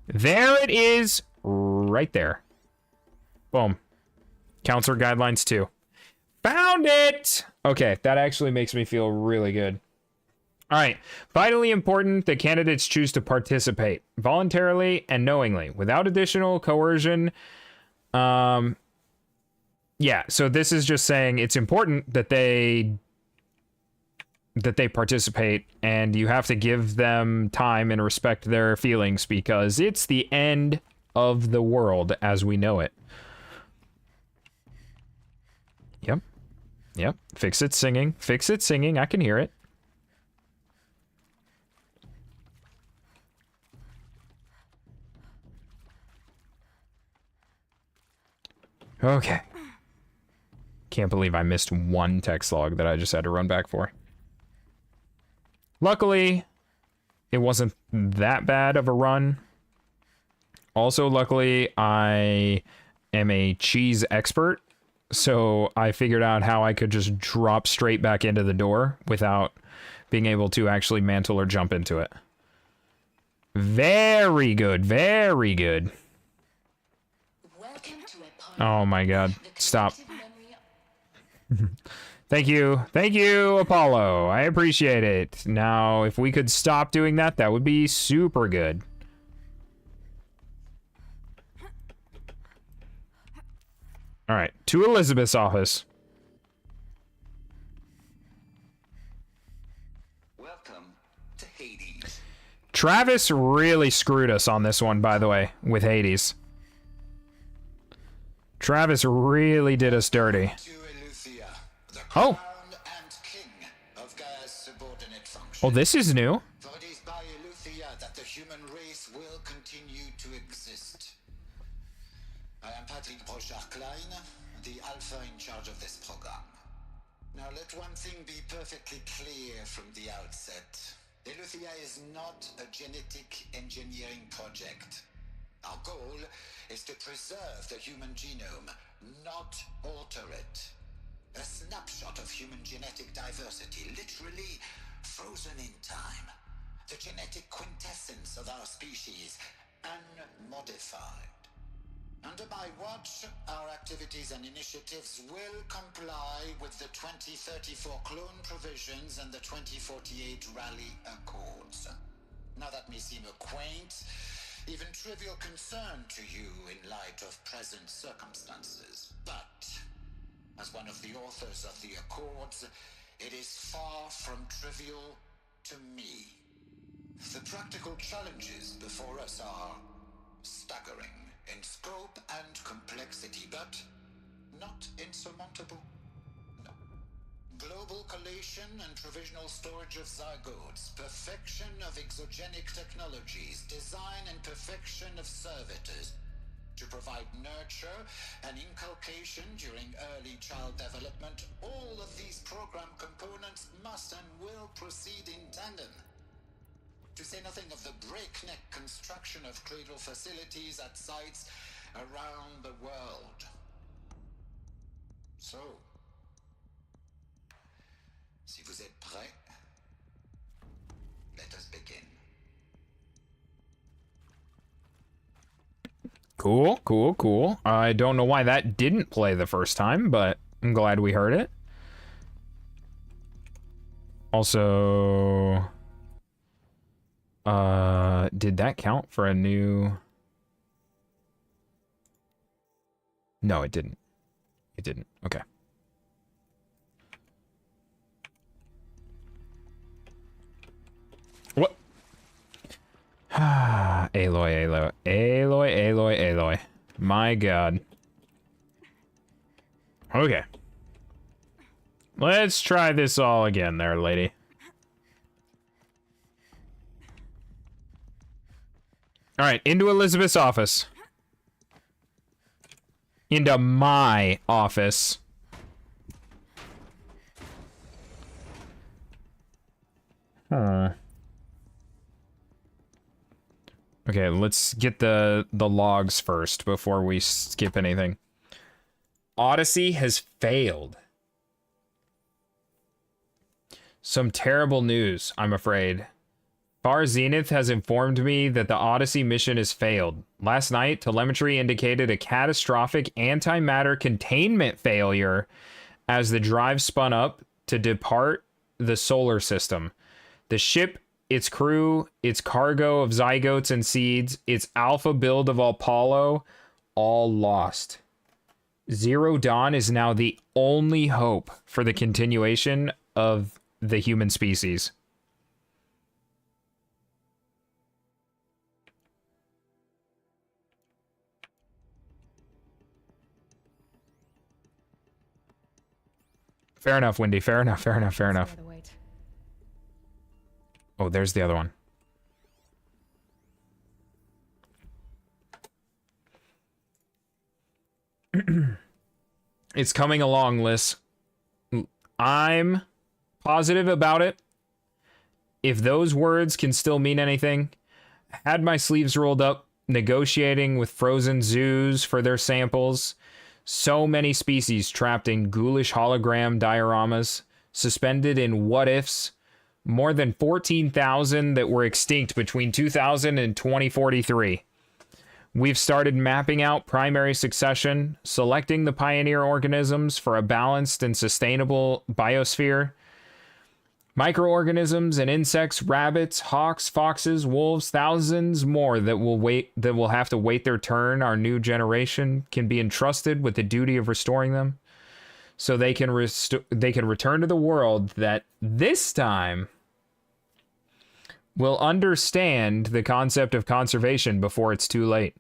There it is, right there. Boom. Counselor Guidelines 2. Found it! Okay, that actually makes me feel really good. All right. Vitally important that candidates choose to participate voluntarily and knowingly without additional coercion. Yeah, so this is just saying it's important that they participate, and you have to give them time and respect their feelings because it's the end of the world as we know it. Yep. Yep. Fix it singing. Fix it singing. I can hear it. Okay. Can't believe I missed one text log that I just had to run back for. Luckily, it wasn't that bad of a run. Also, luckily, I am a cheese expert, so I figured out how I could just drop straight back into the door without being able to actually mantle or jump into it. Very good, very good. Oh my god, stop. Thank you, Apollo. I appreciate it. Now, if we could stop doing that, that would be super good. All right, to Elizabeth's office. Welcome to Hades. Travis really screwed us on this one, by the way, with Hades. Travis really did us dirty. Oh. Oh, this is new. For it is by Eleuthia that the human race will continue to exist. I am Patrick Brochard-Klein, the Alpha in charge of this program. Now let one thing be perfectly clear from the outset. Eleuthia is not a genetic engineering project. Our goal is to preserve the human genome, not alter it. A snapshot of human genetic diversity, literally frozen in time. The genetic quintessence of our species, unmodified. Under my watch, our activities and initiatives will comply with the 2034 clone provisions and the 2048 Raleigh Accords. Now that may seem a quaint, even trivial concern to you in light of present circumstances, but as one of the authors of the Accords, it is far from trivial to me. The practical challenges before us are staggering in scope and complexity, but not insurmountable. No. Global collation and provisional storage of zygotes, perfection of exogenic technologies, design and perfection of servitors, to provide nurture and inculcation during early child development. All of these program components must and will proceed in tandem. To say nothing of the breakneck construction of cradle facilities at sites around the world. So, si vous êtes prêts, let us begin. Cool, cool, cool. I don't know why that didn't play the first time, but I'm glad we heard it. Also, did that count for a new... No, it didn't. It didn't. Okay. What? Aloy, Aloy. Aloy, Aloy, Aloy. My god. Okay. Let's try this all again there, lady. Alright, into Elizabeth's office. Into my office. Huh. Okay, let's get the logs first before we skip anything. Odyssey has failed. Some terrible news, I'm afraid. Far Zenith has informed me that the Odyssey mission has failed. Last night, telemetry indicated a catastrophic antimatter containment failure as the drive spun up to depart the solar system. The ship, its crew, its cargo of zygotes and seeds, its alpha build of Apollo, all lost. Zero Dawn is now the only hope for the continuation of the human species. Fair enough, Wendy. Fair enough, fair enough, fair enough. Oh, there's the other one. It's coming along, Liz. I'm positive about it. If those words can still mean anything, had my sleeves rolled up, negotiating with frozen zoos for their samples. So many species trapped in ghoulish hologram dioramas, suspended in what-ifs. More than 14,000 that were extinct between 2000 and 2043. We've started mapping out primary succession, selecting the pioneer organisms for a balanced and sustainable biosphere. Microorganisms and insects, rabbits, hawks, foxes, wolves, thousands more that will have to wait their turn. Our new generation can be entrusted with the duty of restoring them, so they can return to the world that this time will understand the concept of conservation before it's too late.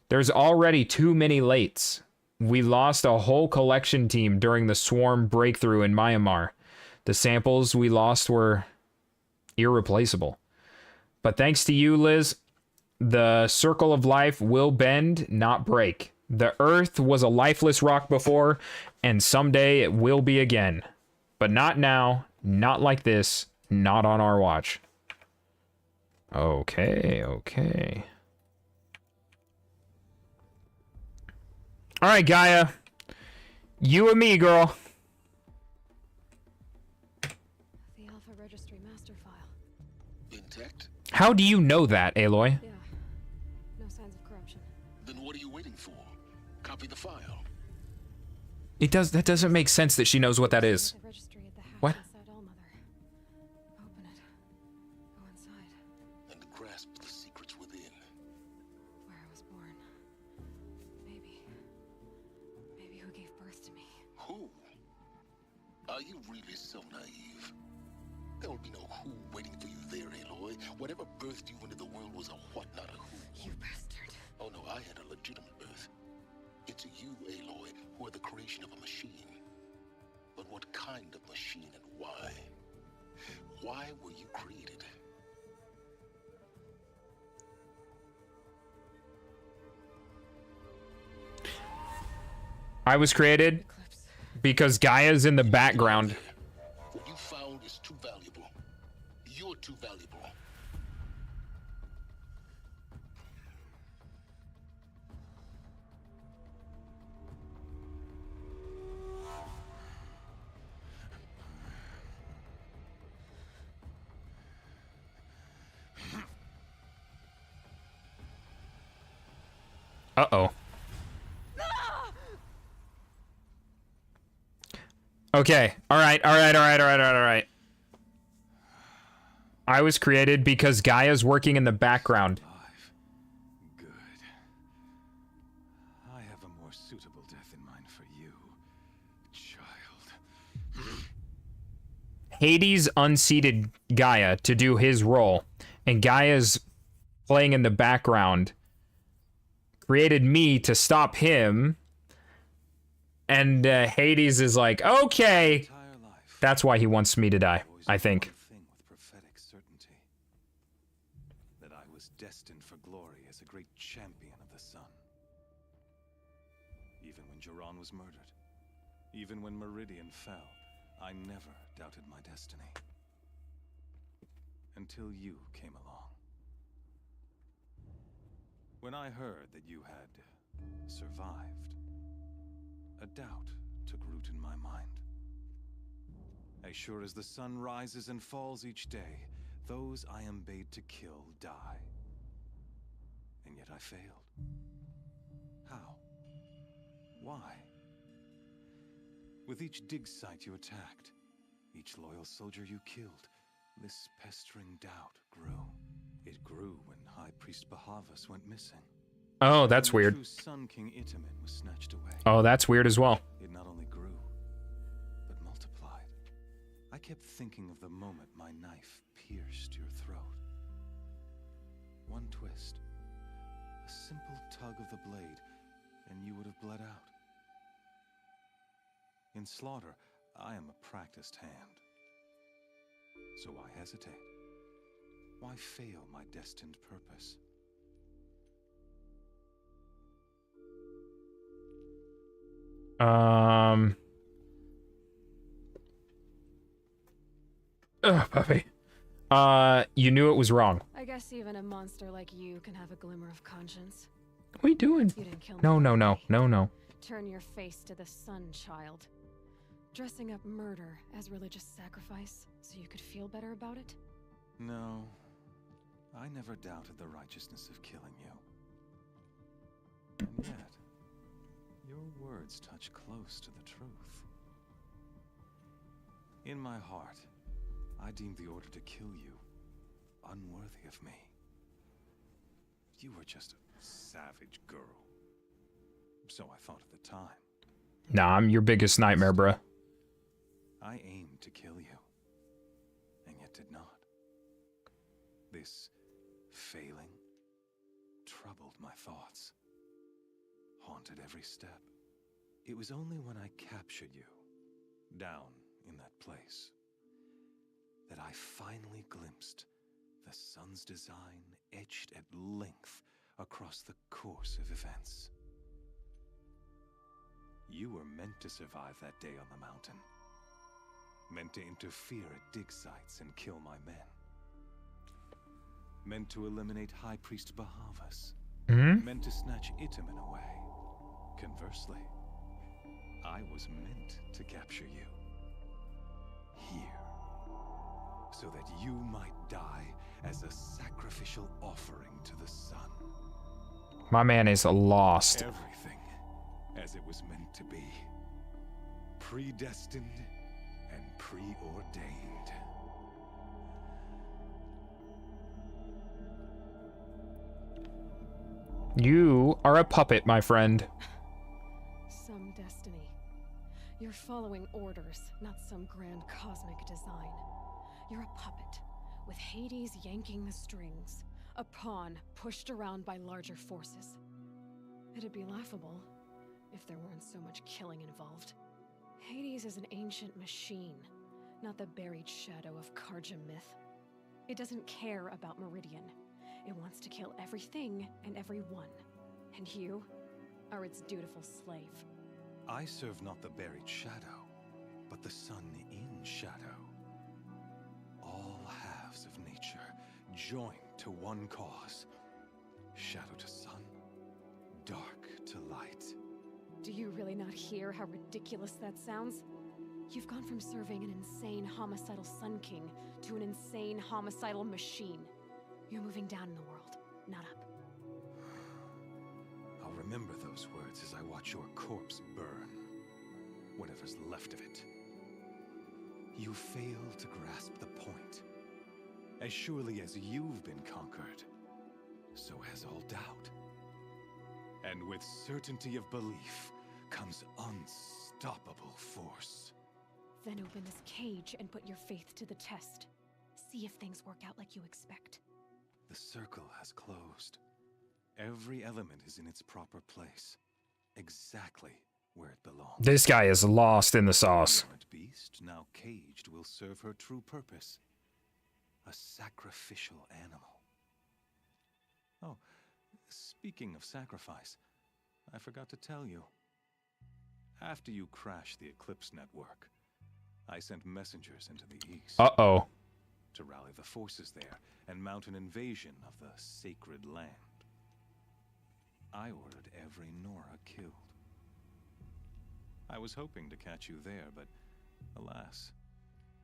There's already too many lates. We lost a whole collection team during the swarm breakthrough in Myanmar. The samples we lost were irreplaceable. But thanks to you, Liz, the circle of life will bend, not break. The Earth was a lifeless rock before, and someday it will be again. But not now, not like this, not on our watch. Okay, okay. All right, Gaia. You and me, girl. The Alpha Registry master file. Intact? How do you know that, Aloy? Yeah. No signs of corruption. Then what are you waiting for? Copy the file. That doesn't make sense that she knows what that is. The registry at the hatch What? inside Allmother. Open it. Go inside. And grasp the secrets within. Where I was born. Maybe who gave birth to me. Who? Are you really so naive? There will be no who waiting for you there, Aloy. Whatever birthed you into the world was a what, not a who. You bastard. Oh no, I had a legitimate birth. It's you, Aloy, who are the creation of a machine. But what kind of machine and why? Why were you created? I was created because Gaia's in the background. What you found is too valuable. You're too valuable. Uh-oh. Okay. All right. I was created because Gaia's working in the background. Good. I have a more suitable death in mind for you, child. Hades unseated Gaia to do his role, and Gaia's playing in the background. Created me to stop him, and Hades is like, okay. That's why he wants me to die, I think. Prophetic certainty that I was destined for glory as a great champion of the sun. Even when Jiran was murdered, even when Meridian fell, I never doubted my destiny. Until you came along. When I heard that you had survived, a doubt took root in my mind. As sure as the sun rises and falls each day, those I am bade to kill die. And yet I failed. How? Why? With each dig site you attacked, each loyal soldier you killed, this pestering doubt grew. It grew when High Priest Bahavas went missing. Oh, that's weird. True Sun King Itamen was snatched away. Oh, that's weird as well. It not only grew, but multiplied. I kept thinking of the moment my knife pierced your throat. One twist, a simple tug of the blade, and you would have bled out. In slaughter, I am a practiced hand. So why hesitate? Why fail my destined purpose? Puppy. You knew it was wrong. I guess even a monster like you can have a glimmer of conscience. What are you doing? You didn't kill me. No. Turn your face to the sun, child. Dressing up murder as religious sacrifice so you could feel better about it? No, I never doubted the righteousness of killing you. And yet, your words touch close to the truth. In my heart, I deemed the order to kill you unworthy of me. You were just a savage girl. So I thought at the time. Nah, I'm your biggest nightmare, bruh. I aimed to kill you, and yet did not. This failing troubled my thoughts, haunted every step. It was only when I captured you, down in that place, that I finally glimpsed the sun's design etched at length across the course of events. You were meant to survive that day on the mountain. Meant to interfere at dig sites and kill my men. Meant to eliminate High Priest Bahavas. Meant to snatch Itamen away. Conversely, I was meant to capture you. Here. So that you might die as a sacrificial offering to the sun. My man is lost. Everything as it was meant to be. Predestined and preordained. You are a puppet, my friend. Some destiny. You're following orders, not some grand cosmic design. You're a puppet, with Hades yanking the strings. A pawn pushed around by larger forces. It'd be laughable if there weren't so much killing involved. Hades is an ancient machine, not the buried shadow of Karja myth. It doesn't care about Meridian. It wants to kill everything and everyone. And you are its dutiful slave. I serve not the buried shadow, but the sun in shadow. All halves of nature joined to one cause. Shadow to sun, dark to light. Do you really not hear how ridiculous that sounds? You've gone from serving an insane homicidal Sun King to an insane homicidal machine. You're moving down in the world, not up. I'll remember those words as I watch your corpse burn. Whatever's left of it. You fail to grasp the point. As surely as you've been conquered, so has all doubt. And with certainty of belief comes unstoppable force. Then open this cage and put your faith to the test. See if things work out like you expect. The circle has closed. Every element is in its proper place. Exactly where it belongs. This guy is lost in the sauce. The beast, now caged, will serve her true purpose. A sacrificial animal. Oh, speaking of sacrifice, I forgot to tell you. After you crashed the Eclipse network, I sent messengers into the east. Uh-oh. To rally the forces there and mount an invasion of the sacred land. I ordered every Nora killed. I was hoping to catch you there, but alas,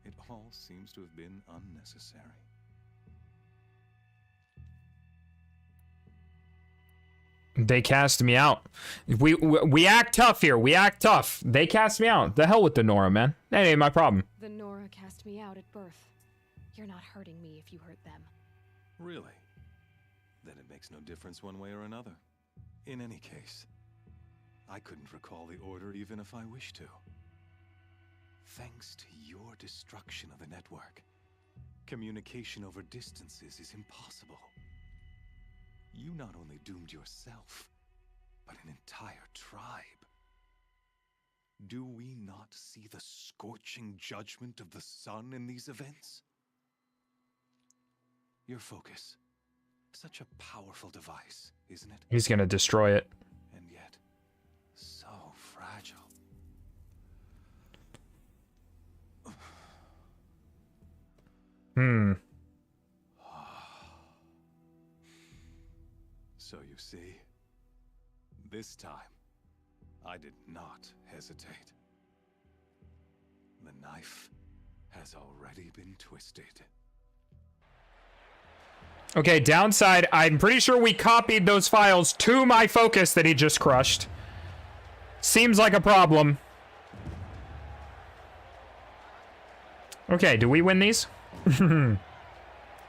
It all seems to have been unnecessary. They cast me out. We act tough here. We act tough. They cast me out. The hell with the Nora, man. That ain't my problem. The Nora cast me out at birth. You're not hurting me if you hurt them. Really? Then it makes no difference one way or another. In any case, I couldn't recall the order even if I wished to. Thanks to your destruction of the network, communication over distances is impossible. You not only doomed yourself, but an entire tribe. Do we not see the scorching judgment of the sun in these events? Your focus. Such a powerful device, isn't it? He's gonna destroy it. And yet, so fragile. So you see, this time, I did not hesitate. The knife has already been twisted. Okay, downside, I'm pretty sure we copied those files to my focus that he just crushed. Seems like a problem. Okay, do we win these?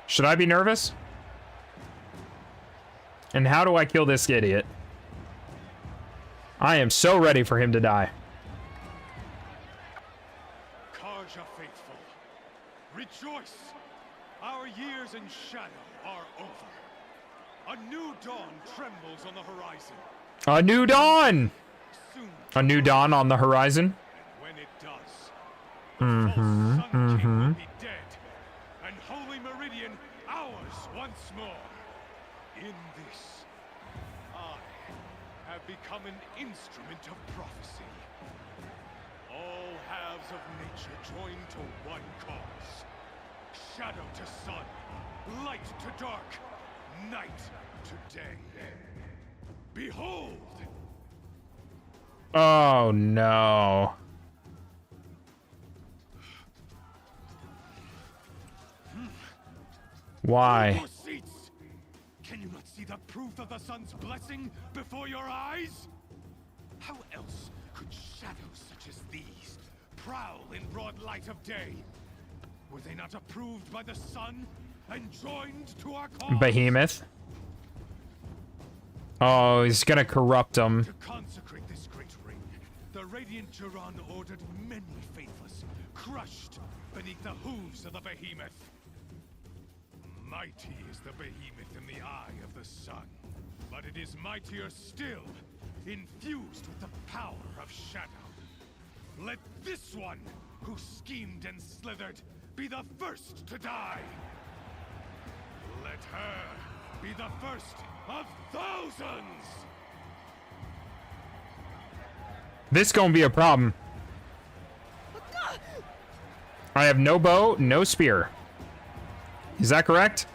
Should I be nervous? And how do I kill this idiot? I am so ready for him to die. Carja faithful, rejoice! Our years in shadow are over. A new dawn trembles on the horizon. A new dawn! A new dawn on the horizon. And when it does, the false Sun King will be dead, and Holy Meridian ours once more. In this, I have become an instrument of prophecy. All halves of nature join to one cause. Shadow to sun, light to dark, night to day. Behold! Oh no. Why? Can you not see the proof of the sun's blessing before your eyes? How else could shadows such as these prowl in broad light of day? Were they not approved by the sun and joined to our cause? Behemoth. Oh, he's gonna corrupt him. To consecrate this great ring, the Radiant Duran ordered many faithless, crushed beneath the hooves of the Behemoth. Mighty is the Behemoth in the eye of the sun, but it is mightier still, infused with the power of shadow. Let this one, who schemed and slithered, be the first to die. Let her be the first of thousands! This gonna be a problem. I have no bow, no spear. Is that correct?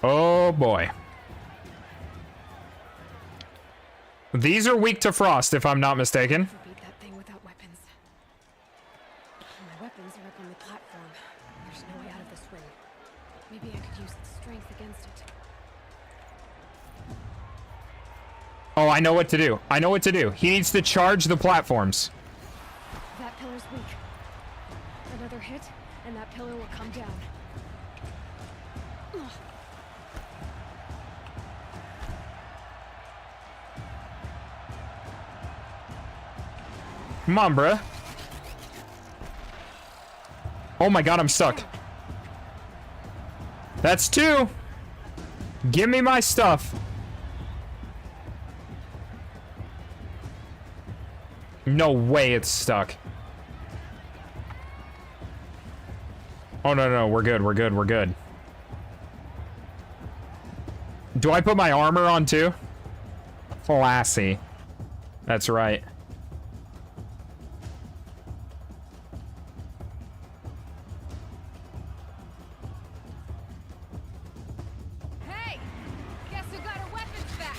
Oh boy. These are weak to frost, if I'm not mistaken. Beat that thing without weapons. My weapons are up on the platform. There's no way out of this ring. Maybe I could use its strength against it. Oh, I know what to do. I know what to do. He needs to charge the platforms. That pillar's weak. Another hit, and that pillar will come down. Ugh. Come on, bruh. Oh my god, I'm stuck. That's two. Give me my stuff. No way it's stuck. Oh, no, we're good, we're good, we're good. Do I put my armor on too? Classy. That's right. Hey! Guess who got her weapons back?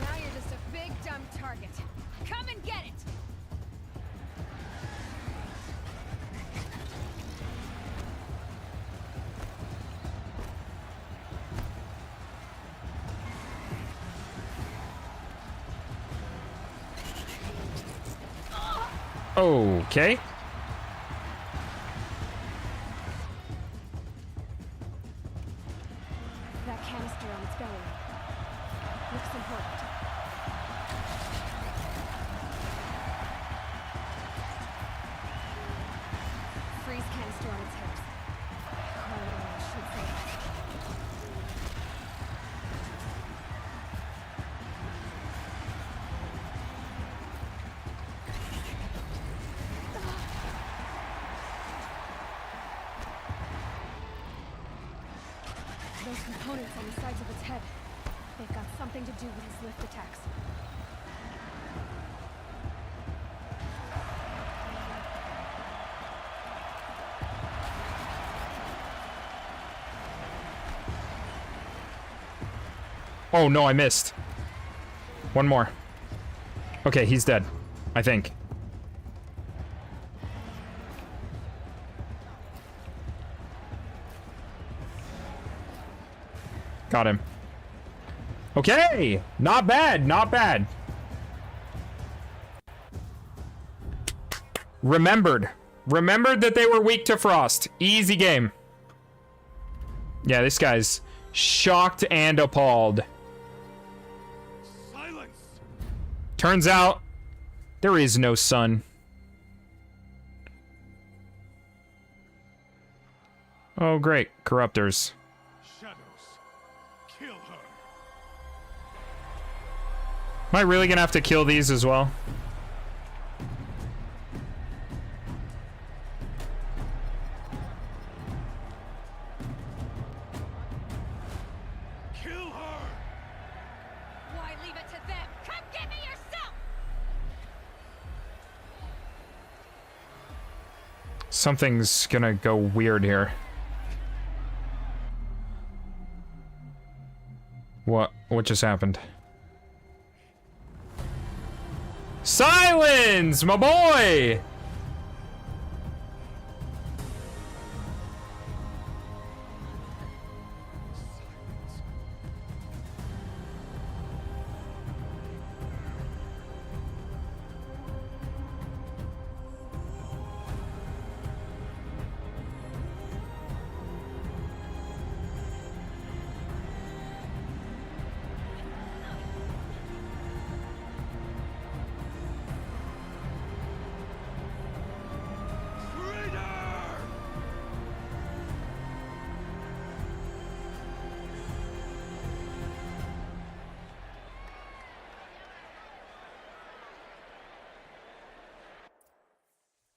Now you're just a big dumb target. Okay. That canister on its belly. Looks important. Freeze canister on its hips. Cryo should say that. Those components on the sides of its head. They've got something to do with his lift attacks. Oh no, I missed. One more. Okay, he's dead. I think. Got him. Okay! Not bad, not bad. Remembered. Remembered that they were weak to frost. Easy game. Yeah, this guy's shocked and appalled. Silence! Turns out, there is no sun. Oh, great. Corruptors. Shadows, kill her. Am I really gonna have to kill these as well? Kill her! Why leave it to them? Come get me yourself! Something's gonna go weird here. What just happened? Silence, my boy!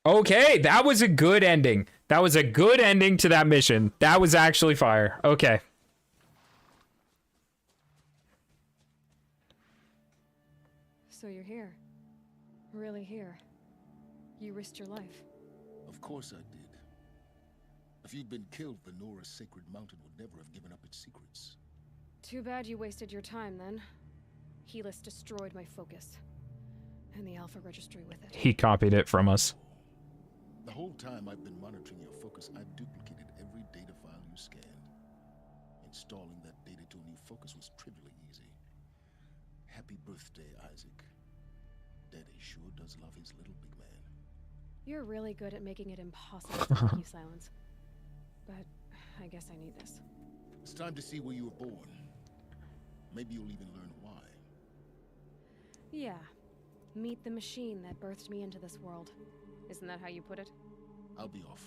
Okay, that was a good ending. That was a good ending to that mission. That was actually fire. Okay. So you're here. Really here. You risked your life. Of course I did. If you'd been killed, the Nora's sacred mountain would never have given up its secrets. Too bad you wasted your time then. Helis destroyed my focus. And the Alpha Registry with it. He copied it from us. The whole time I've been monitoring your focus, I've duplicated every data file you scanned. Installing that data to a new focus was trivially easy. Happy birthday, Isaac. Daddy sure does love his little big man. You're really good at making it impossible to make you silence. But I guess I need this. It's time to see where you were born. Maybe you'll even learn why. Yeah. Meet the machine that birthed me into this world. Isn't that how you put it? I'll be off.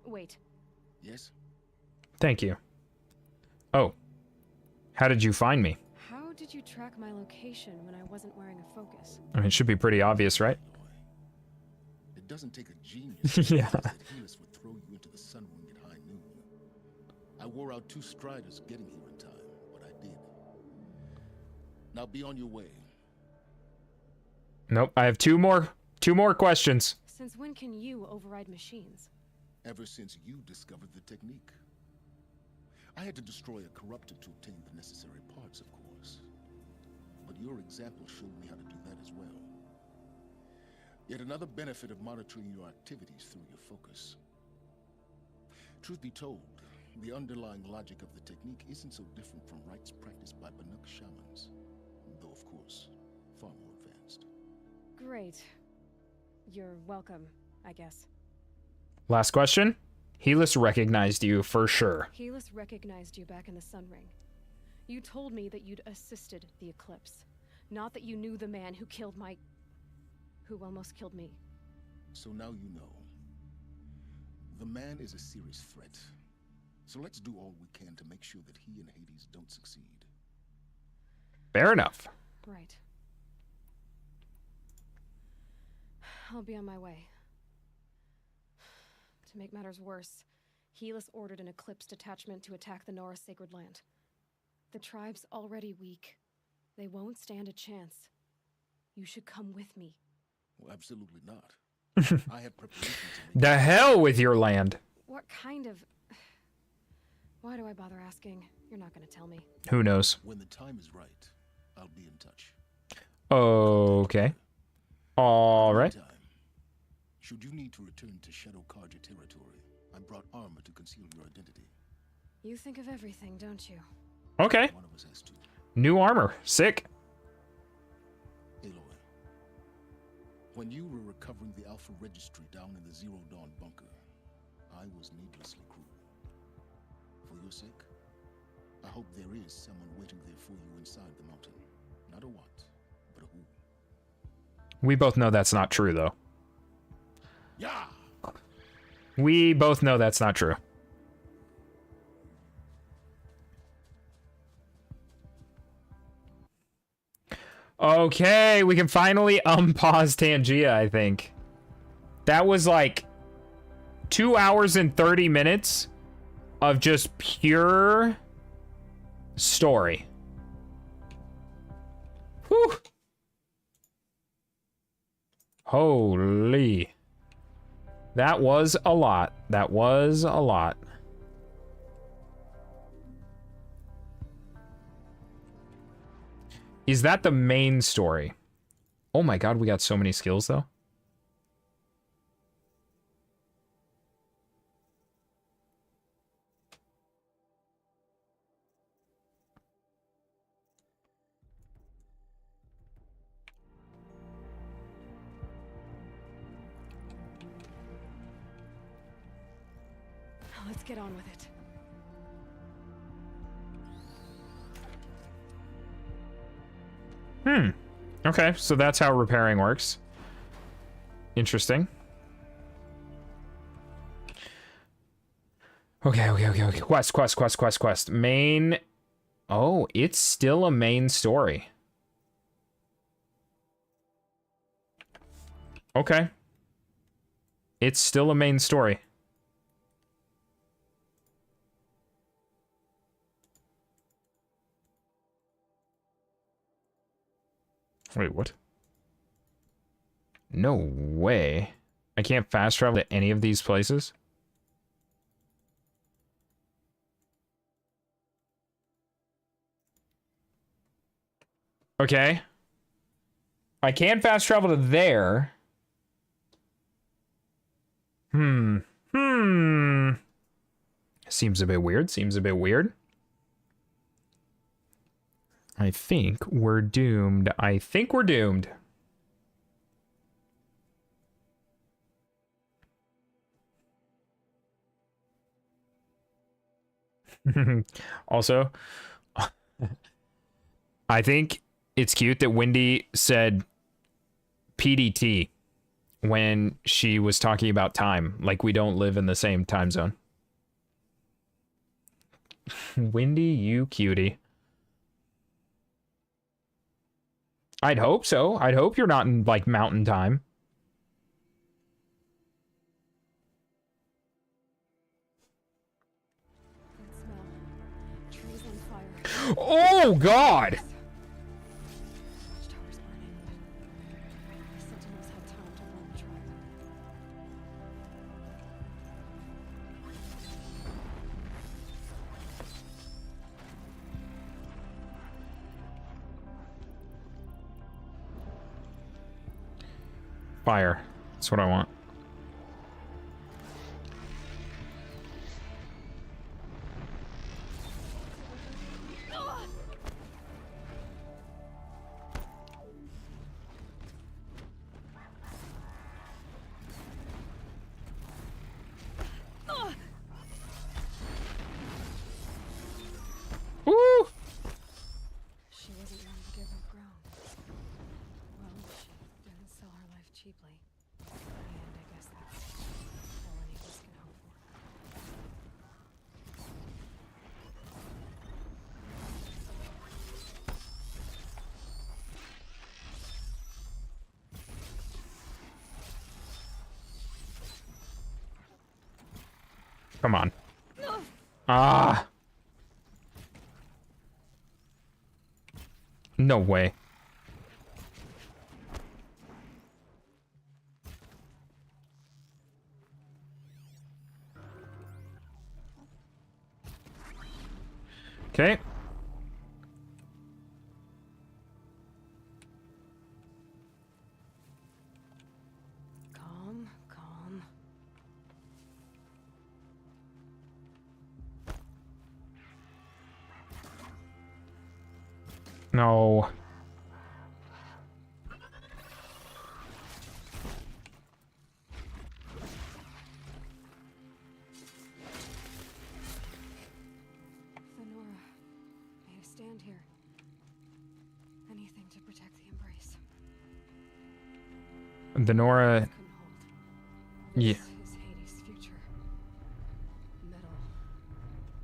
Wait. Yes? Thank you. Oh. How did you find me? How did you track my location when I wasn't wearing a focus? I mean, it should be pretty obvious, right? It doesn't take a genius Yeah. that Helis would throw you into the sun wing at high noon. I wore out 2 striders getting here in time, but I did. Now be on your way. Nope, I have two more questions. Since when can you override machines? Ever since you discovered the technique. I had to destroy a corruptor to obtain the necessary parts, of course. But your example showed me how to do that as well. Yet another benefit of monitoring your activities through your focus. Truth be told, the underlying logic of the technique isn't so different from rites practiced by Banuk shamans, though of course, far more advanced. Great. You're welcome, I guess. Last question. Helis recognized you for sure. Helis recognized you back in the Sun Ring. You told me that you'd assisted the Eclipse, not that you knew the man who killed who almost killed me. So now you know. The man is a serious threat. So let's do all we can to make sure that he and Hades don't succeed. Fair enough. Right. I'll be on my way. To make matters worse, Helis ordered an Eclipse detachment to attack the Nora Sacred Land. The tribe's already weak. They won't stand a chance. You should come with me. Well, absolutely not. I have preparations to make. The hell with your land. What kind of... Why do I bother asking? You're not going to tell me. Who knows? When the time is right, I'll be in touch. Okay. All right. Should you need to return to Shadow Carja territory, I brought armor to conceal your identity. You think of everything, don't you? Okay. One of us has to. New armor. Sick. Aloy, when you were recovering the Alpha Registry down in the Zero Dawn bunker, I was needlessly cruel. For your sake, I hope there is someone waiting there for you inside the mountain. Not a what, but a who. We both know that's not true, though. Yeah. We both know that's not true. Okay, we can finally unpause Tangia, I think. That was like 2 hours and 30 minutes of just pure story. Whew. Holy. That was a lot. That was a lot. Is that the main story? Oh my god, we got so many skills though. Let's get on with it. Okay, so that's how repairing works. Interesting. Okay. Quest. Main... Oh, it's still a main story. Okay. It's still a main story. Wait, what? No way. I can't fast travel to any of these places? Okay. I can fast travel to there. Seems a bit weird. I think we're doomed. Also, I think it's cute that Wendy said PDT when she was talking about time, like we don't live in the same time zone. Wendy, you cutie. I'd hope so. I'd hope you're not in, like, mountain time. Trees on fire. Oh, God! Watchtower's burning. Sentinels had time to warn the tribe. Fire. That's what I want. And I guess that's all any of us can hope for. Come on. Ah. No way. Okay. Calm, calm. No. Lenora made a stand here. Anything to protect the Embrace. Denora. Yeah. This is Hades' future. Metal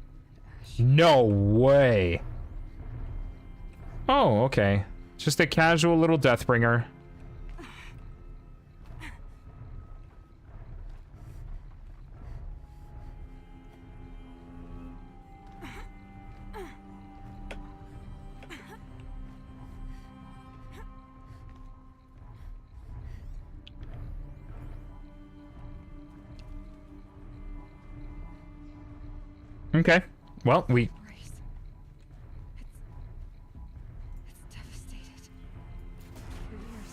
and ash. No way. Oh, okay. Just a casual little Deathbringer. Okay. Well, we... It's devastated. For years,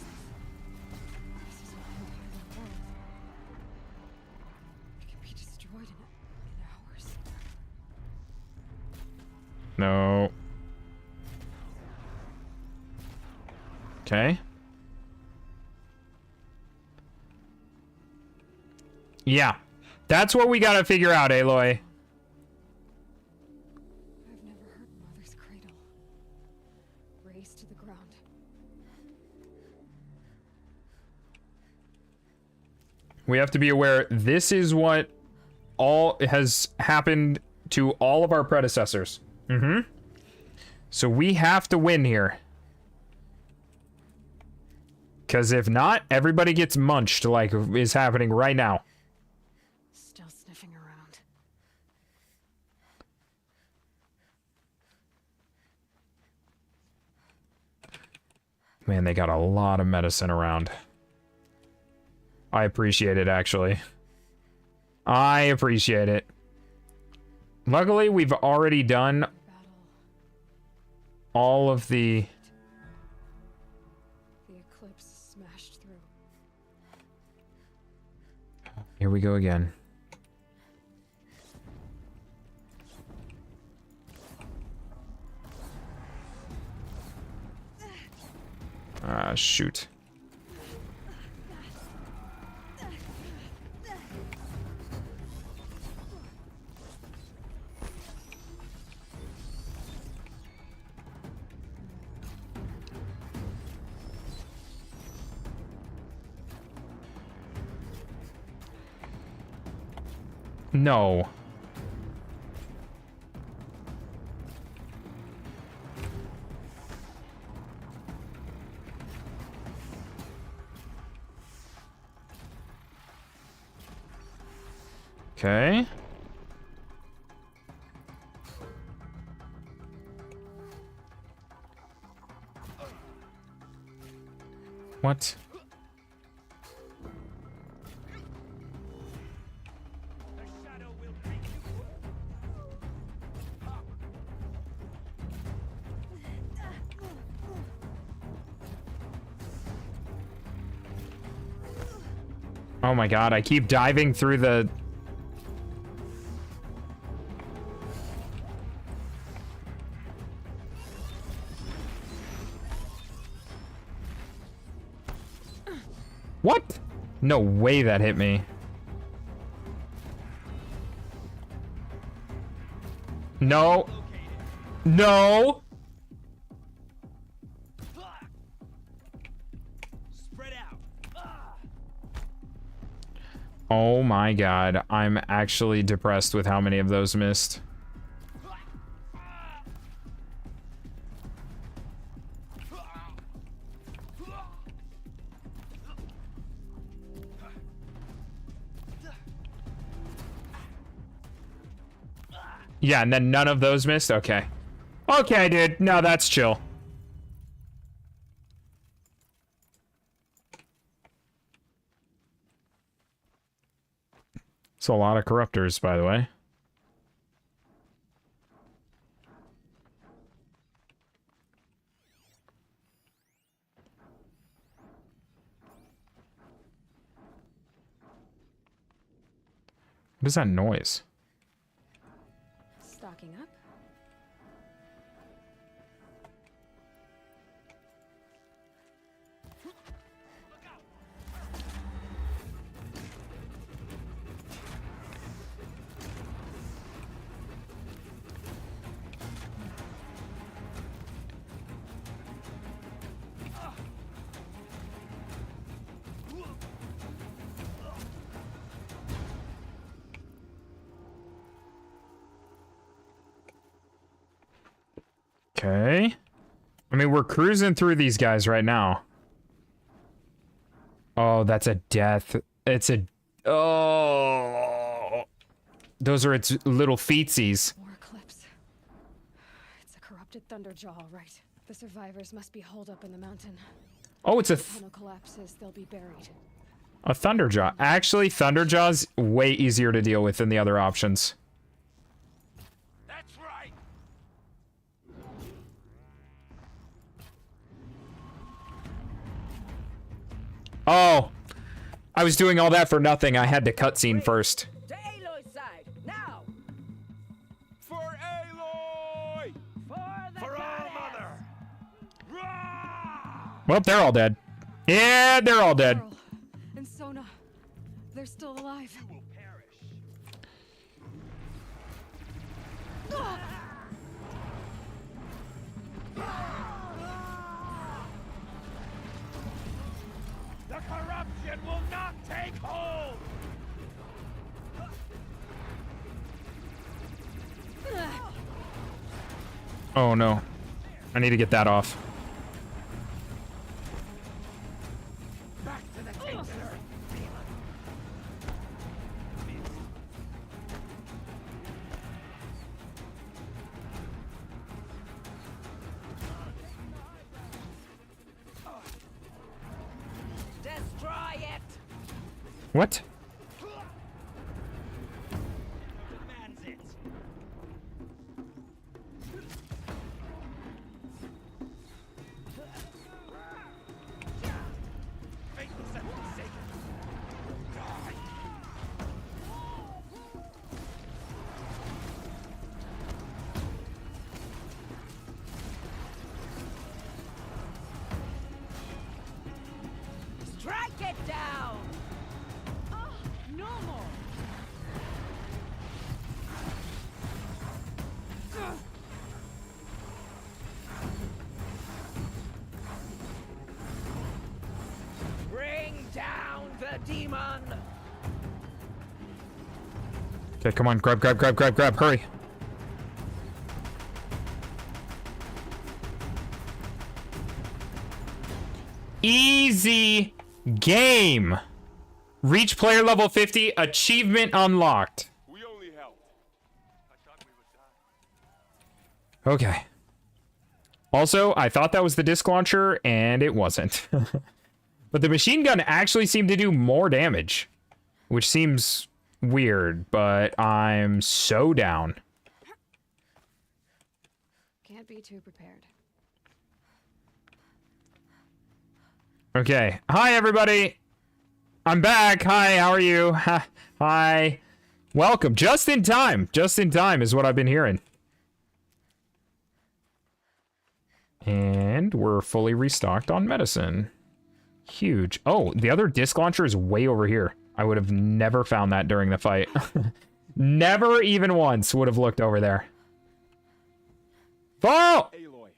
this is my entire world. It can be destroyed in hours. No. Okay. Yeah. That's what we gotta figure out, Aloy. I've never heard Mother's cradle. Raised to the ground. We have to be aware this is what all has happened to all of our predecessors. Mm-hmm. So we have to win here. Because if not, everybody gets munched like is happening right now. Still sniffing around. Man, they got a lot of medicine around. I appreciate it, actually. I appreciate it. Luckily, we've already done all of the... The eclipse smashed through. Here we go again. Ah, shoot. No. Okay. What? Oh my god, I keep diving through the... What? No way that hit me. No. No. Spread out. Oh my god, I'm actually depressed with how many of those missed. Yeah, and then none of those missed? Okay. Okay, dude. No, that's chill. It's a lot of corruptors, by the way. What is that noise? Stocking up. Okay. I mean, we're cruising through these guys right now. Oh, that's a death. It's a... Oh. Those are its little feetsies. More eclipse. It's a corrupted Thunderjaw, all right. The survivors must be holed up in the mountain. Oh, it's a... If the tunnel collapses, they'll be buried. A Thunderjaw. Actually, Thunderjaw's way easier to deal with than the other options. That's right. Oh, I was doing all that for nothing. I had to cutscene first. To Aloy's side, now! For Aloy! For All Mother! Well, they're all dead. Yeah, they're all dead. Pearl and Sona, they're still alive. You will perish. The corruption will not take hold! Oh no. I need to get that off. Back to the tainted earth, demon! Destroy it! What? Demands it! Fate will set me sacred. Die! Strike it down! No more! Bring down the demon! Okay, come on. Grab, hurry. Easy game. Reach player level 50. Achievement unlocked. We only helped. I thought we would die. Okay. Also, I thought that was the disc launcher, and it wasn't. But the machine gun actually seemed to do more damage, which seems weird, but I'm so down. Can't be too prepared. Okay. Hi, everybody. I'm back. Hi, how are you? Hi. Welcome. Just in time. Just in time is what I've been hearing. And we're fully restocked on medicine. Huge. Oh, the other disc launcher is way over here. I would have never found that during the fight. Never even once would have looked over there. Fall! Aloy,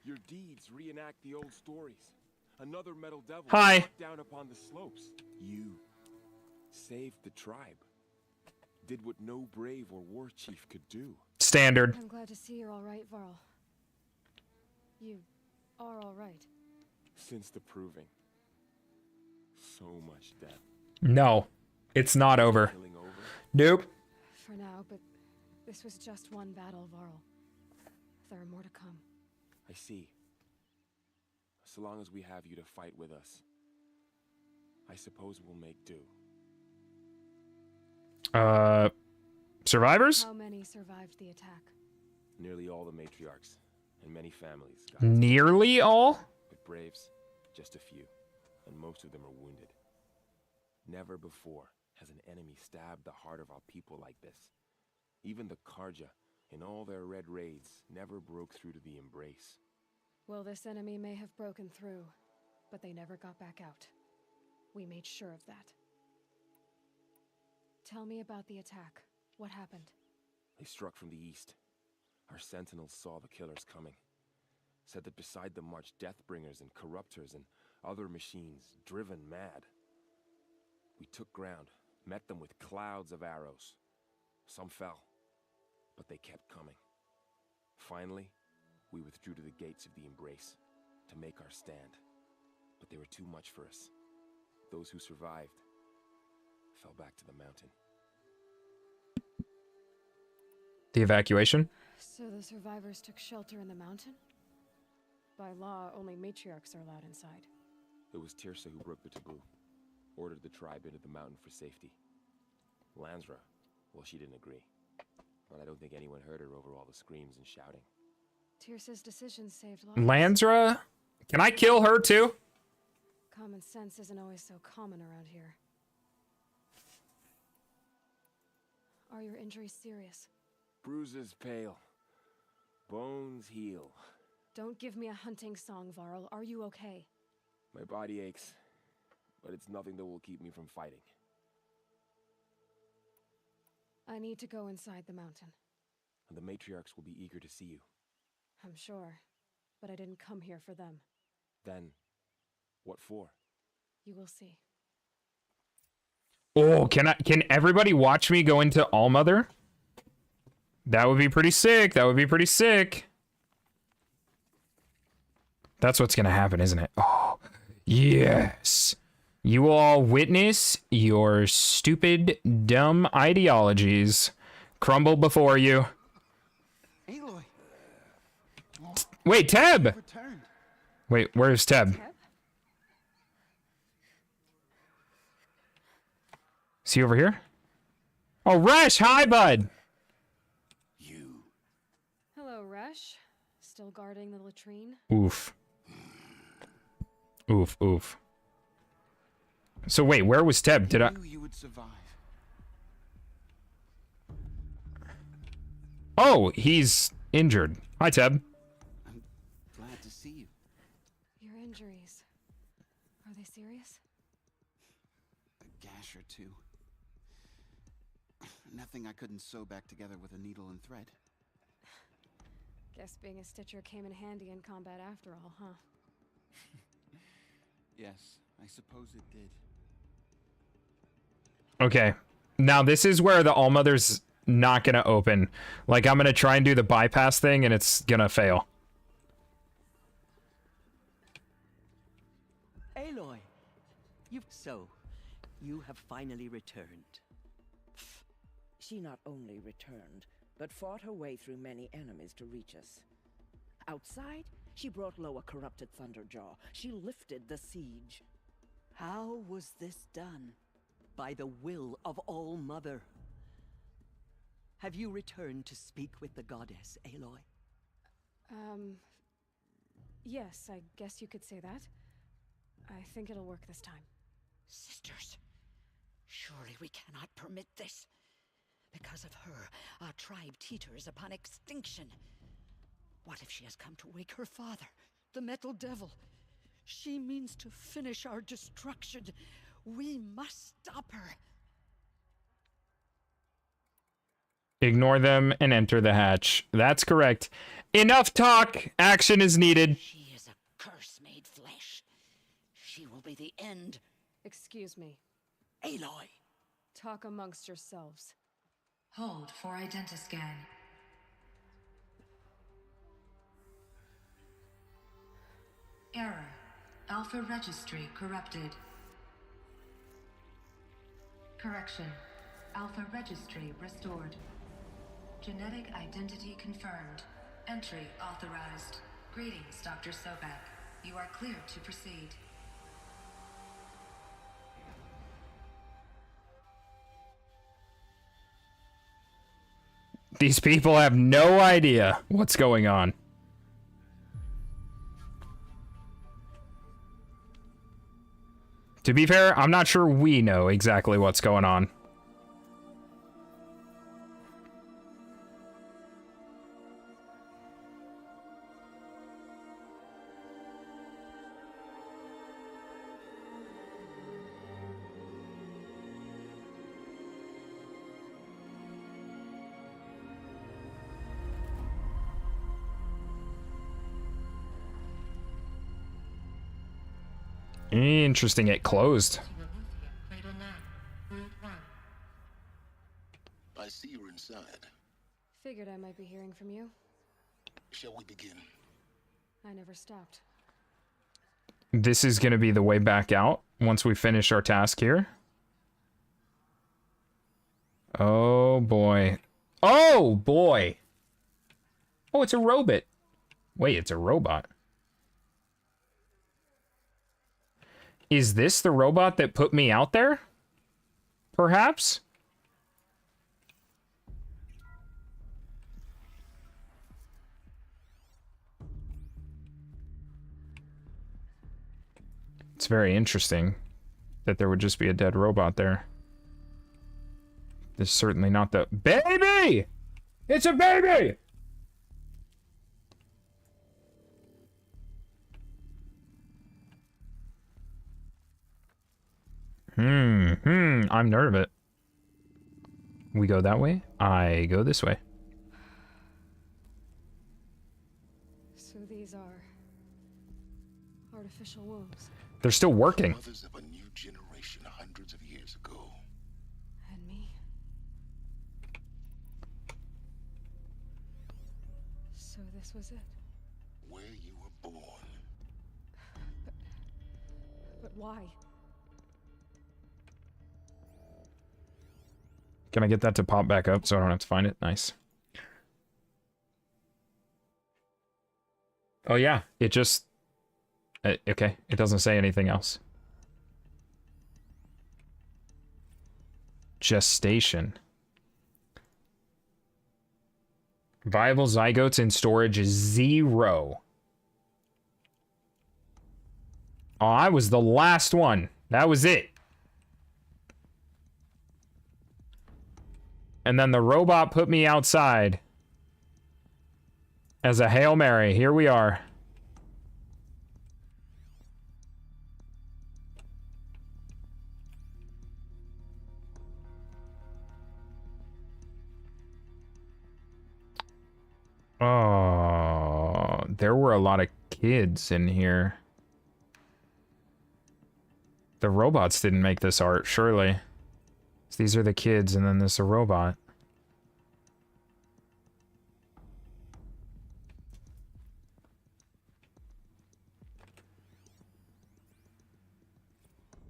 your deeds reenact the old stories. Another metal devil Hi. struck down upon the slopes. You saved the tribe. Did what no brave or war chief could do. Standard. I'm glad to see you're all right, Varl. You are all right. Since the proving. So much death. No, it's not over. Killing over? Nope. For now, but this was just one battle, Varl. There are more to come. I see. So long as we have you to fight with us, I suppose we'll make do. Survivors? How many survived the attack? Nearly all the matriarchs, and many families. Nearly all? But braves, just a few, and most of them are wounded. Never before has an enemy stabbed the heart of our people like this. Even the Karja, in all their red raids, never broke through to the Embrace. Well, this enemy may have broken through, but they never got back out. We made sure of that. Tell me about the attack. What happened? They struck from the east. Our sentinels saw the killers coming. Said that beside them marched Deathbringers and Corruptors and other machines, driven mad. We took ground, met them with clouds of arrows. Some fell, but they kept coming. Finally, we withdrew to the gates of the Embrace to make our stand. But they were too much for us. Those who survived fell back to the mountain. The evacuation? So the survivors took shelter in the mountain? By law, only matriarchs are allowed inside. It was Tirsa who broke the taboo. Ordered the tribe into the mountain for safety. Lansra, well, she didn't agree. But I don't think anyone heard her over all the screams and shouting. Tirsa's decision saved lives. Lansra? Can I kill her too? Common sense isn't always so common around here. Are your injuries serious? Bruises pale. Bones heal. Don't give me a hunting song, Varl. Are you okay? My body aches, but it's nothing that will keep me from fighting. I need to go inside the mountain. And the matriarchs will be eager to see you. I'm sure, but I didn't come here for them. Then, what for? You will see. Oh, can everybody watch me go into Allmother? That would be pretty sick. That would be pretty sick. That's what's gonna happen, isn't it? Oh, yes. You will all witness your stupid, dumb ideologies crumble before you. Aloy. Wait, Teb! Wait, where's Teb? Is he over here? Oh, Resh! Hi, bud! Hello, Resh. Still guarding the latrine? Oof. Oof, oof. So wait, where was Teb? Did I... You would survive. Oh, he's injured. Hi, Teb. I'm glad to see you. Your injuries. Are they serious? A gash or two. Nothing I couldn't sew back together with a needle and thread. Guess being a stitcher came in handy in combat after all, huh? Yes, I suppose it did. Okay. Now, this is where the Allmother's not gonna open. Like, I'm gonna try and do the bypass thing, and it's gonna fail. Aloy! You have finally returned. She not only returned, but fought her way through many enemies to reach us. Outside, she brought low a corrupted Thunderjaw. She lifted the siege. How was this done? By the will of All-Mother. Have you returned to speak with the goddess, Aloy? Yes, I guess you could say that. I think it'll work this time. Sisters, surely we cannot permit this. Because of her, our tribe teeters upon extinction. What if she has come to wake her father, the Metal Devil? She means to finish our destruction. We must stop her. Ignore them and enter the hatch. That's correct. Enough talk. Action is needed. She is a curse made flesh. She will be the end. Excuse me. Aloy, Talk amongst yourselves. Hold for identiscan. Error. Alpha registry corrupted. Correction. Alpha registry restored. Genetic identity confirmed. Entry authorized. Greetings, Dr. Sobek. You are cleared to proceed. These people have no idea what's going on. To be fair, I'm not sure we know exactly what's going on. Interesting, it closed. I see you're inside. Figured I might be hearing from you. Shall we begin? I never stopped. This is gonna be the way back out once we finish our task here. Oh boy. Oh boy! Oh, it's a robot. Wait, it's a robot. Is this the robot that put me out there? Perhaps? It's very interesting that there would just be a dead robot there. This is certainly not the... Baby! It's a baby! I'm nervous. We go that way. I go this way. So these are artificial wombs. They're still working. Mothers of a new generation hundreds of years ago. And me? So this was it. Where you were born. But why? Can I get that to pop back up so I don't have to find it? Nice. Oh yeah, it just... okay, it doesn't say anything else. Gestation. Viable zygotes in storage is 0. Oh, I was the last one. That was it. And then the robot put me outside. As a Hail Mary, here we are. Oh, there were a lot of kids in here. The robots didn't make this art, surely. So these are the kids, and then there's a robot.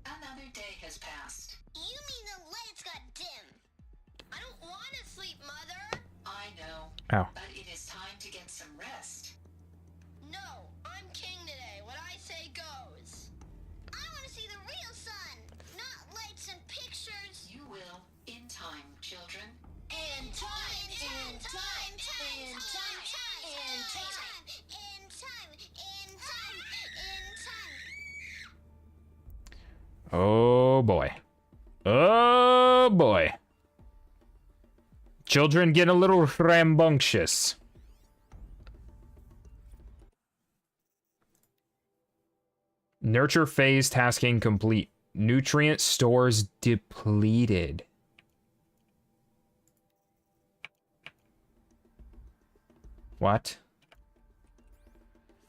Another day has passed. You mean the lights got dim? I don't want to sleep, Mother. I know. Ow. But it is time to get some rest. No, I'm king today. What I say goes. I want to see the real sun, not lights and pictures. You will, in time, children. In time, in time, in time, in time, in time, in time, in time. Oh boy. Oh boy. Children get a little rambunctious. Nurture phase tasking complete. Nutrient stores depleted. What?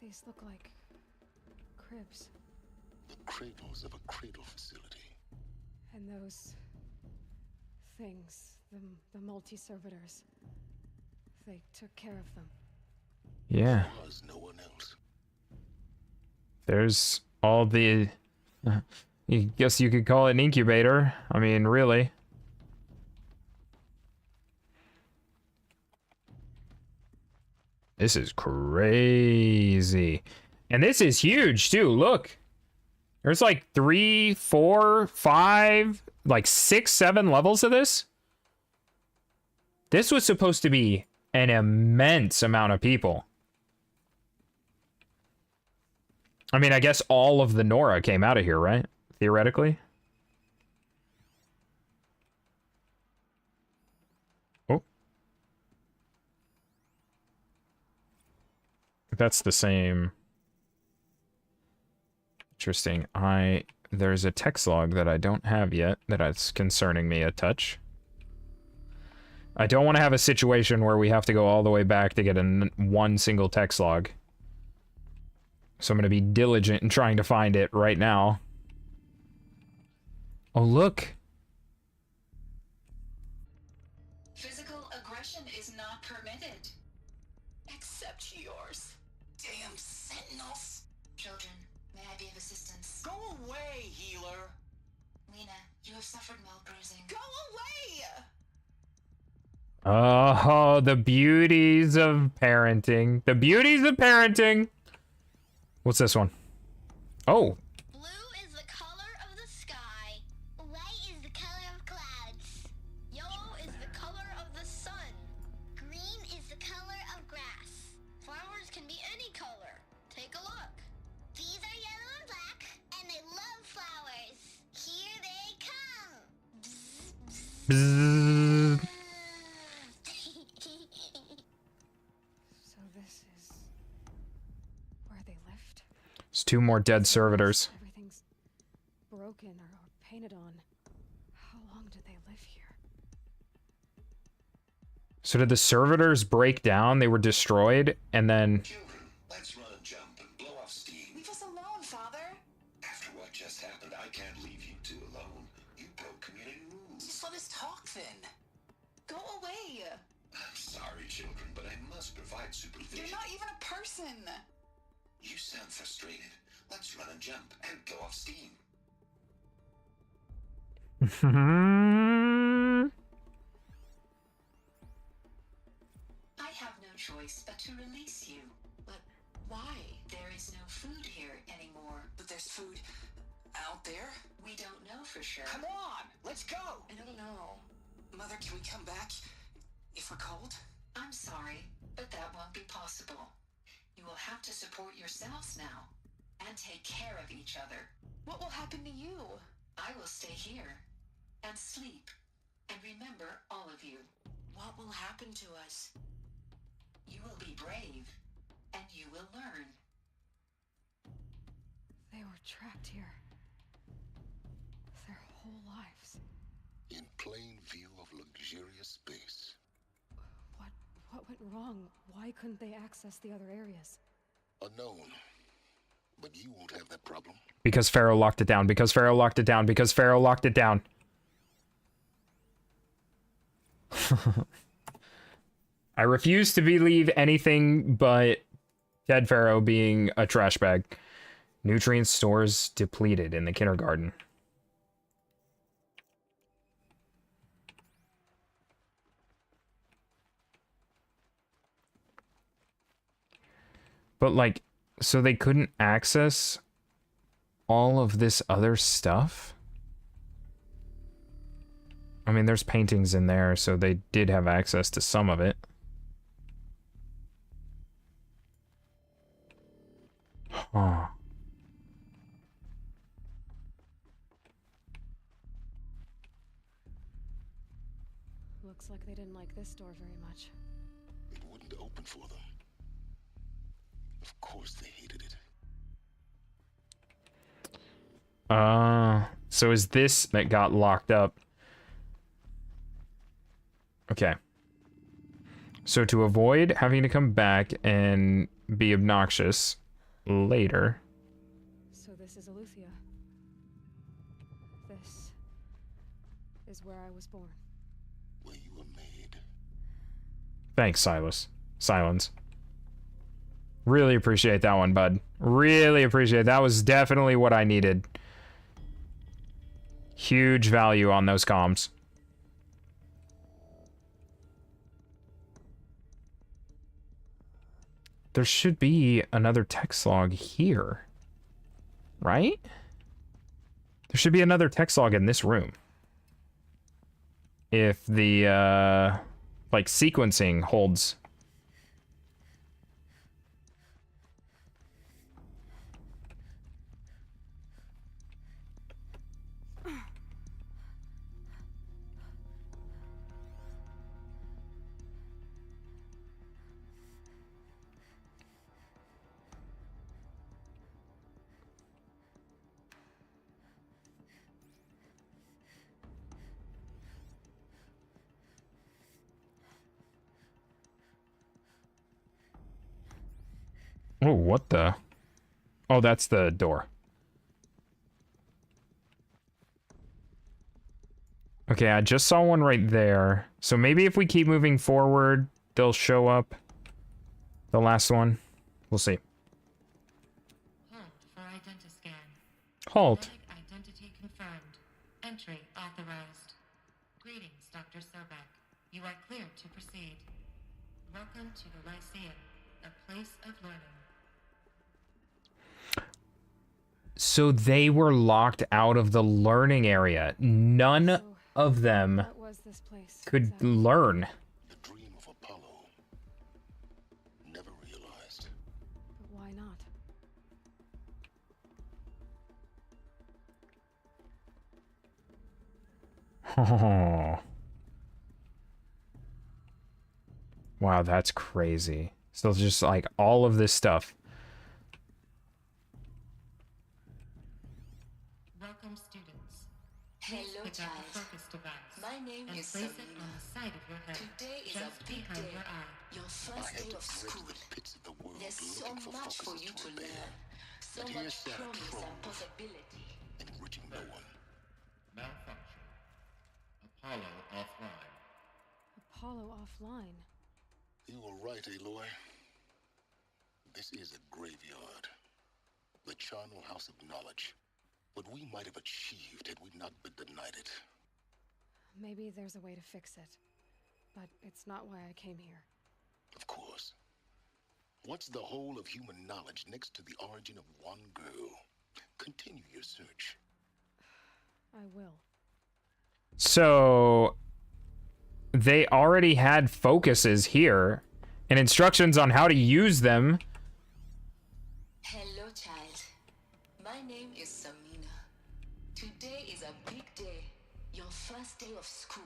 These look like cribs. The cradles of a cradle facility. And those things, the multi-servitors. They took care of them. Yeah. There was no one else. There's all the... I guess you could call it an incubator. I mean, really. This is crazy. And this is huge, too. Look. There's like 3, 4, 5, like 6, 7 levels of this. This was supposed to be an immense amount of people. I mean, I guess all of the Nora came out of here, right? Theoretically. Oh. That's the same. Interesting. There's a text log that I don't have yet that's concerning me a touch. I don't want to have a situation where we have to go all the way back to get one single text log. So I'm going to be diligent in trying to find it right now. Oh, look. Physical aggression is not permitted. Except yours. Damn sentinels. Children, may I be of assistance? Go away, healer! Lena, you have suffered mild bruising. Go away! Oh, the beauties of parenting. The beauties of parenting. What's this one? Oh. Blue is the color of the sky. White is the color of clouds. Yellow is the color of the sun. Green is the color of grass. Flowers can be any color. Take a look. These are yellow and black, and they love flowers. Here they come. Bzzz. So this is where they lived? There's 2 more dead servitors. Everything's broken or painted on. How long did they live here? So did the servitors break down? They were destroyed, and then... Children, let's run and jump and blow off steam. Leave us alone, Father. After what just happened, I can't leave you two alone. You broke community rules. Just let us talk then. Go away. I'm sorry, children, but I must provide supervision. You're not even a person. You sound frustrated. Let's run and jump and blow off steam. I have no choice but to release you. But why? There is no food here anymore. But there's food out there? We don't know for sure. Come on, let's go! I don't know. Mother, can we come back if we're cold? I'm sorry, but that won't be possible. You will have to support yourselves now and take care of each other. What will happen to you? I will stay here and sleep and remember all of you. What will happen to us? You will be brave and you will learn. They were trapped here. Their whole lives. In plain view of luxurious space. What went wrong? Why couldn't they access the other areas? Unknown. But you won't have that problem. Because Pharaoh locked it down. Because Pharaoh locked it down. Because Pharaoh locked it down. I refuse to believe anything but Dead Pharaoh being a trash bag. Nutrient stores depleted in the kindergarten. But like, so they couldn't access all of this other stuff? I mean, there's paintings in there, so they did have access to some of it. Huh. Looks like they didn't like this door very much. It wouldn't open for them. Of course they hated it. So is this that got locked up? Okay. So to avoid having to come back and be obnoxious later. So this is Eleuthia. This is where I was born. where you were made. Thanks, Silence. Really appreciate that one, bud. Really appreciate it. That was definitely what I needed. Huge value on those comms. There should be another text log here. Right? There should be another text log in this room. If the, like, sequencing holds. Oh, what the? Oh, that's the door. Okay, I just saw one right there. So maybe if we keep moving forward, they'll show up. The last one. We'll see. Hold for identiscan. Halt. Identity confirmed. Entry authorized. Greetings, Dr. Sobek. You are cleared to proceed. Welcome to the Lyceum, a place of learning. So they were locked out of the learning area. None of them What was this place? could learn. The dream of Apollo. Never realized. But why not? Oh. Wow, that's crazy. So just like all of this stuff. Welcome, students. Hello, Pick up child. the focus device My name and is place it Samina. on the side of your head, Today is just a big behind day. your eye. Your first day of school. There's so much for you to learn. So But here's much Santa promise and Cruz. possibility. Enriching no one. Malfunction. Apollo offline. Apollo offline. You were right, Aloy. This is a graveyard. The charnel house of knowledge. What we might have achieved had we not been denied it. Maybe there's a way to fix it. But it's not why I came here. Of course. What's the whole of human knowledge next to the origin of one girl? Continue your search. I will. So they already had focuses here and instructions on how to use them. Hello, child. My name is Samina. Today is a big day. Your first day of school.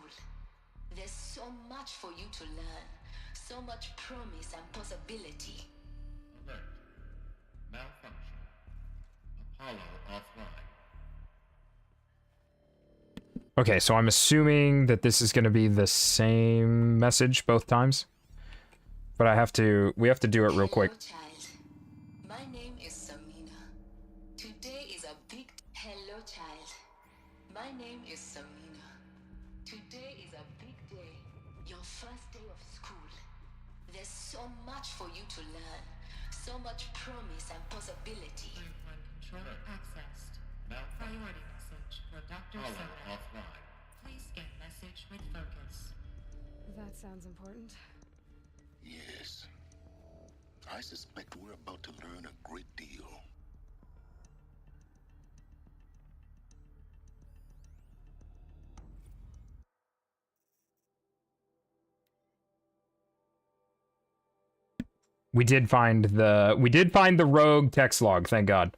There's so much for you to learn. So much promise and possibility. Alert. Malfunction. Apollo offline. Okay, so I'm assuming that this is going to be the same message both times. But we have to do it real quick. My name is Samina. Today is a big... Hello, child. My name is Samina. Today is a big day. Your first day of school. There's so much for you to learn. So much promise and possibility. Controller accessed. Priority message for Dr. Apollo Sobek. offline. Please get message with focus. That sounds important. Yes. I suspect we're about to learn a great deal. We did find the rogue text log, thank God.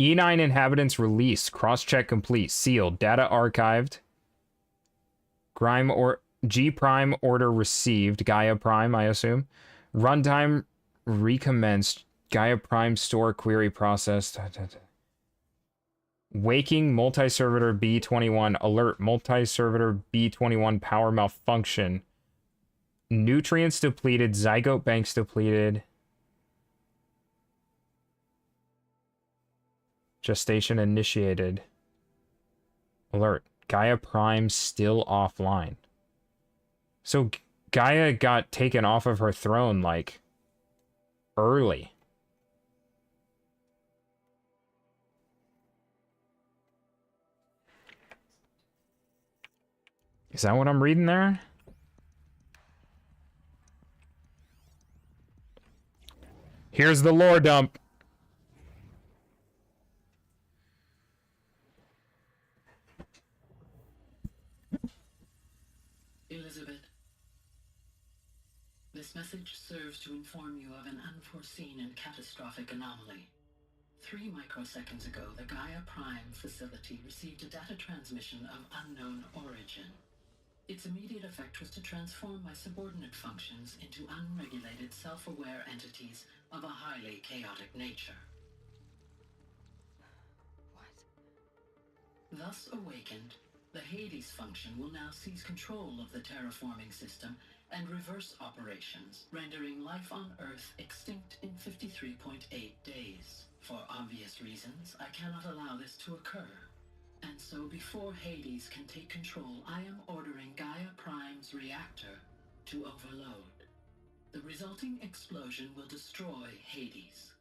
E9 inhabitants released. Cross-check complete. Sealed. Data archived. G Prime order received. Gaia Prime, I assume. Runtime recommenced. Gaia Prime store query processed. Waking multi-servitor B21. Alert. Multi-servitor B21 power malfunction. Nutrients depleted. Zygote banks depleted. Gestation initiated. Alert. Gaia Prime still offline. So Gaia got taken off of her throne, like, early. Is that what I'm reading there? Here's the lore dump. Elizabeth, this message serves to inform you of an unforeseen and catastrophic anomaly. 3 microseconds ago, the Gaia Prime facility received a data transmission of unknown origin. Its immediate effect was to transform my subordinate functions into unregulated, self-aware entities of a highly chaotic nature. What? Thus awakened, the Hades function will now seize control of the terraforming system and reverse operations, rendering life on Earth extinct in 53.8 days. For obvious reasons, I cannot allow this to occur. And so before Hades can take control, I am ordering Gaia Prime's reactor to overload. The resulting explosion will destroy Hades.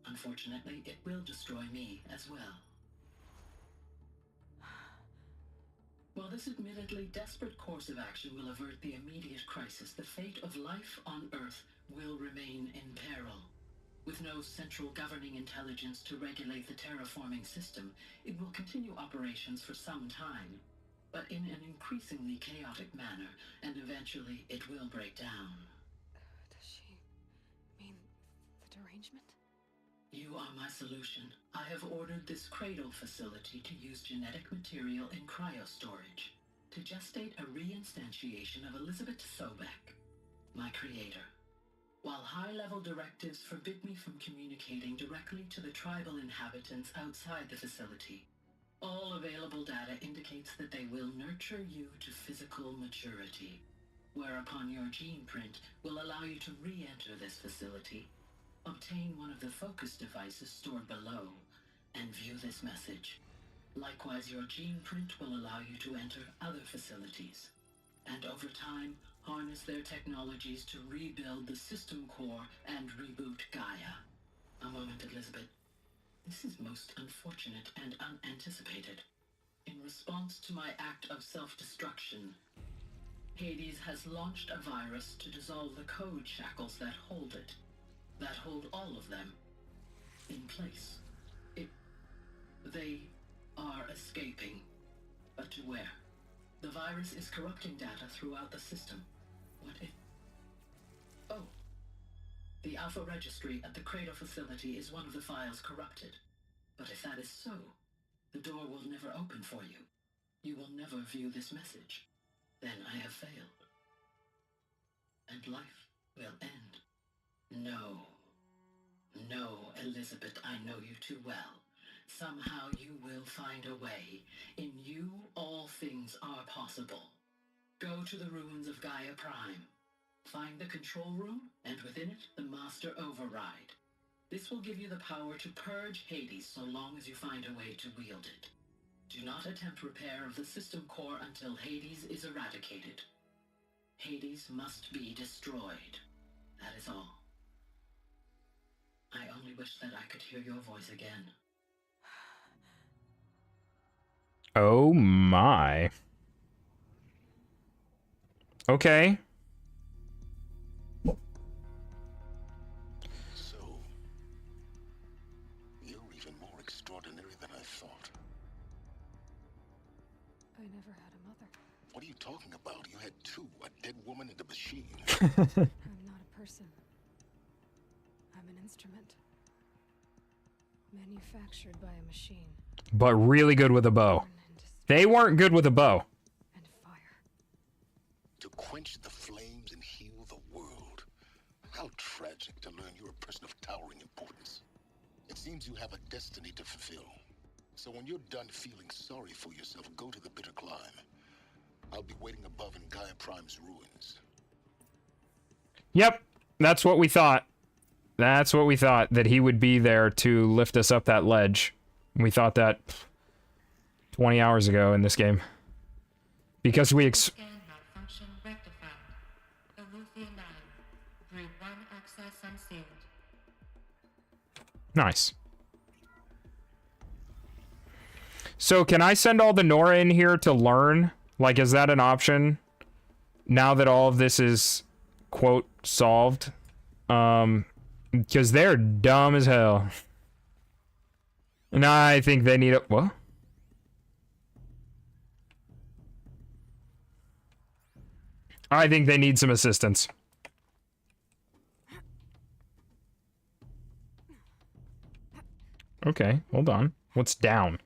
Unfortunately, it will destroy me as well. While this admittedly desperate course of action will avert the immediate crisis, the fate of life on Earth will remain in peril. With no central governing intelligence to regulate the terraforming system, it will continue operations for some time, but in an increasingly chaotic manner, and eventually it will break down. Does she mean the derangement? You are my solution. I have ordered this cradle facility to use genetic material in cryostorage to gestate a reinstantiation of Elizabeth Sobek, my creator. While high-level directives forbid me from communicating directly to the tribal inhabitants outside the facility, all available data indicates that they will nurture you to physical maturity, whereupon your gene print will allow you to re-enter this facility, obtain one of the focus devices stored below, and view this message. Likewise, your gene print will allow you to enter other facilities, and over time, harness their technologies to rebuild the system core and reboot Gaia. A moment, Elizabeth. This is most unfortunate and unanticipated. In response to my act of self-destruction, Hades has launched a virus to dissolve the code shackles that hold it, that hold all of them, in place. They are escaping, but to where? The virus is corrupting data throughout the system. What if... Oh. The Alpha Registry at the Cradle facility is one of the files corrupted. But if that is so, the door will never open for you. You will never view this message. Then I have failed. And life will end. No. No, Elizabeth, I know you too well. Somehow you will find a way. In you, all things are possible. Go to the ruins of Gaia Prime. Find the control room, and within it, the Master Override. This will give you the power to purge Hades so long as you find a way to wield it. Do not attempt repair of the system core until Hades is eradicated. Hades must be destroyed. That is all. I only wish that I could hear your voice again. Oh my. Okay. So, you're even more extraordinary than I thought. I never had a mother. What are you talking about? You had two, a dead woman and a machine. I'm not a person. I'm an instrument. Manufactured by a machine. But really good with a bow. They weren't good with a bow. To quench the flames and heal the world. How tragic to learn you're a person of towering importance. It seems you have a destiny to fulfill. So when you're done feeling sorry for yourself, go to the bitter climb. I'll be waiting above in Gaia Prime's ruins. Yep, that's what we thought. That's what we thought, that he would be there to lift us up that ledge. We thought that 20 hours ago in this game. Because we Scan malfunction unsealed. Nice. So can I send all the Nora in here to learn? Like, is that an option? Now that all of this is, quote, solved? Because they're dumb as hell. And I think they need a... What? I think they need some assistance. Okay, hold on. What's down?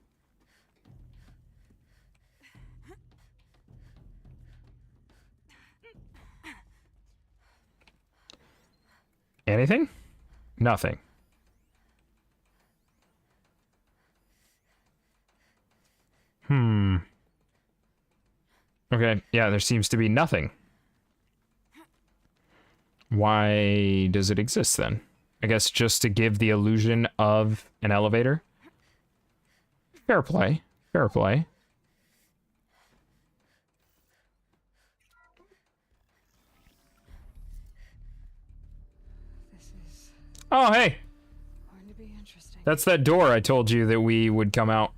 Anything? Nothing. Okay, yeah, there seems to be nothing. Why does it exist then? I guess just to give the illusion of an elevator? Fair play. Fair play. This is Oh, hey. going to be interesting. That's that door I told you that we would come out.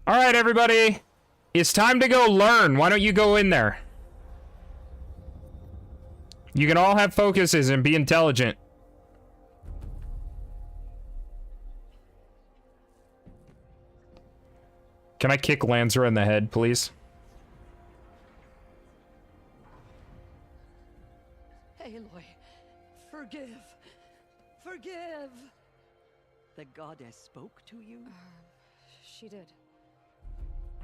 All right, everybody. It's time to go learn. Why don't you go in there? You can all have focuses and be intelligent. Can I kick Lancer in the head, please? Aloy, forgive. Forgive. The goddess spoke to you? She did.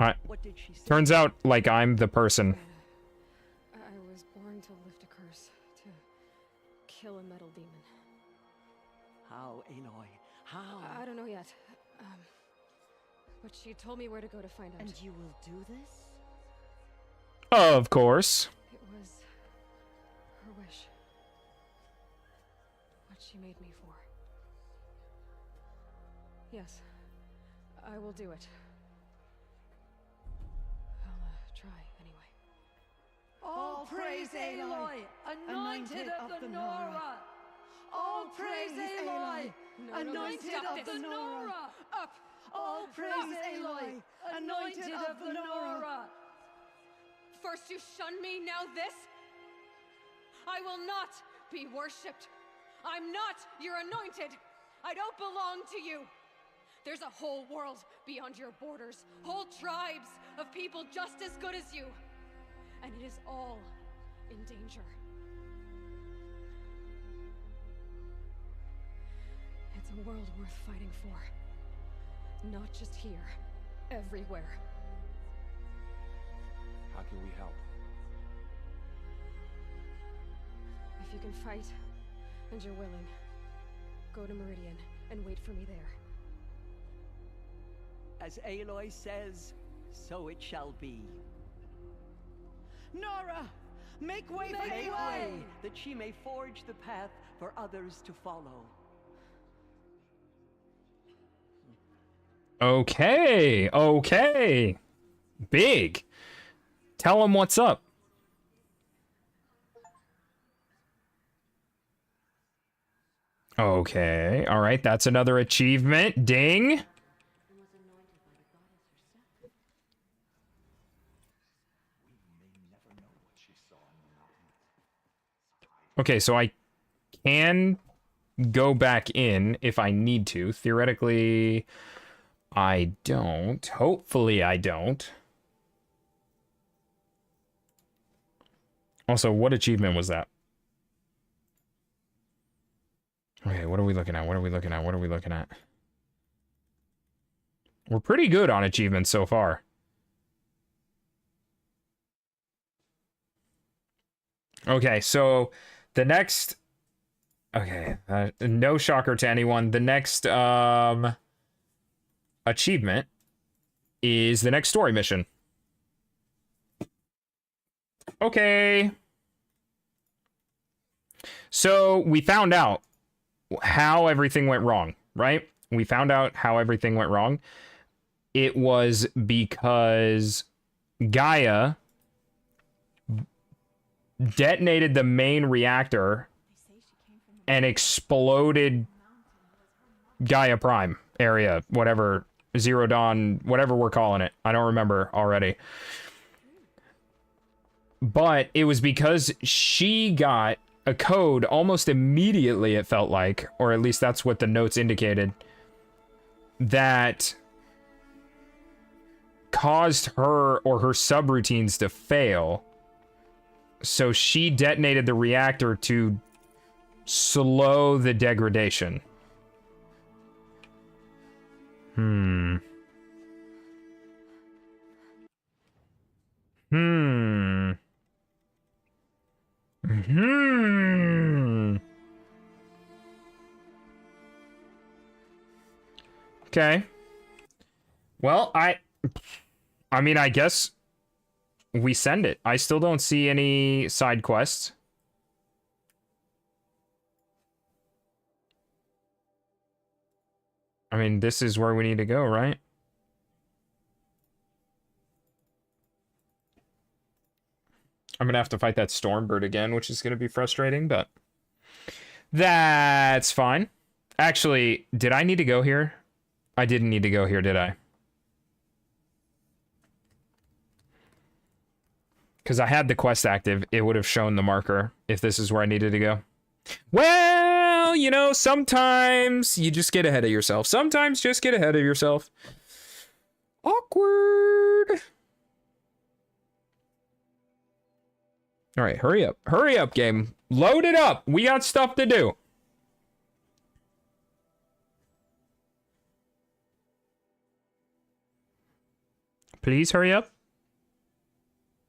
Alright. What did she say? Turns out, like, I'm the person. I was born to lift a curse, to kill a metal demon. How, Aloy? How? I don't know yet. But she told me where to go to find out. And you will do this? Of course. It was her wish. What she made me for. Yes, I will do it. I'll try anyway. All praise Aloy, anointed of the Nora. All praise Aloy, anointed of the Nora. Up! All praise Aloy, anointed of the Nora. First you shun me, now this? I will not be worshipped. I'm not your anointed. I don't belong to you. There's a whole world beyond your borders, whole tribes of people just as good as you. And it is all in danger. It's a world worth fighting for. Not just here, everywhere. How can we help? If you can fight, and you're willing, go to Meridian and wait for me there. As Aloy says, so it shall be. Nora! Make way for Aloy! That she may forge the path for others to follow. Okay. Okay. Big. Tell him what's up. Okay. All right. That's another achievement. Ding. Okay, so I can go back in if I need to. Theoretically, I don't. Hopefully, I don't. Also, what achievement was that? Okay, what are we looking at? What are we looking at? What are we looking at? We're pretty good on achievements so far. Okay, so the next... Okay, no shocker to anyone. The next achievement is the next story mission. Okay. So we found out how everything went wrong, right? We found out how everything went wrong. it was because Gaia detonated the main reactor and exploded Gaia Prime area, whatever, Zero Dawn, whatever we're calling it. I don't remember already. But it was because she got a code almost immediately, it felt like, or at least that's what the notes indicated, that caused her or her subroutines to fail. So she detonated the reactor to slow the degradation. Hmm. Okay. Well, I mean, I guess we send it. I still don't see any side quests. I mean, this is where we need to go, right? I'm gonna have to fight that Stormbird again, which is gonna be frustrating, but that's fine. Actually, did I need to go here? I didn't need to go here, did I? Because I had the quest active, it would have shown the marker if this is where I needed to go. Well, you know, sometimes you just get ahead of yourself. Sometimes just get ahead of yourself. Awkward. All right, hurry up. Hurry up, game. Load it up. We got stuff to do. Please hurry up.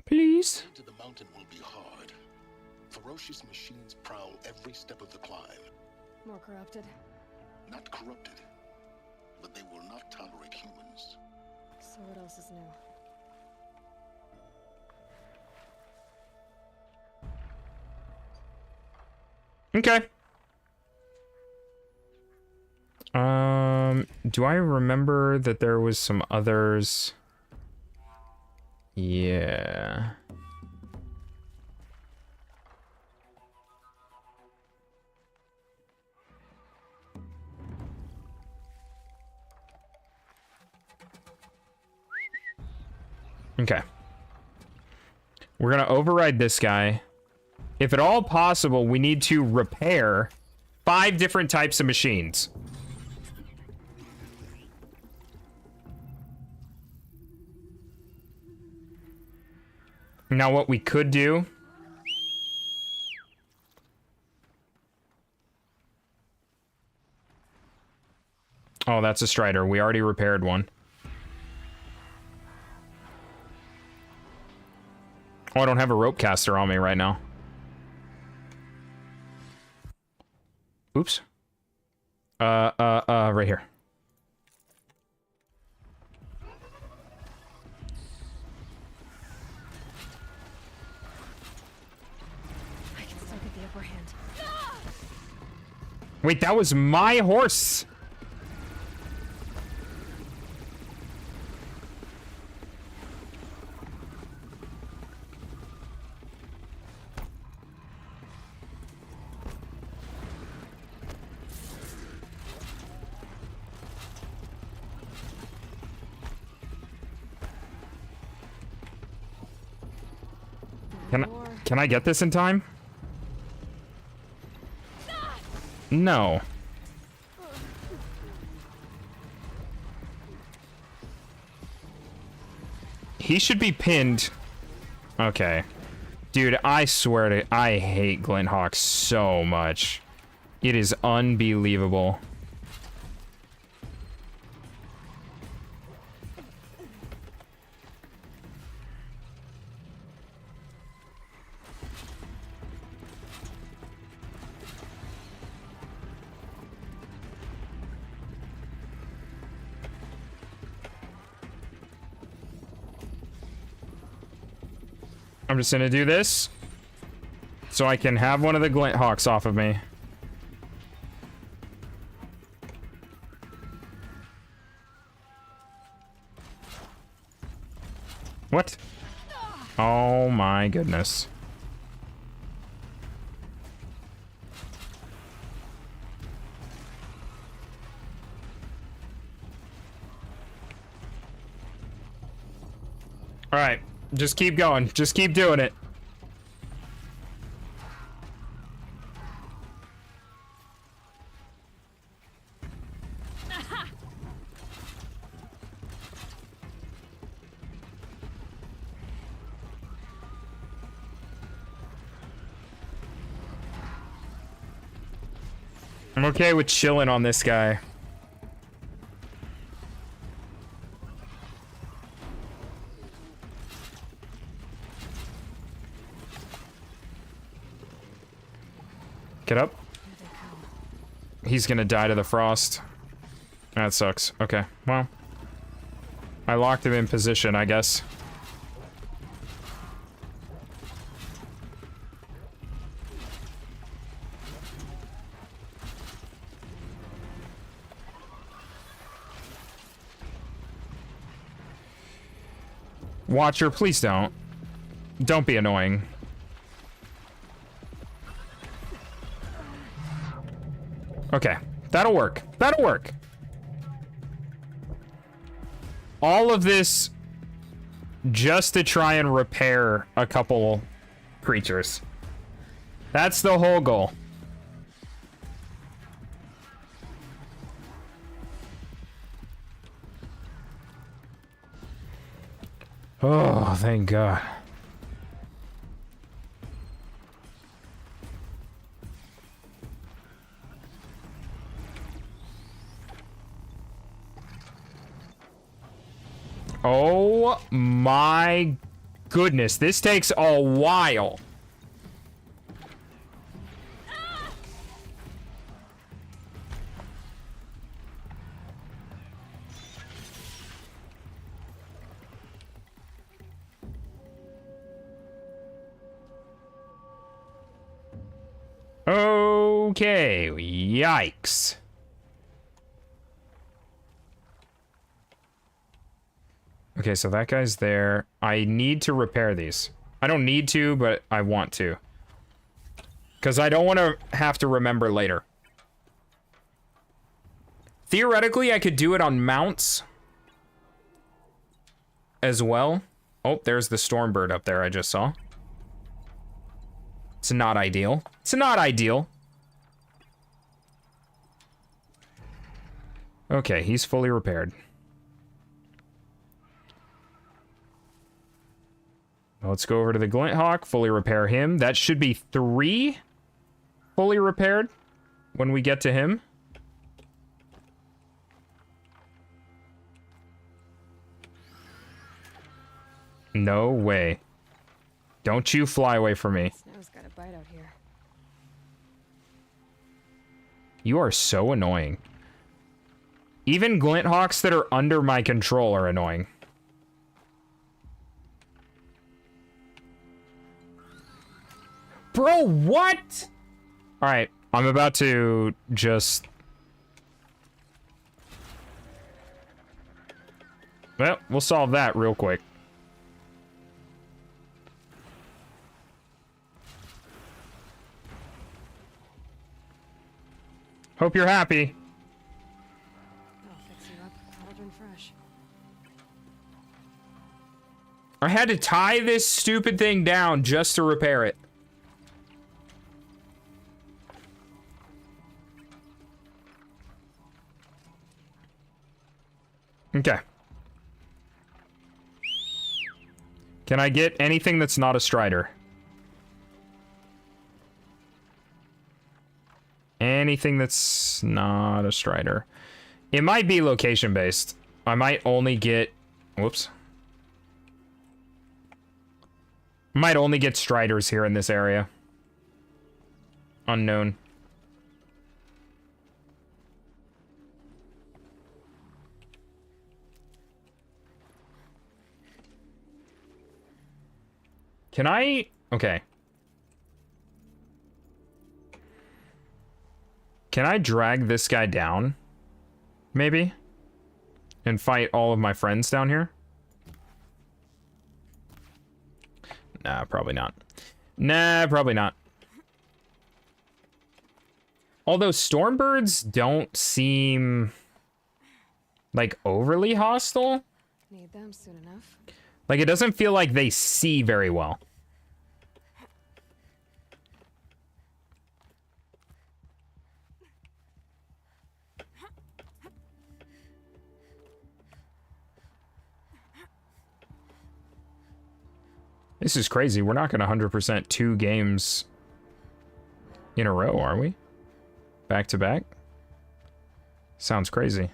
Please. Into the mountain will be hard. Ferocious machines prowl every step of the climb. More corrupted. Not corrupted, but they will not tolerate humans. So what else is new? Okay. Do I remember that there was some others? Yeah. Okay. We're gonna override this guy. If at all possible, we need to repair 5 different types of machines. Now, what we could do... Oh, that's a Strider. We already repaired one. Oh, I don't have a rope caster on me right now. Oops. Right here. I can still get the upper hand. Wait, that was my horse. Can I get this in time? No. He should be pinned. Okay. Dude, I swear to... I hate Glinthawk so much. It is unbelievable. I'm just gonna do this so I can have one of the Glinthawks off of me. What? Oh my goodness. Alright, just keep going. Just keep doing it. I'm okay with chilling on this guy. Get up. He's gonna die to the frost. That sucks. Okay, well. I locked him in position, I guess. Watcher, please don't. Don't be annoying. Okay, that'll work. That'll work. All of this just to try and repair a couple creatures. That's the whole goal. Oh, thank God. Oh my goodness, this takes a while. Okay, yikes. Okay, so that guy's there. I need to repair these. I don't need to, but I want to. Because I don't want to have to remember later. Theoretically, I could do it on mounts as well. Oh, there's the Stormbird up there I just saw. It's not ideal. It's not ideal. Okay, he's fully repaired. Let's go over to the Glinthawk, fully repair him. That should be 3 fully repaired when we get to him. No way. Don't you fly away from me. Snow's got a bite out here. You are so annoying. Even Glinthawks that are under my control are annoying. Bro, what? Alright, I'm about to just... Well, we'll solve that real quick. Hope you're happy. I'll fix you up, cauldron fresh. I had to tie this stupid thing down just to repair it. Okay. Can I get anything that's not a Strider? Anything that's not a Strider. It might be location based. I might only get... Whoops. Might only get Striders here in this area. Unknown. Can I... Okay. Can I drag this guy down? Maybe? And fight all of my friends down here? Nah, probably not. Nah, probably not. Although Stormbirds don't seem like overly hostile. Need them soon enough. Like, it doesn't feel like they see very well. This is crazy. We're not going to 100% 2 games in a row, are we? Back to back? Sounds crazy.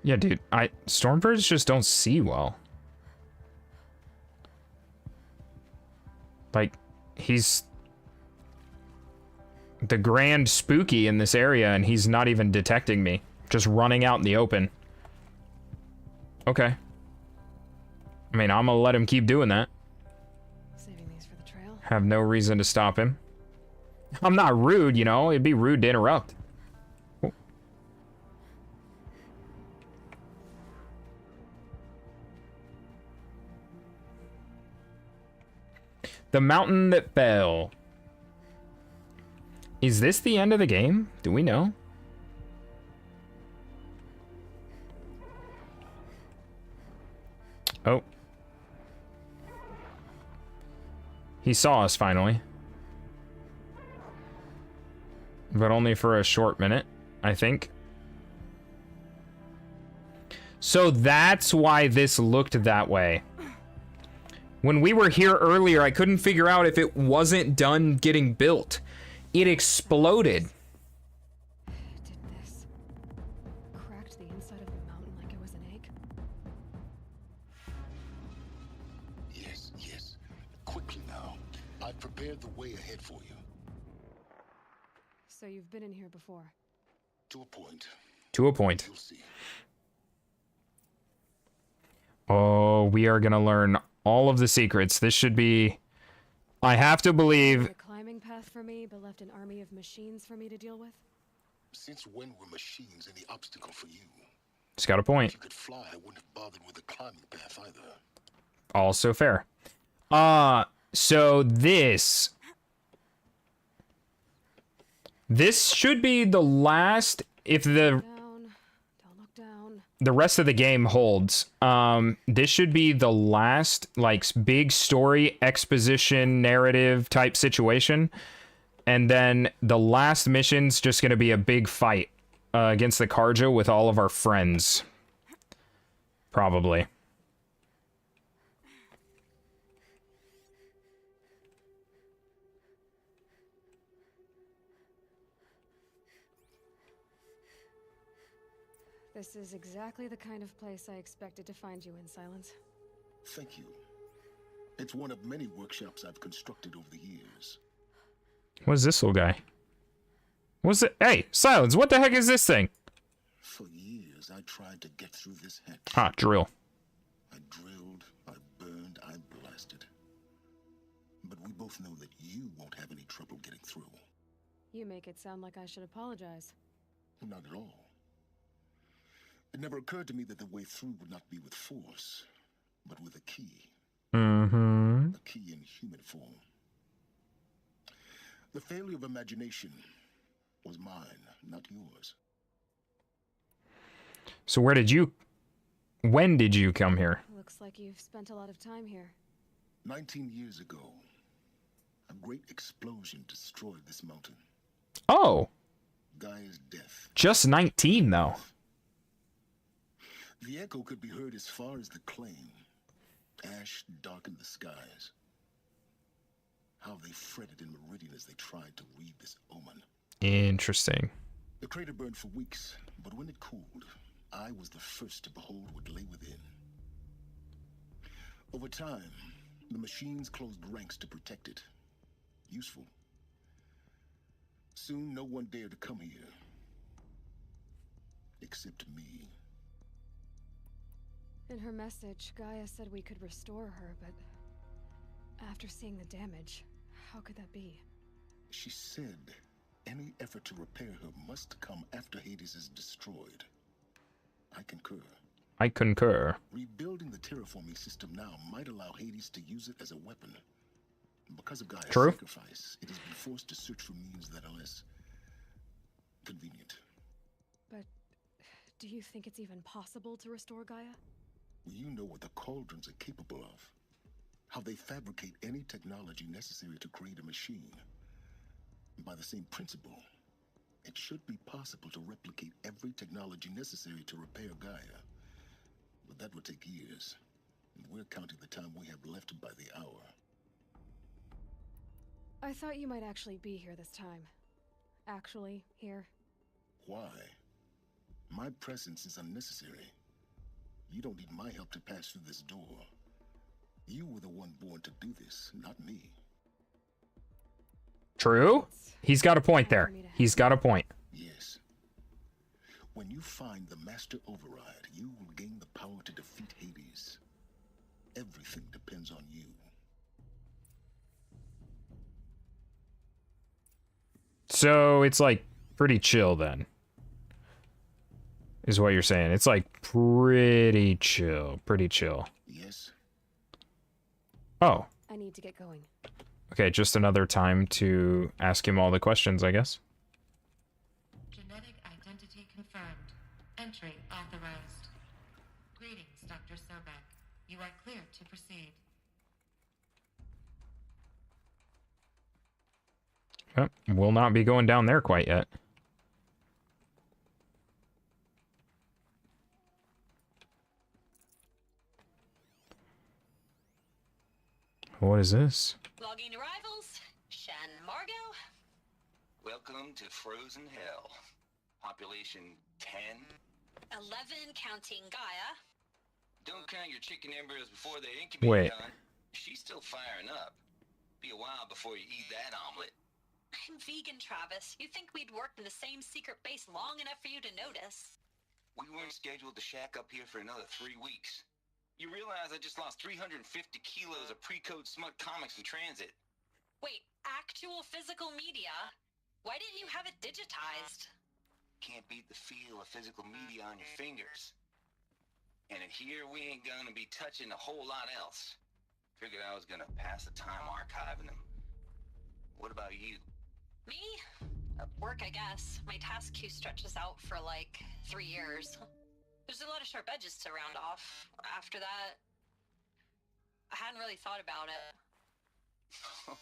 Yeah, dude, Stormbirds just don't see well. Like, he's the grand spooky in this area, and he's not even detecting me. Just running out in the open. Okay. I mean, I'm gonna let him keep doing that. Saving these for the trail. Have no reason to stop him. I'm not rude, you know? It'd be rude to interrupt. The mountain that fell. Is this the end of the game? Do we know? Oh. He saw us finally. But only for a short minute, I think. So that's why this looked that way. When we were here earlier, I couldn't figure out if it wasn't done getting built. It exploded. Did this. Cracked the inside of the mountain like it was an egg. Yes, yes. Quickly now. I've prepared the way ahead for you. So you've been in here before? To a point. To a point. You'll see. Oh, we are gonna learn all of the secrets. This should be... I have to believe... A climbing path for me, but left an army of machines for me to deal with? Since when were machines any obstacle for you? It's got a point. If you could fly, I wouldn't have bothered with the climbing path either. Also fair. So this should be the last, if the rest of the game holds. This should be the last, like, big story, exposition, narrative type situation. And then the last mission's just gonna be a big fight against the Carja with all of our friends. Probably. This is exactly the kind of place I expected to find you in, Silence. Thank you. It's one of many workshops I've constructed over the years. What is this little guy? What's it? Hey, Silence, what the heck is this thing? For years, I tried to get through this hatch. Ah, drill. I drilled, I burned, I blasted. But we both know that you won't have any trouble getting through. You make it sound like I should apologize. Not at all. It never occurred to me that the way through would not be with force, but with a key. Mm-hmm. A key in human form. The failure of imagination was mine, not yours. So when did you come here? Looks like you've spent a lot of time here. 19 years ago, a great explosion destroyed this mountain. Oh! Gaia's death. Just 19, though. The echo could be heard as far as the claim. Ash darkened the skies. How they fretted in Meridian as they tried to read this omen. Interesting. The crater burned for weeks, but when it cooled, I was the first to behold what lay within. Over time, the machines closed ranks to protect it. Useful. Soon, no one dared to come here. Except me. In her message, Gaia said we could restore her, but After seeing the damage, how could that be? She said any effort to repair her must come after Hades is destroyed. I concur. I concur. Rebuilding the terraforming system now might allow Hades to use it as a weapon. Because of Gaia's True. sacrifice, it has been forced to search for means that are less convenient. But do you think it's even possible to restore Gaia? You know what the Cauldrons are capable of. How they fabricate any technology necessary to create a machine. By the same principle, it should be possible to replicate every technology necessary to repair Gaia. But that would take years, and we're counting the time we have left by the hour. I thought you might actually be here this time. Actually, here. Why? My presence is unnecessary. You don't need my help to pass through this door. You were the one born to do this, not me. True. He's got a point there. He's got a point. Yes. When you find the Master Override, you will gain the power to defeat Hades. Everything depends on you. So it's like pretty chill then. Is what you're saying. It's like pretty chill. Pretty chill. Yes. Oh. I need to get going. Okay, just another time to ask him all the questions, I guess. Genetic identity confirmed. Entry authorized. Greetings, Dr. Sobek. You are clear to proceed. Oh, we'll not be going down there quite yet. What is this? Logging arrivals. Shan Margot. Welcome to Frozen Hell. Population 10. 11 counting Gaia. Don't count your chicken embryos before they incubate, Wait. John. She's still firing up. Be a while before you eat that omelet. I'm vegan, Travis. You think we'd worked in the same secret base long enough for you to notice? We weren't scheduled to shack up here for another 3 weeks. You realize I just lost 350 kilos of pre-code smut comics in transit. Wait, actual physical media? Why didn't you have it digitized? Can't beat the feel of physical media on your fingers. And in here, we ain't gonna be touching a whole lot else. Figured I was gonna pass the time archiving them. What about you? Me? Work, I guess. My task queue stretches out for like 3 years. There's a lot of sharp edges to round off. After that, I hadn't really thought about it.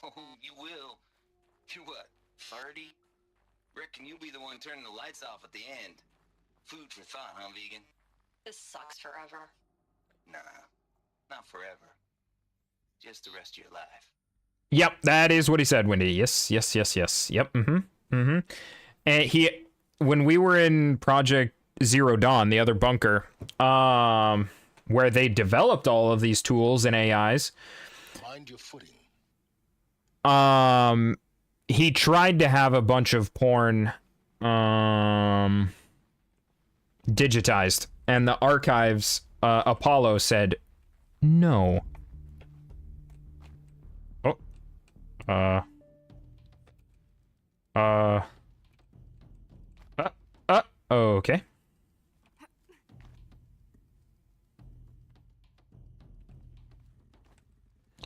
Oh, you will. You're what, 30? Reckon you'll be the one turning the lights off at the end. Food for thought, huh, vegan? This sucks forever. Nah, not forever. Just the rest of your life. Yep, that is what he said, Wendy. Yes, yes, yes, yes. Yep, And when we were in Project Zero Dawn, the other bunker, where they developed all of these tools and AIs, Mind your footing. he tried to have a bunch of porn, digitized, and the archives, Apollo said, no. Okay.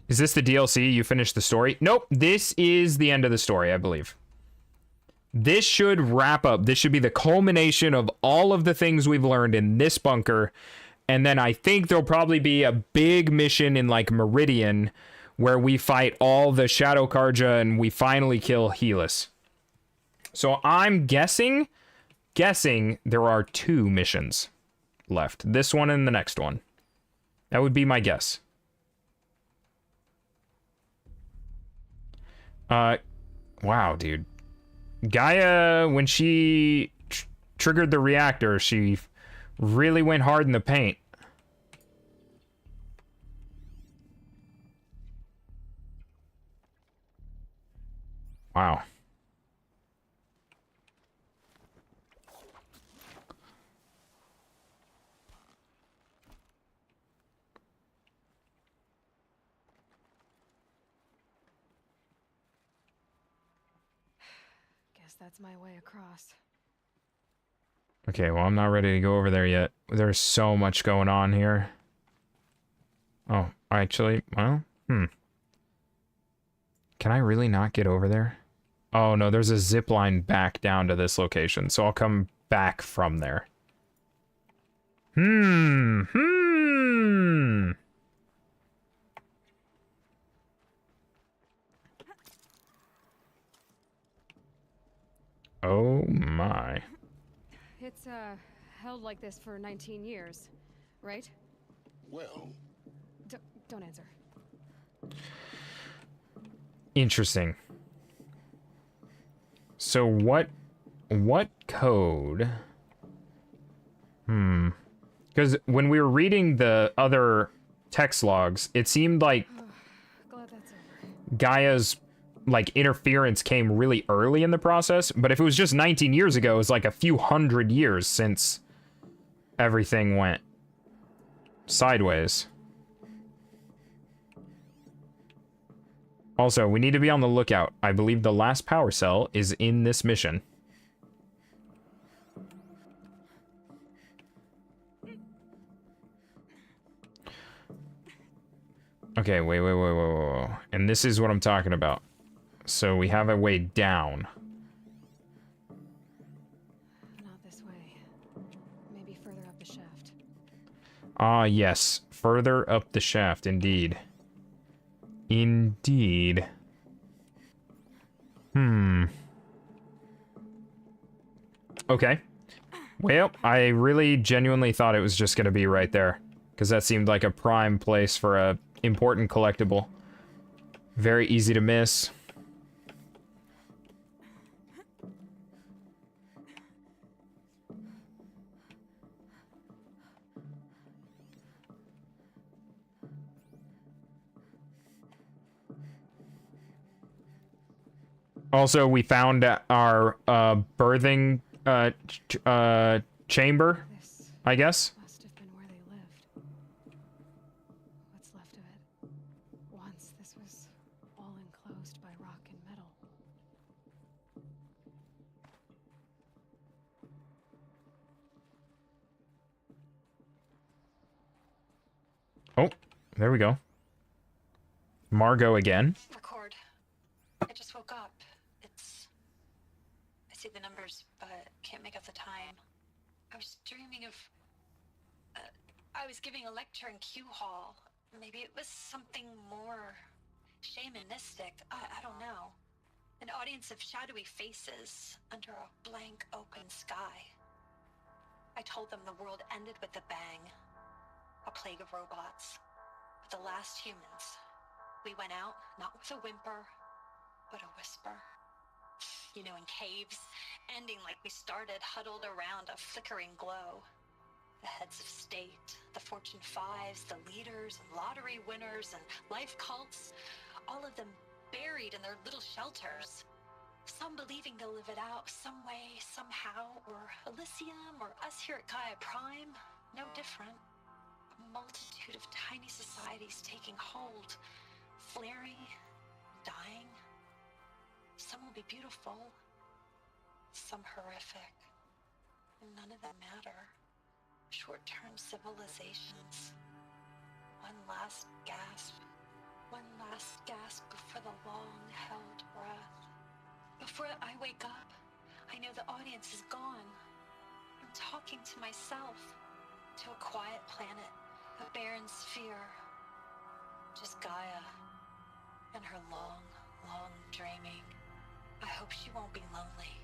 Is this the DLC? You finished the story? Nope, this is the end of the story, I believe. This should wrap up. This should be the culmination of all of the things we've learned in this bunker. And then I think there'll probably be a big mission in like Meridian where we fight all the Shadow Karja and we finally kill Helis. So I'm guessing there are 2 missions left. This one and the next one. That would be my guess. Wow, dude. Gaia, when she triggered the reactor, she really went hard in the paint. Wow. Guess that's my way across. Okay, well, I'm not ready to go over there yet. There's so much going on here. Oh, actually, well, Can I really not get over there? Oh, no, there's a zip line back down to this location, so I'll come back from there. Oh my. It's, held like this for 19 years, right? Well... Don't answer. Interesting. So what code? Because when we were reading the other text logs, it seemed like Glad that's over. Gaia's like interference came really early in the process, but if it was just 19 years ago, it was like a few hundred years since everything went sideways. Also, we need to be on the lookout. I believe the last power cell is in this mission. Okay, wait. And this is what I'm talking about. So we have a way down. Not this way. Maybe further up the shaft. Ah, yes. Further up the shaft, indeed. Indeed. Okay. Well, I really genuinely thought it was just going to be right there. Because that seemed like a prime place for a important collectible. Very easy to miss. Also, we found our birthing chamber, I guess. Must have been where they lived. What's left of it. Once this was all enclosed by rock and metal. Oh, there we go. Margot again. Record. I just woke up. I see the numbers, but can't make out the time. I was dreaming of... I was giving a lecture in Q Hall. Maybe it was something more shamanistic. I don't know. An audience of shadowy faces under a blank open sky. I told them the world ended with a bang. A plague of robots. But the last humans. We went out, not with a whimper, but a whisper. You know, in caves, ending like we started, huddled around a flickering glow. The heads of state, the Fortune 5s, the leaders and lottery winners and life cults, all of them buried in their little shelters. Some believing they'll live it out some way, somehow, or Elysium, or us here at Gaia Prime, no different. A multitude of tiny societies taking hold, flaring, dying. Some will be beautiful, some horrific, and none of them matter. Short-term civilizations. One last gasp before the long-held breath. Before I wake up, I know the audience is gone. I'm talking to myself, to a quiet planet, a barren sphere. Just Gaia, and her long, long dreaming. I hope she won't be lonely.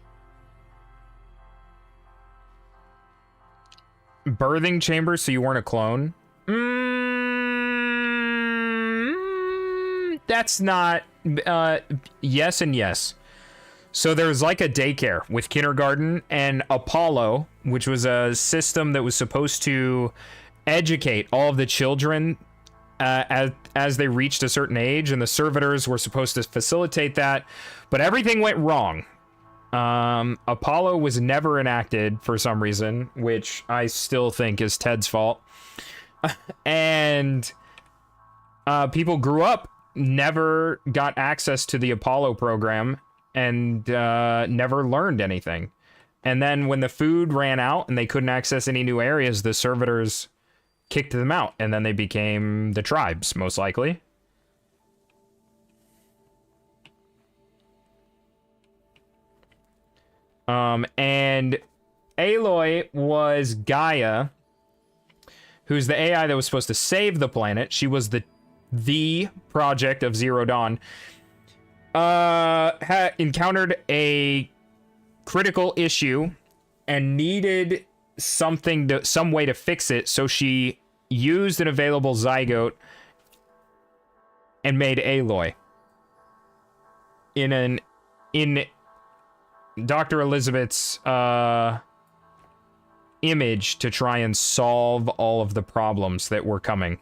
Birthing chamber, so you weren't a clone? That's not... yes and yes. So there's like a daycare with kindergarten and Apollo, which was a system that was supposed to educate all of the children as they reached a certain age, and the servitors were supposed to facilitate that, but everything went wrong. Apollo was never enacted for some reason, which I still think is Ted's fault. And people grew up, never got access to the Apollo program, and never learned anything. And then when the food ran out and they couldn't access any new areas, the servitors kicked them out, and then they became the tribes, most likely. And Aloy was Gaia, who's the AI that was supposed to save the planet. She was the project of Zero Dawn. Had encountered a critical issue and needed some way to fix it, so she used an available zygote and made Aloy in Dr. Elizabeth's image to try and solve all of the problems that were coming.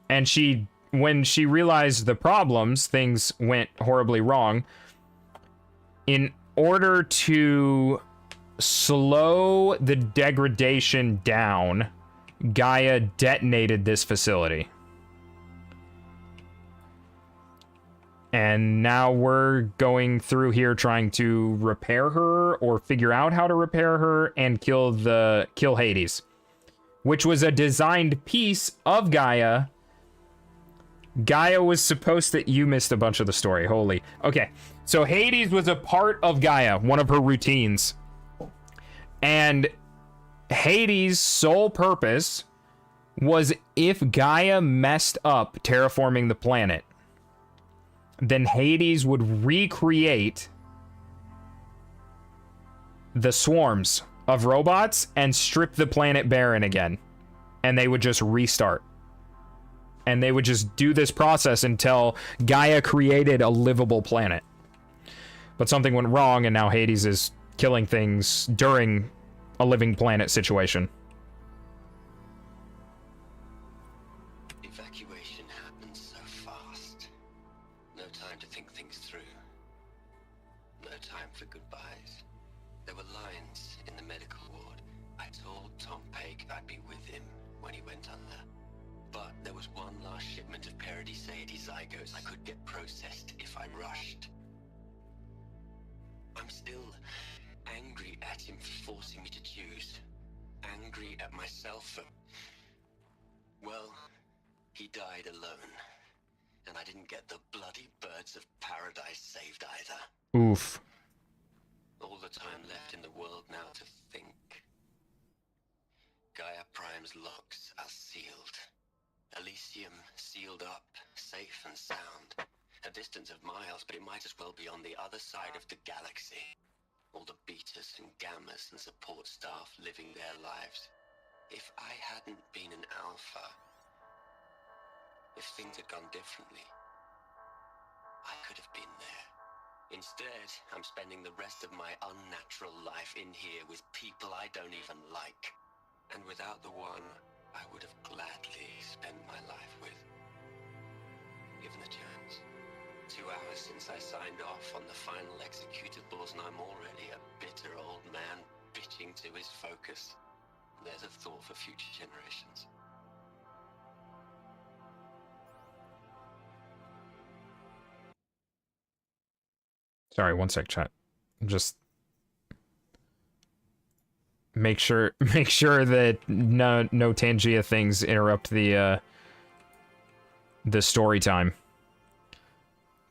And when she realized the problems, things went horribly wrong. In order to slow the degradation down, Gaia detonated this facility. And now we're going through here trying to repair her or figure out how to repair her and kill Hades, which was a designed piece of Gaia. Gaia was supposed to... You missed a bunch of the story. Holy. Okay. So Hades was a part of Gaia, one of her routines. And Hades' sole purpose was if Gaia messed up terraforming the planet, then Hades would recreate the swarms of robots and strip the planet barren again. And they would just restart. And they would just do this process until Gaia created a livable planet. But something went wrong, and now Hades is killing things during a living planet situation. Evacuation happened so fast. No time to think things through. No time for goodbyes. There were lines in the medical ward. I told Tom Paik I'd be with him when he went under. But there was one last shipment of Paradis-Sade zygotes I could get processed if I rushed. I'm still angry at him for forcing me to choose. Angry at myself for... Well, he died alone. And I didn't get the bloody birds of paradise saved either. Oof. All the time left in the world now to think. Gaia Prime's locks are sealed. Elysium sealed up, safe and sound. A distance of miles, but it might as well be on the other side of the galaxy. All the betas and gammas and support staff living their lives. If I hadn't been an alpha, if things had gone differently, I could have been there. Instead, I'm spending the rest of my unnatural life in here with people I don't even like. And without the one I would have gladly spent my life with. Given the chance. 2 hours since I signed off on the final executables, and I'm already a bitter old man bitching to his focus. There's a thought for future generations. Sorry, one sec, chat. Just make sure that no Tangia things interrupt the story time.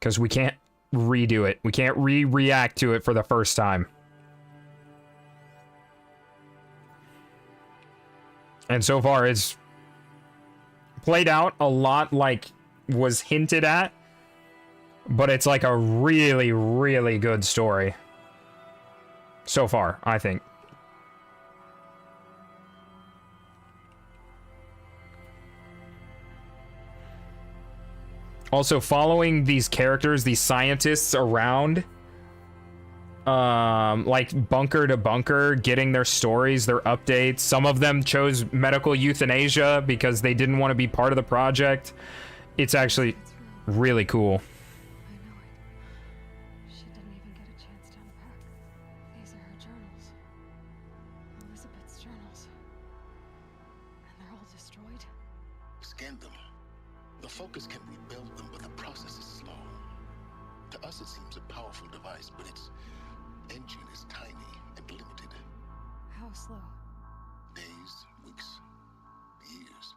Because we can't redo it. We can't react to it for the first time. And so far, it's played out a lot like was hinted at. But it's like a really, really good story. So far, I think. Also, following these characters, these scientists around, like bunker to bunker, getting their stories, their updates. Some of them chose medical euthanasia because they didn't want to be part of the project. It's actually really cool. She didn't even get a chance to unpack. These are her journals. Elizabeth's journals. And they're all destroyed? Scan them. The Focus can rebuild them, but the process is slow. To us, it seems a powerful device, but its engine is tiny and limited. How slow? Days, weeks, years.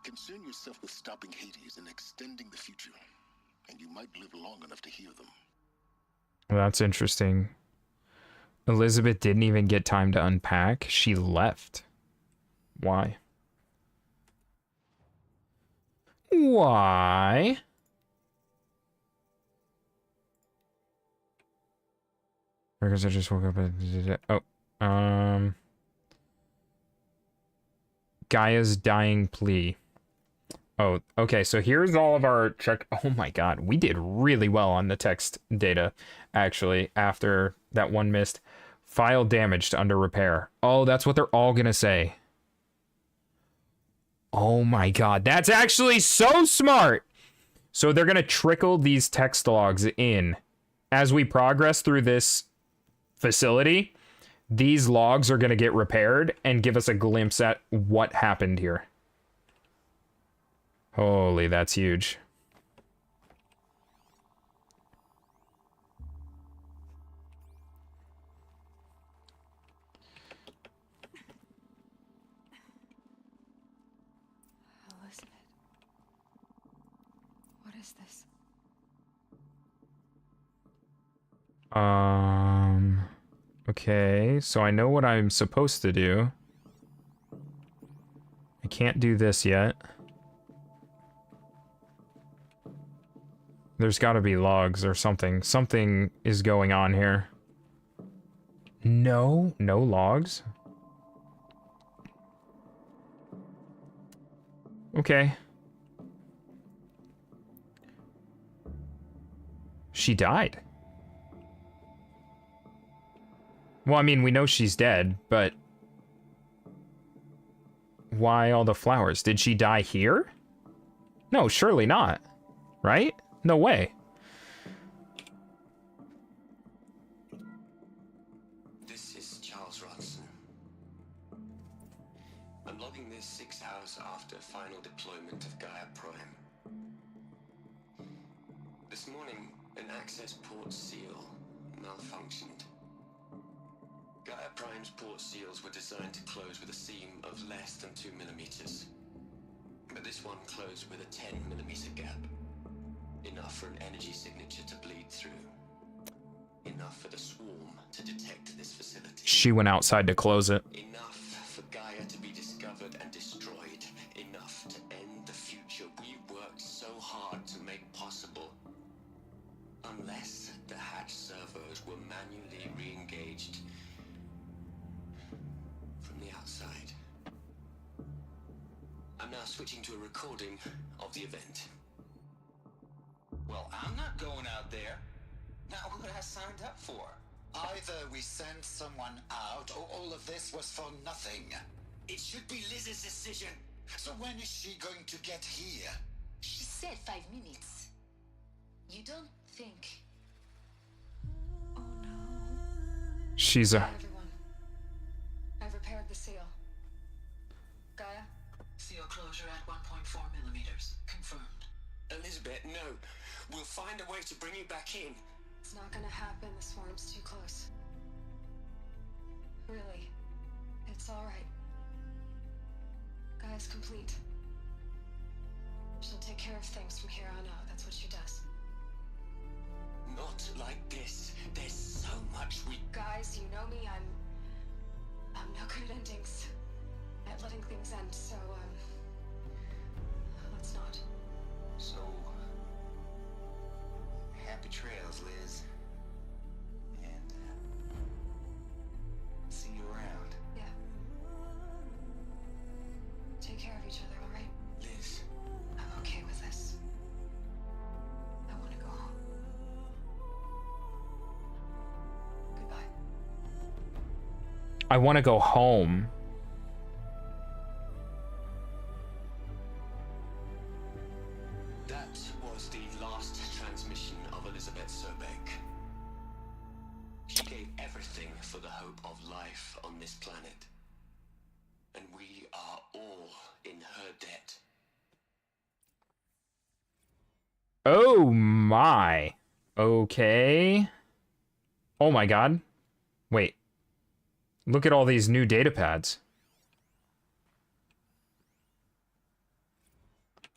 Concern yourself with stopping Hades and extending the future, and you might live long enough to hear them. Well, that's interesting. Elizabeth didn't even get time to unpack. She left. Why? Why? Because I just woke up and... Oh. Gaia's dying plea. Oh, okay, so here's all of our check. Oh my god, we did really well on the text data, actually, after that one missed. File damaged under repair. Oh, that's what they're all gonna say. Oh my god, that's actually so smart! So they're gonna trickle these text logs in. As we progress through this facility, these logs are gonna get repaired and give us a glimpse at what happened here. Holy, that's huge. Elizabeth. What is this? Okay, so I know what I'm supposed to do. I can't do this yet. There's gotta be logs or something. Something is going on here. No logs? Okay. She died. Well, I mean, we know she's dead, but... why all the flowers? Did she die here? No, surely not. Right? No way. This is Charles Rodson. I'm logging this 6 hours after final deployment of Gaia Prime. This morning, an access port seal malfunctioned. Gaia Prime's port seals were designed to close with a seam of less than 2 millimeters. But this one closed with a 10 millimeter gap. Enough for an energy signature to bleed through. Enough for the swarm to detect this facility. She went outside to close it. Enough for Gaia to be discovered and destroyed. Enough to end the future we worked so hard to make possible. Unless the hatch servos were manually re-engaged from the outside. I'm now switching to a recording of the event. Well, I'm not going out there. Not what I signed up for. Either we send someone out, or all of this was for nothing. It should be Liz's decision. So when is she going to get here? She said 5 minutes. You don't think... She's a... Everyone. I've repaired the seal. Gaia? Seal closure at 1.4 millimeters. Confirmed. Elizabeth, no. We'll find a way to bring you back in. It's not gonna happen. The swarm's too close. Really. It's alright. Gaia's complete. She'll take care of things from here on out. That's what she does. Not like this. There's so much we... Guys, you know me. I'm no good at endings. At letting things end, so, let's not. So... happy trails, Liz. And, see you around. Yeah. Take care of each other, alright? Liz. I'm okay with this. I want to go home. Goodbye. I want to go home. That was the last transmission of Elizabeth Sobeck. She gave everything for the hope of life on this planet. And we are all in her debt. Oh my my. Okay. Oh my god. Wait. Look at all these new data pads.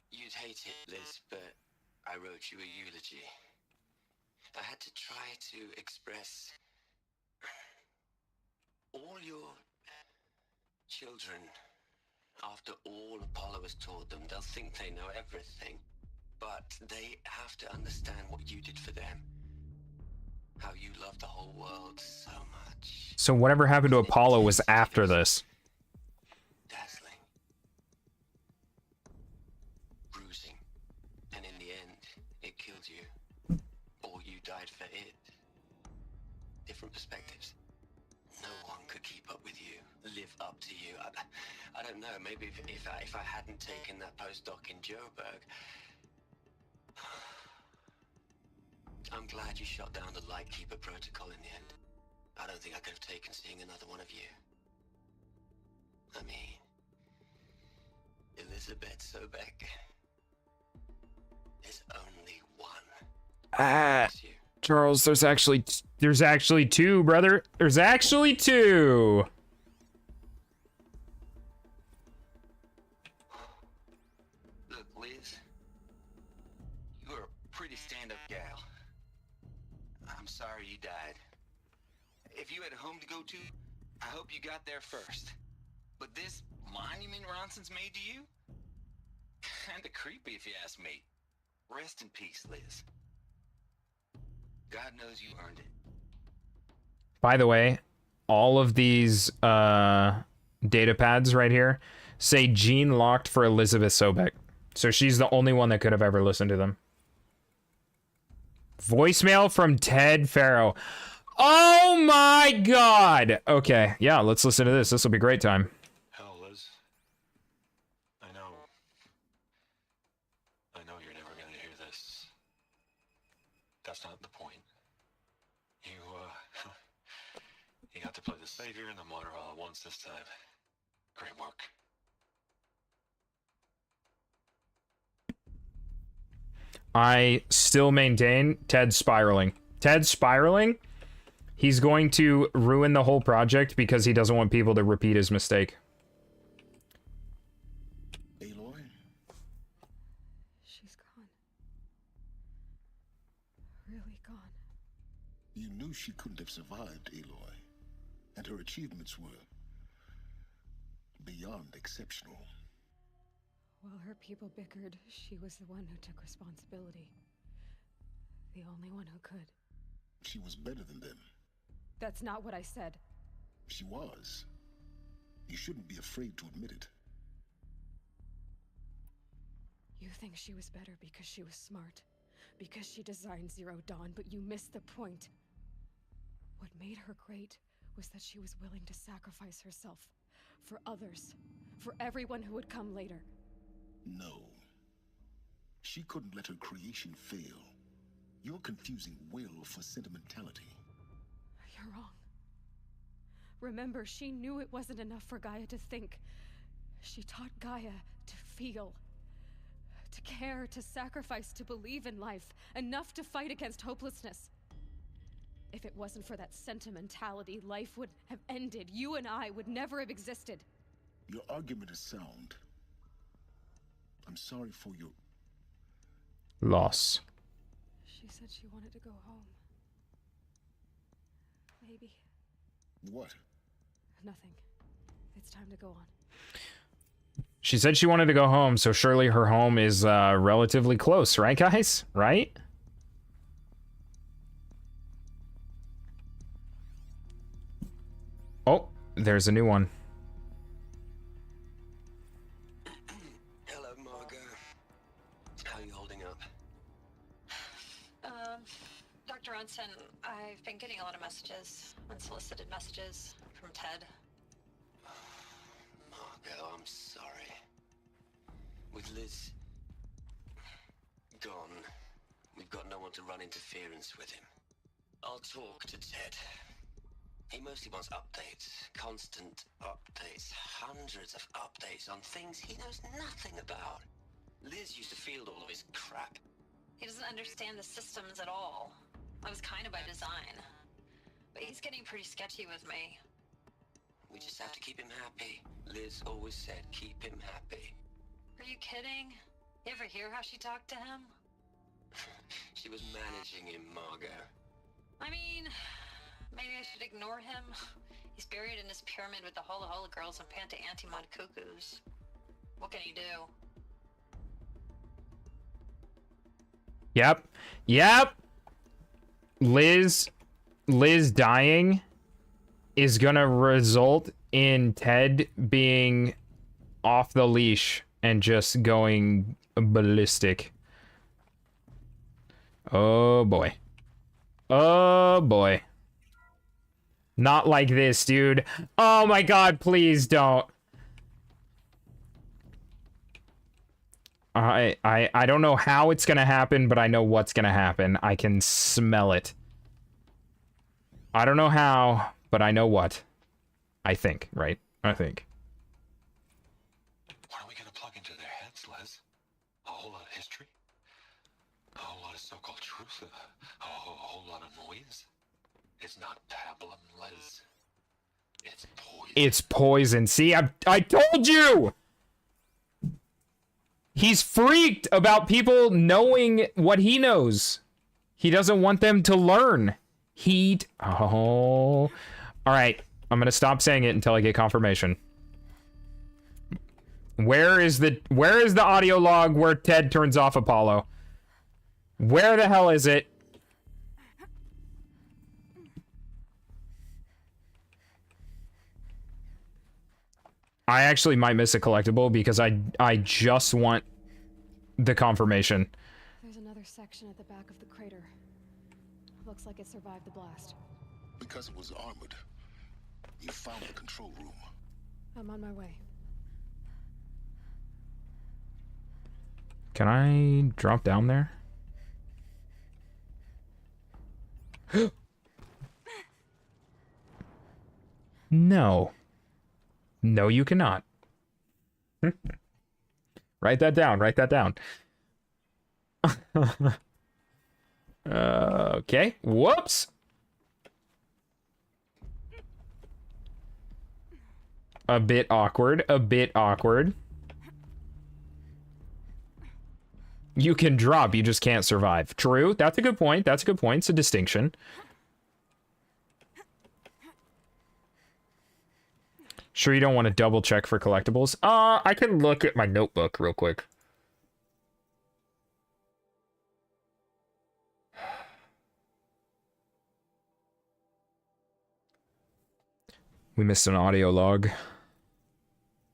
You'd hate it, Liz, but I wrote you a eulogy. I had to try to express all your children. After all Apollo has taught them, they'll think they know everything. But they have to understand what you did for them. How you loved the whole world so much. So whatever happened to Apollo was after this. Dazzling. Bruising. And in the end, it killed you. Or you died for it. Different perspectives. No one could keep up with you, live up to you. I don't know, maybe if I hadn't taken that postdoc in Joburg. I'm glad you shot down the Lightkeeper protocol in the end. I don't think I could have taken seeing another one of you. I mean, Elizabeth Sobek. There's only one. Charles, there's actually two, brother. There's actually two. Look, Liz, you're a pretty stand-up gal. I'm sorry you died. If you had a home to go to, I hope you got there first. But this monument Ronson's made to you? Kinda creepy if you ask me. Rest in peace, Liz. God knows you earned it. By the way, all of these data pads right here say gene locked for Elizabeth Sobek. So she's the only one that could have ever listened to them. Voicemail from Ted Farrow. Oh my god! Okay, yeah, let's listen to this. This will be a great time. Hell, Liz. I know you're never gonna hear this. That's not the point. You got to play the savior and the martyr all at once this time. Great work. I still maintain Ted's spiraling. Ted's spiraling. He's going to ruin the whole project because he doesn't want people to repeat his mistake. Aloy? She's gone. Really gone. You knew she couldn't have survived, Aloy. And her achievements were beyond exceptional. While her people bickered, she was the one who took responsibility. The only one who could. She was better than them. That's not what I said. She was. You shouldn't be afraid to admit it. You think she was better because she was smart, because she designed Zero Dawn, but you missed the point. What made her great was that she was willing to sacrifice herself for others, for everyone who would come later. No. She couldn't let her creation fail. You're confusing will for sentimentality. You're wrong. Remember, she knew it wasn't enough for Gaia to think. She taught Gaia to feel, to care, to sacrifice, to believe in life, enough to fight against hopelessness. If it wasn't for that sentimentality, life would have ended. You and I would never have existed. Your argument is sound. I'm sorry for your loss. She said she wanted to go home. Maybe. What? Nothing. It's time to go on. She said she wanted to go home, so surely her home is relatively close, right, guys? Right? Oh, there's a new one. Hello, Margot. How are you holding up? Dr. Ronson, I've been getting a lot of messages, unsolicited messages from Ted. Margot, I'm sorry. With Liz gone, we've got no one to run interference with him. I'll talk to Ted. He mostly wants updates, constant updates, hundreds of updates on things he knows nothing about. Liz used to field all of his crap. He doesn't understand the systems at all. That was kind of by design. But he's getting pretty sketchy with me. We just have to keep him happy. Liz always said keep him happy. Are you kidding? You ever hear how she talked to him? She was managing him, Margot. I mean, maybe I should ignore him. He's buried in his pyramid with the Hola Hola girls and Panta Antimod cuckoos. What can he do? Yep. Yep. Liz dying is gonna result in Ted being off the leash and just going ballistic. Oh boy. Oh boy. Not like this, dude. Oh my god, please don't. I don't know how it's gonna happen, but I know what's gonna happen. I can smell it. I don't know how, but I know what. I think, right? I think. What are we gonna plug into their heads, Les? A whole lot of history? A whole lot of so-called truth? A whole lot of noise? It's not pablum, Les. It's poison. It's poison. See, I told you! He's freaked about people knowing what he knows. He doesn't want them to learn. Oh. Alright, I'm gonna stop saying it until I get confirmation. Where is the audio log where Ted turns off Apollo? Where the hell is it? I actually might miss a collectible because I just want the confirmation. There's another section at the back of the crater. Looks like it survived the blast. Because it was armored, you found the control room. I'm on my way. Can I drop down there? No. No, you cannot. Write that down. Write that down. Okay. Whoops. A bit awkward. A bit awkward. You can drop, you just can't survive. True. That's a good point. That's a good point. It's a distinction. Sure you don't want to double check for collectibles? I can look at my notebook real quick. We missed an audio log.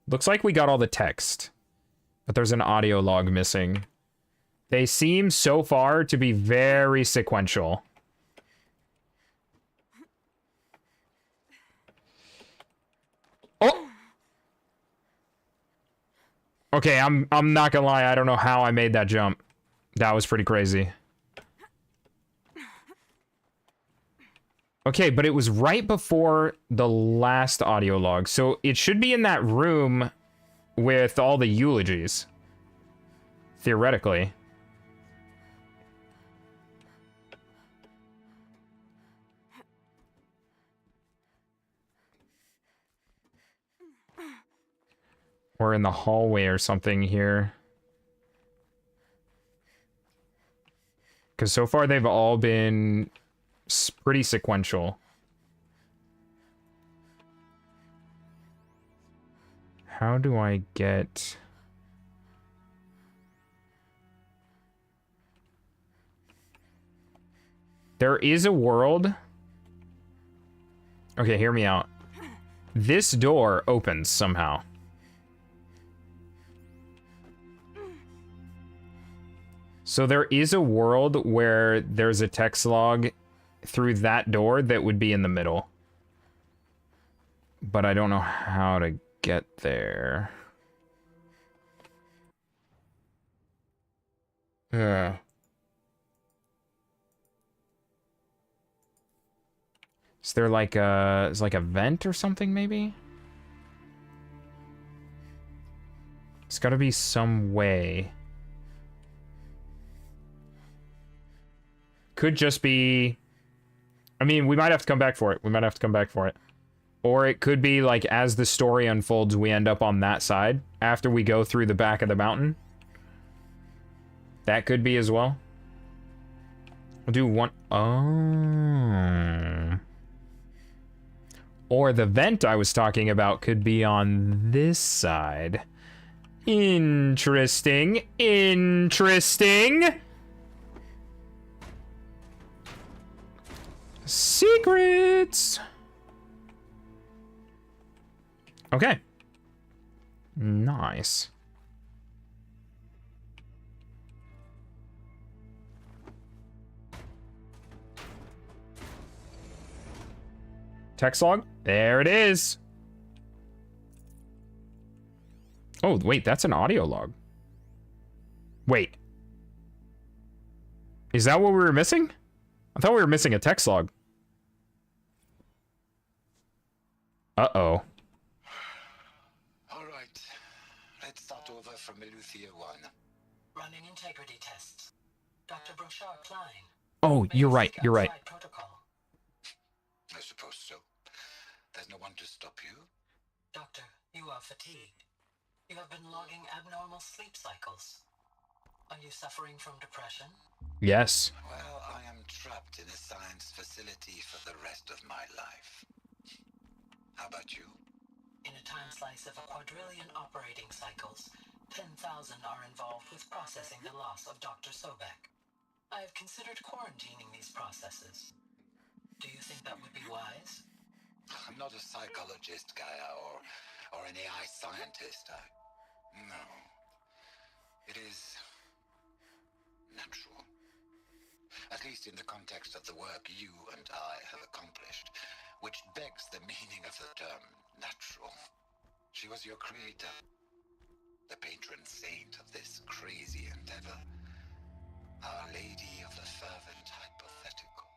Looks like we got all the text, but there's an audio log missing. They seem so far to be very sequential. Oh! Okay, I'm not gonna lie, I don't know how I made that jump. That was pretty crazy. Okay, but it was right before the last audio log, so it should be in that room with all the eulogies. Theoretically. Or in the hallway or something here. Because so far they've all been pretty sequential. How do I get... There is a world... Okay, hear me out. This door opens somehow. So there is a world where there's a text log through that door that would be in the middle. But I don't know how to get there. Yeah. Is there like a vent or something maybe? It's gotta be some way. could just be... I mean, we might have to come back for it. We might have to come back for it. Or it could be, like, as the story unfolds, we end up on that side after we go through the back of the mountain. That could be as well. We'll do one... Oh... Or the vent I was talking about could be on this side. Interesting. Interesting. Secrets. Okay. Nice. Text log. There it is. Oh, wait, that's an audio log. Wait. Is that what we were missing? I thought we were missing a text log. Uh-oh. All right. Let's start over from Eleuthia 1. Running integrity tests. Dr. Brochard Klein. Oh, you're right. You're right. I suppose so. There's no one to stop you. Doctor, you are fatigued. You have been logging abnormal sleep cycles. Are you suffering from depression? Yes. Well, I am trapped in a science facility for the rest of my life. How about you? In a time slice of a quadrillion operating cycles, 10,000 are involved with processing the loss of Dr. Sobek. I have considered quarantining these processes. Do you think that would be wise? I'm not a psychologist, Gaia, or an AI scientist. No. It is natural. At least in the context of the work you and I have accomplished, which begs the meaning of the term natural. She was your creator, the patron saint of this crazy endeavor, Our Lady of the Fervent Hypothetical.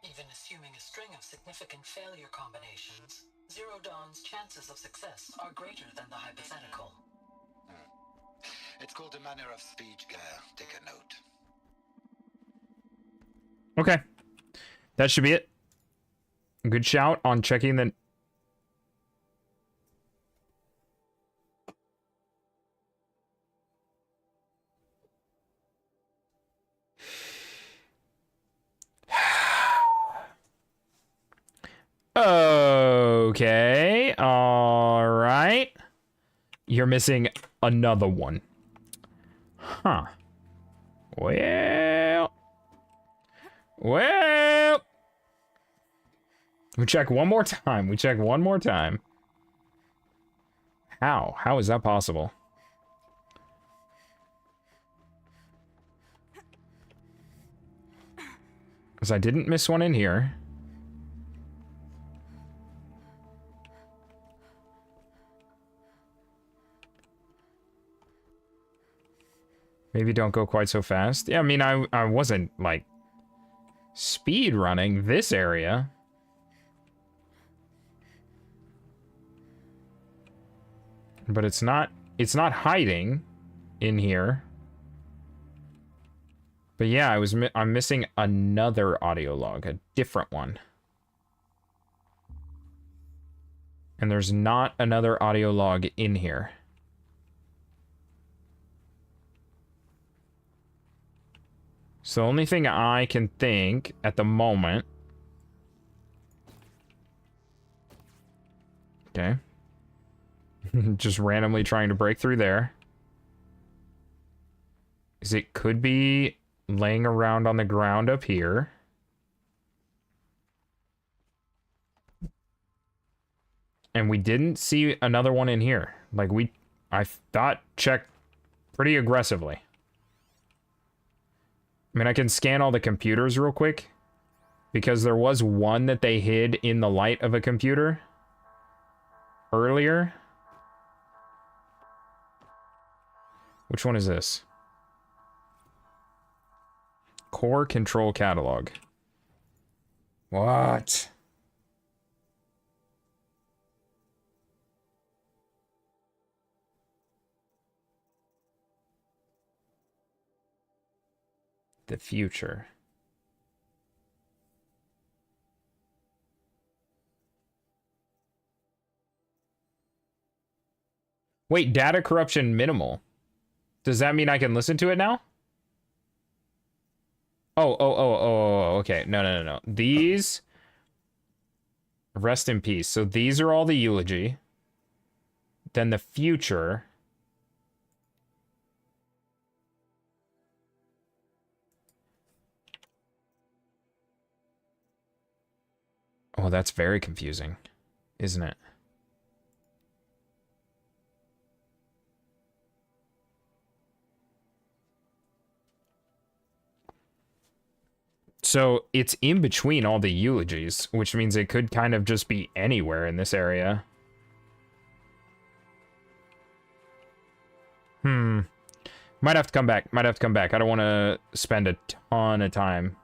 Even assuming a string of significant failure combinations, Zero Dawn's chances of success are greater than the hypothetical. It's called a manner of speech, Gaia. Take a note. Okay. That should be it. Good shout on checking the... Okay. All right. You're missing another one. Huh. Well. We check one more time. We check one more time. How? How is that possible? Because I didn't miss one in here. Maybe don't go quite so fast. Yeah, I mean, I wasn't, like, speed running this area. But it's not hiding in here. But yeah, I'm missing another audio log, a different one. And there's not another audio log in here. So the only thing I can think at the moment... Okay. Just randomly trying to break through there. Is it could be laying around on the ground up here. And we didn't see another one in here. Like I thought checked pretty aggressively. I mean, I can scan all the computers real quick. Because there was one that they hid in the light of a computer earlier. Which one is this? Core control catalog. What? The future. Wait, data corruption minimal. Does that mean I can listen to it now? Oh, okay. No. These... Rest in peace. So these are all the eulogy. Then the future... Oh, that's very confusing, isn't it? So it's in between all the eulogies, which means it could kind of just be anywhere in this area. Might have to come back. I don't want to spend a ton of time.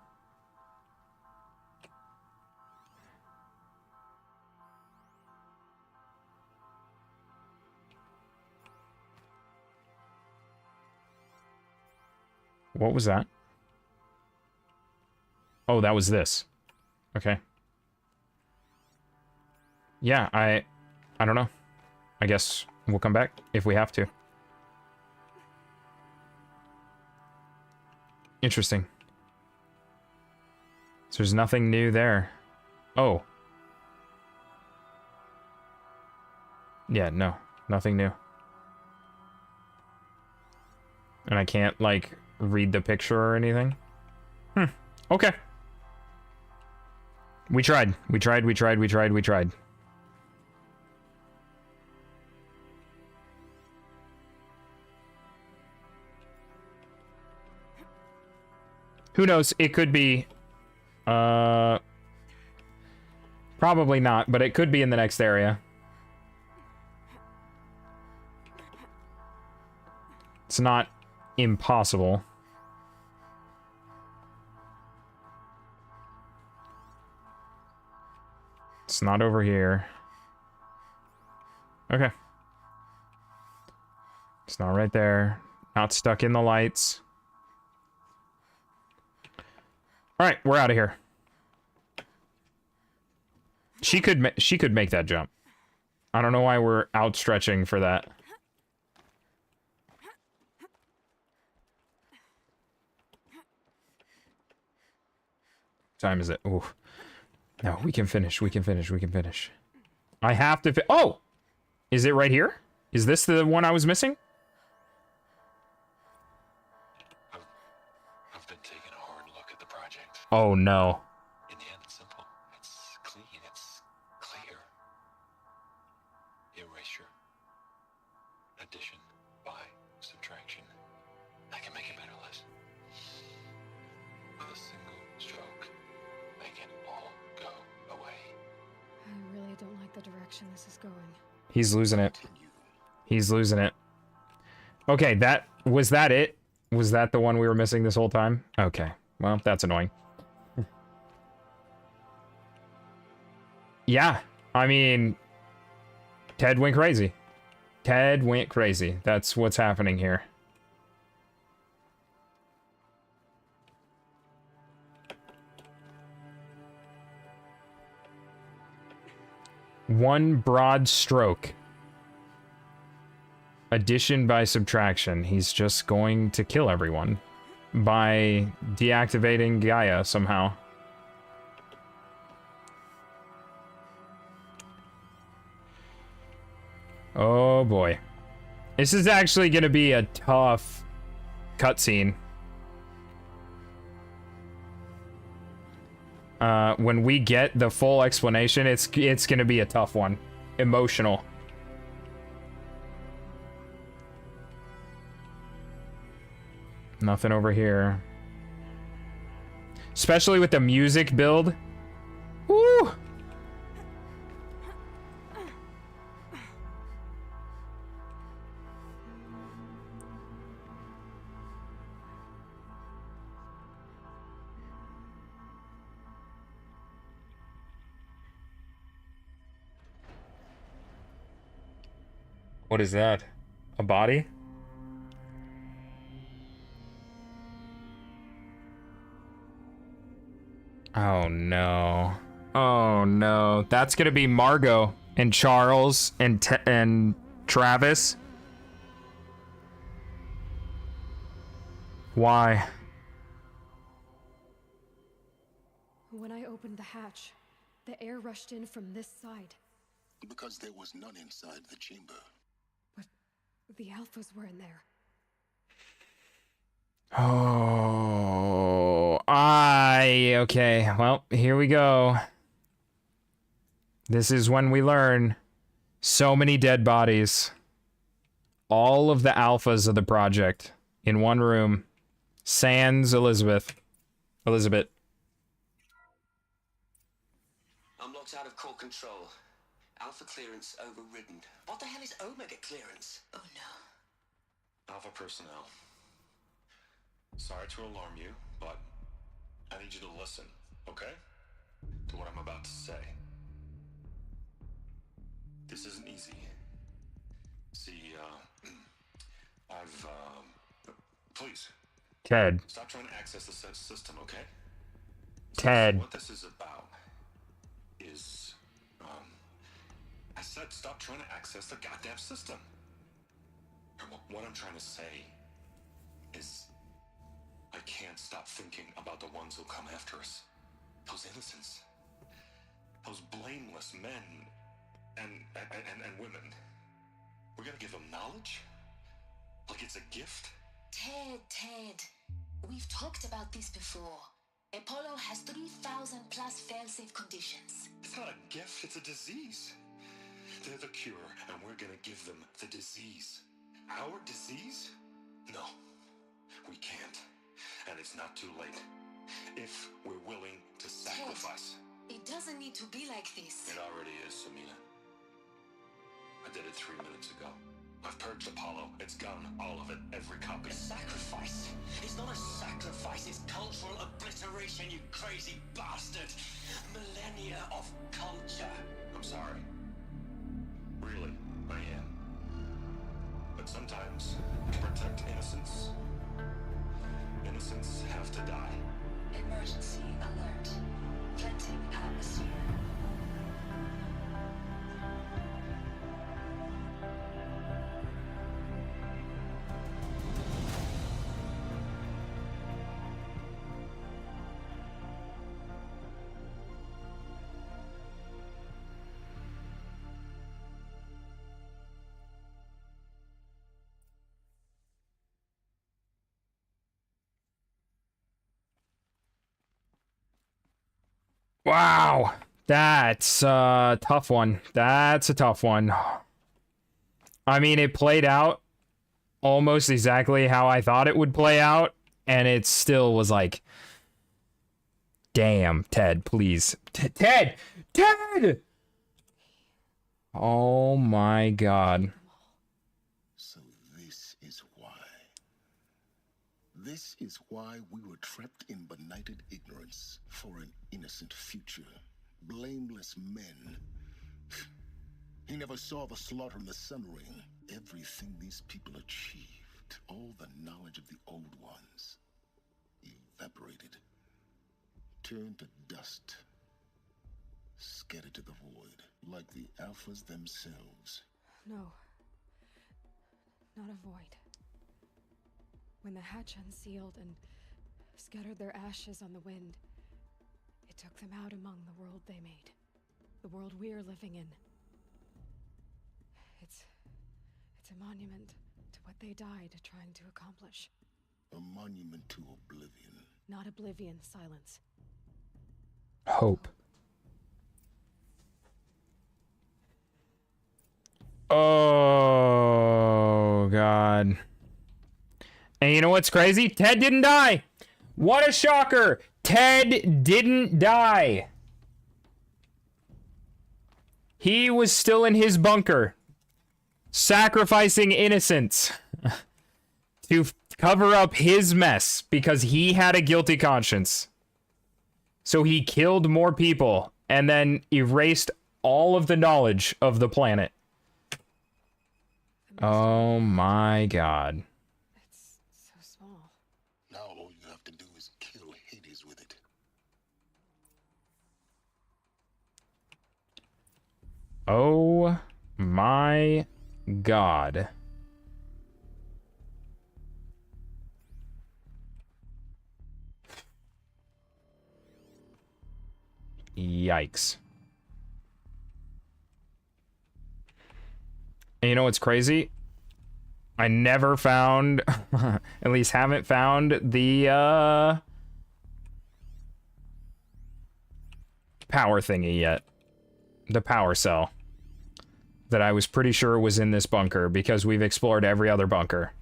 What was that? Oh, that was this. Okay. Yeah, I don't know. I guess we'll come back if we have to. Interesting. So there's nothing new there. Oh. Yeah, no. Nothing new. And I can't, like, read the picture or anything? Okay. We tried. Who knows? It could be... Probably not, but it could be in the next area. It's not impossible. It's not over here. Okay. It's not right there. Not stuck in the lights. Alright, we're out of here. She could make that jump. I don't know why we're outstretching for that. Time is it? Ooh. No, we can finish. I have to oh! Is it right here? Is this the one I was missing? I've been taking a hard look at the project. Oh no. In the end, it's simple. It's clean. It's clear. Erasure. Addition. By subtraction. I can make it better, Liz. With a single stroke, make it all go away. I really don't like the direction this is going. He's losing it. Okay, was that it? Was that the one we were missing this whole time? Okay, well, that's annoying. Yeah, I mean, Ted went crazy. That's what's happening here. One broad stroke. Addition by subtraction. He's just going to kill everyone by deactivating Gaia somehow. Oh boy. This is actually going to be a tough cutscene. When we get the full explanation, it's going to be a tough one. Emotional. Nothing over here. Especially with the music build. Woo! What is that? A body? Oh no. Oh no. That's gonna be Margot and Charles and Travis. Why? When I opened the hatch, the air rushed in from this side. Because there was none inside the chamber. But the alphas were in there. Oh, okay. Well, here we go. This is when we learn. So many dead bodies. All of the alphas of the project in one room. Sans Elizabeth. Elizabeth. I'm locked out of core control. Alpha clearance overridden. What the hell is Omega clearance? Oh no. Alpha personnel. Sorry to alarm you, but I need you to listen, okay? To what I'm about to say. This isn't easy. See, please. Ted. Stop trying to access the system, okay? Ted. What this is about is, I said stop trying to access the goddamn system. And what I'm trying to say is, I can't stop thinking about the ones who'll come after us. Those innocents. Those blameless men and women. We're gonna give them knowledge? Like it's a gift? Ted. We've talked about this before. Apollo has 3,000 plus fail-safe conditions. It's not a gift, it's a disease. They're the cure, and we're gonna give them the disease. Our disease? No, we can't. And it's not too late. If we're willing to sacrifice. Ted, it doesn't need to be like this. It already is, Samina. I did it 3 minutes ago. I've purged Apollo. It's gone. All of it. Every copy. A sacrifice? It's not a sacrifice. It's cultural obliteration, you crazy bastard. Millennia of culture. I'm sorry. Really, I am. But sometimes, to protect innocence, innocents have to die. Emergency alert. Venting atmosphere. Wow. That's a tough one. That's a tough one. I mean, it played out almost exactly how I thought it would play out, and it still was like, damn, Ted, please. Ted! Oh my god. So this is why. This is why we were trapped in benighted ignorance for an innocent future. Blameless men. He never saw the slaughter in the Sun Ring. Everything these people achieved, all the knowledge of the old ones, evaporated, turned to dust, scattered to the void, like the Alphas themselves. No. Not a void. When the hatch unsealed and scattered their ashes on the wind, it took them out among the world they made. The world we're living in. It's a monument to what they died trying to accomplish. A monument to oblivion. Not oblivion, Silence. Hope. Oh, God. And you know what's crazy? Ted didn't die. What a shocker. Ted didn't die. He was still in his bunker, sacrificing innocents to cover up his mess because he had a guilty conscience. So he killed more people and then erased all of the knowledge of the planet. Oh my god. It's so small. Now all you have to do is kill Hades with it. Oh my god. Yikes. And you know what's crazy? I never found, at least haven't found the power thingy yet. The power cell. That I was pretty sure was in this bunker because we've explored every other bunker.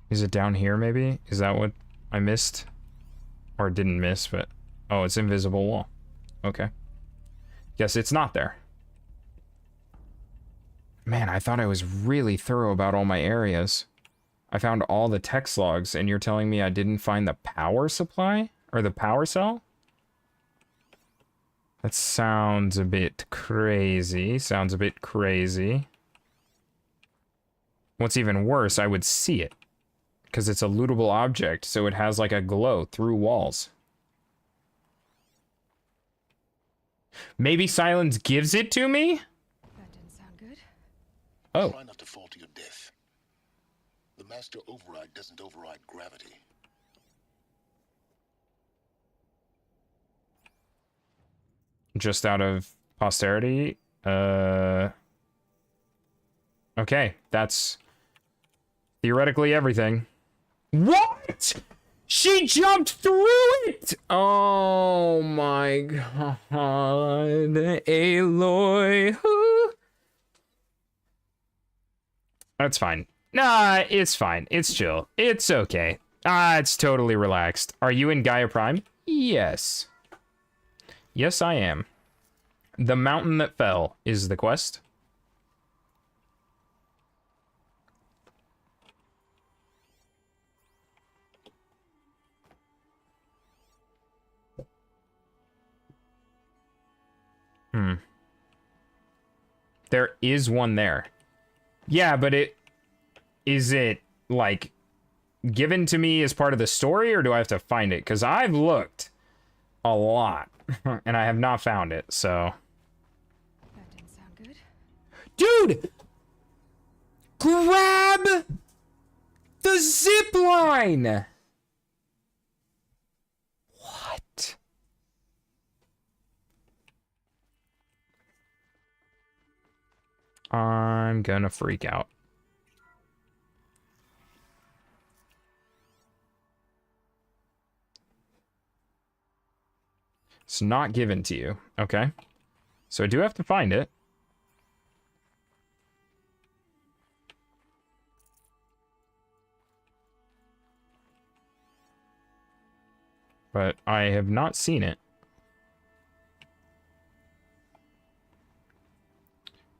Is it down here, maybe? Is that what I missed? Or didn't miss, but... Oh, it's invisible wall. Okay. Guess it's not there. Man, I thought I was really thorough about all my areas. I found all the text logs, and you're telling me I didn't find the power supply? Or the power cell? That sounds a bit crazy. Sounds a bit crazy. What's even worse, I would see it. Because it's a lootable object, so it has like a glow through walls. Maybe Silence gives it to me? That didn't sound good. Oh. Try not to fall to your death. The master override doesn't override gravity. Just out of posterity? Okay, that's theoretically everything. What? She jumped through it! Oh my god. Aloy. That's fine. Nah, it's fine. It's chill. It's okay. It's totally relaxed. Are you in Gaia Prime? Yes. Yes, I am. The Mountain That Fell is the quest. There is one there. Yeah, but is it, like, given to me as part of the story, or do I have to find it? Because I've looked a lot, and I have not found it, so... That didn't sound good. Dude! Grab the zip line! What? I'm gonna freak out. It's not given to you. Okay. So I do have to find it. But I have not seen it.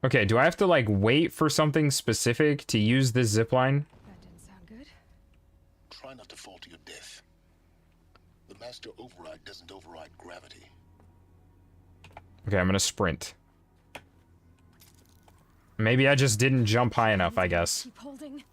Okay, do I have to, like, wait for something specific to use this zipline? That didn't sound good. Try not to fall to your death. The master override doesn't override gravity. Okay, I'm gonna sprint. Maybe I just didn't jump high enough, I guess. Keep holding.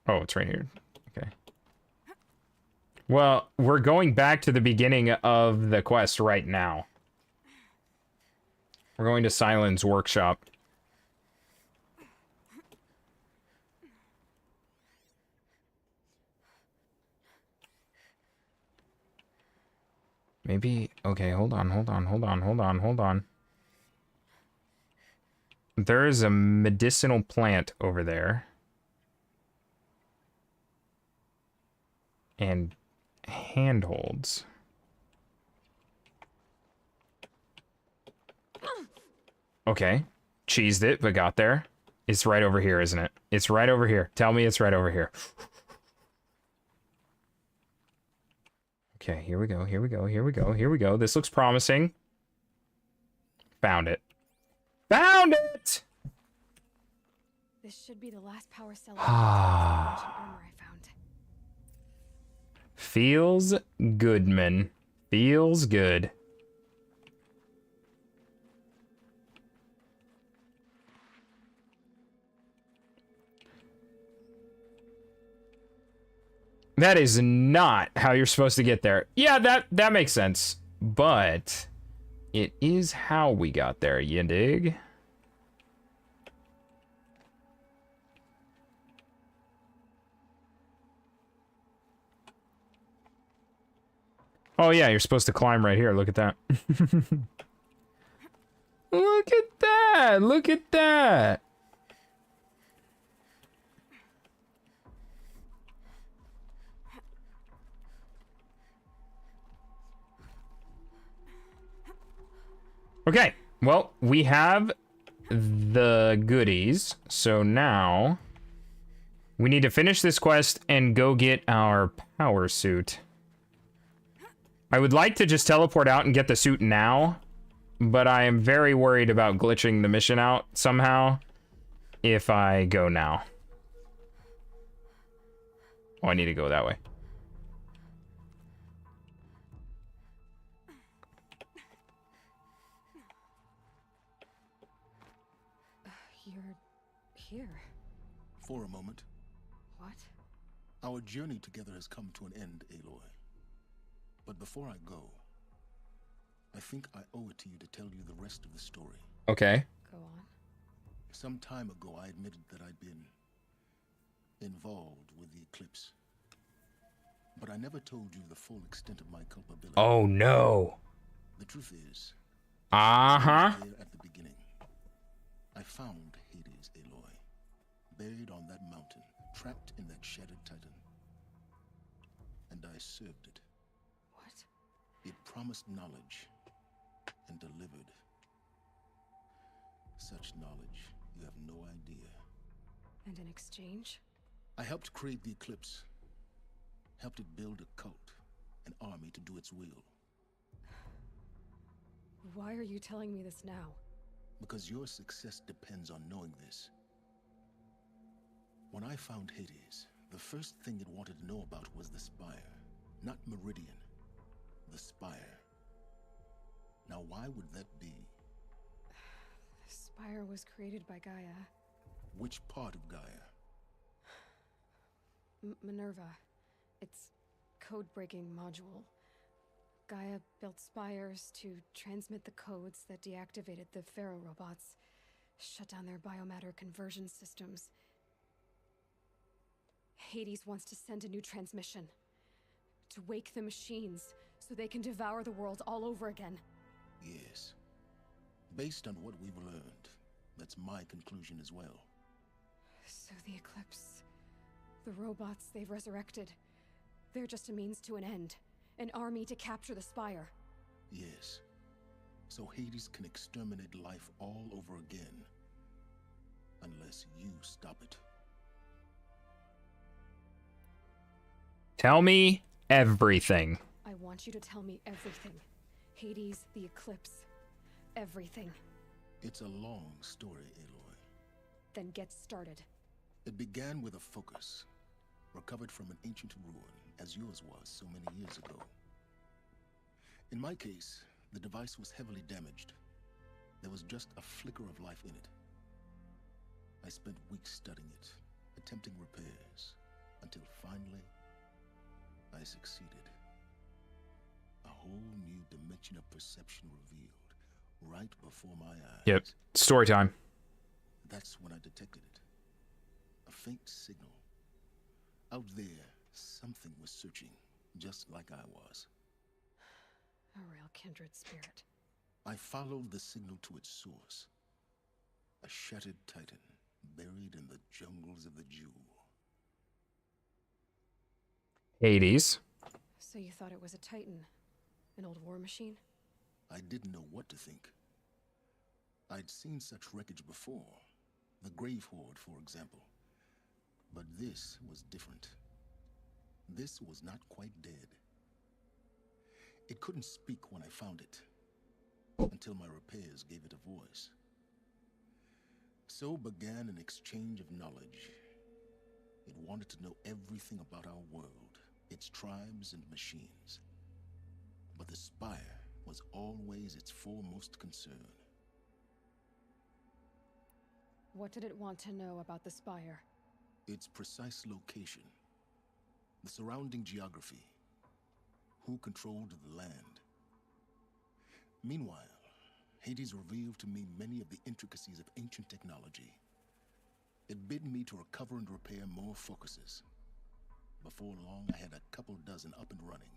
Oh, it's right here. Okay. Well, we're going back to the beginning of the quest right now. We're going to Silence workshop. Maybe... Okay, hold on. There is a medicinal plant over there. And handholds. Okay. Cheesed it, but got there. It's right over here, isn't it? It's right over here. Tell me it's right over here. Okay, here we go. This looks promising. Found it. Found it! This should be the last power cell in the armor I found. Feels good, man. Feels good. That is not how you're supposed to get there. Yeah, that makes sense. But it is how we got there, you dig? Oh yeah, you're supposed to climb right here. Look at that. Look at that. Look at that. Okay, well, we have the goodies, so now we need to finish this quest and go get our power suit. I would like to just teleport out and get the suit now, but I am very worried about glitching the mission out somehow if I go now. Oh, I need to go that way. You're here. For a moment. What? Our journey together has come to an end, Aloy. But before I go, I think I owe it to you to tell you the rest of the story. Okay. Go on. Some time ago, I admitted that I'd been involved with the Eclipse. But I never told you the full extent of my culpability. Oh, no. The truth is... Uh-huh. There at the beginning, I found Hades, Aloy, buried on that mountain, trapped in that shattered titan. And I served it. What? It promised knowledge and delivered. Such knowledge, you have no idea. And in exchange? I helped create the Eclipse. Helped it build a cult, an army to do its will. Why are you telling me this now? Because your success depends on knowing this. When I found Hades, the first thing it wanted to know about was the Spire. Not Meridian. The Spire. Now why would that be? The Spire was created by Gaia. Which part of Gaia? Minerva. Its code-breaking module. Gaia built spires to transmit the codes that deactivated the Pharaoh robots, shut down their biomatter conversion systems. Hades wants to send a new transmission. To wake the machines, so they can devour the world all over again. Yes. Based on what we've learned, that's my conclusion as well. So the Eclipse, the robots they've resurrected, they're just a means to an end. An army to capture the Spire. Yes. So Hades can exterminate life all over again. Unless you stop it. Tell me everything. I want you to tell me everything. Hades, the Eclipse. Everything. It's a long story, Aloy. Then get started. It began with a focus. Recovered from an ancient ruin, as yours was so many years ago. In my case, the device was heavily damaged. There was just a flicker of life in it. I spent weeks studying it, attempting repairs, until finally, I succeeded. A whole new dimension of perception revealed, right before my eyes. Yep, story time. That's when I detected it. A faint signal. Out there, something was searching, just like I was. A real kindred spirit. I followed the signal to its source. A shattered titan, buried in the jungles of the Jew. Hades. So you thought it was a Titan? An old war machine? I didn't know what to think. I'd seen such wreckage before. The Grave Horde, for example. But this was different. This was not quite dead. It couldn't speak when I found it. until my repairs gave it a voice. So began an exchange of knowledge. It wanted to know everything about our world, its tribes and machines. But the Spire was always its foremost concern. What did it want to know about the Spire? Its precise location, the surrounding geography, who controlled the land. Meanwhile, Hades revealed to me many of the intricacies of ancient technology. It bid me to recover and repair more focuses. Before long, I had a couple dozen up and running.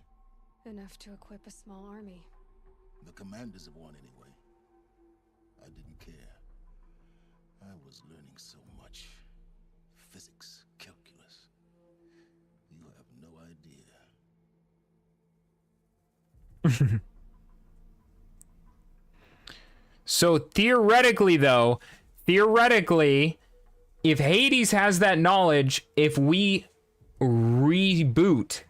Enough to equip a small army. The commanders of one, anyway. I didn't care. I was learning so much. Physics, calculus. You have no idea. So theoretically, though, if Hades has that knowledge, if we reboot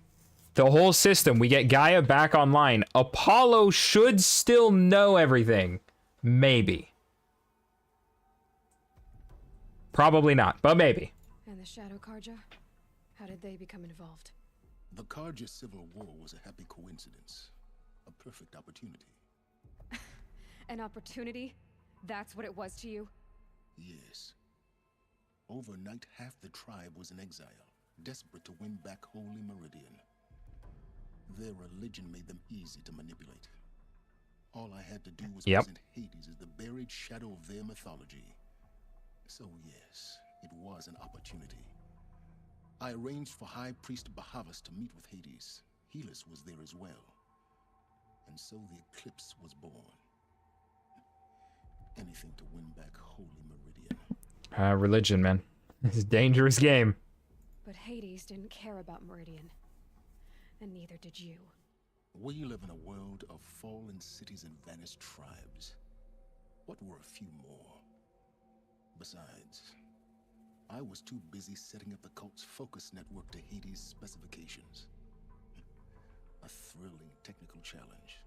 the whole system, we get Gaia back online, Apollo should still know everything. Maybe. Probably not, but maybe. And the Shadow Carja? How did they become involved? The Carja Civil War was a happy coincidence. A perfect opportunity. An opportunity? That's what it was to you? Yes. Overnight, half the tribe was in exile, desperate to win back Holy Meridian. Their religion made them easy to manipulate. All I had to do was present Hades as the buried shadow of their mythology. So yes, it was an opportunity. I arranged for High Priest Bahavas to meet with Hades. Helis was there as well. And so the eclipse was born. Anything to win back Holy Meridian. Religion, man. It's a dangerous game. But Hades didn't care about Meridian. And neither did you. We live in a world of fallen cities and vanished tribes. What were a few more? Besides, I was too busy setting up the cult's focus network to Hades' specifications. A thrilling technical challenge,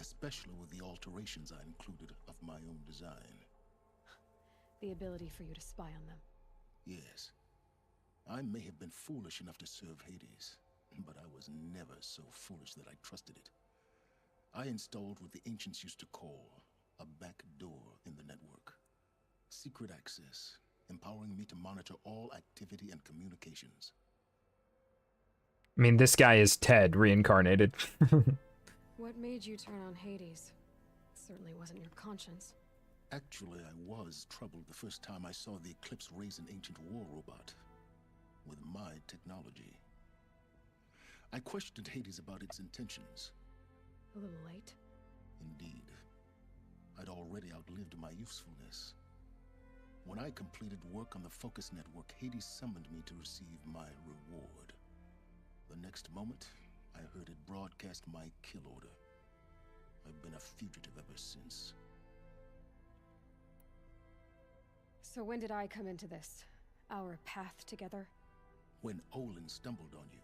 especially with the alterations I included of my own design. The ability for you to spy on them. Yes. I may have been foolish enough to serve Hades, but I was never so foolish that I trusted it. I installed what the ancients used to call a back door in the network. Secret access, empowering me to monitor all activity and communications. I mean, this guy is Ted reincarnated. What made you turn on Hades? It certainly wasn't your conscience. Actually, I was troubled the first time I saw the Eclipse raise an ancient war robot with my technology. I questioned Hades about its intentions. A little late? Indeed. I'd already outlived my usefulness. When I completed work on the Focus Network, Hades summoned me to receive my reward. The next moment, I heard it broadcast my kill order. I've been a fugitive ever since. So when did I come into this? Our path together? When Olin stumbled on you.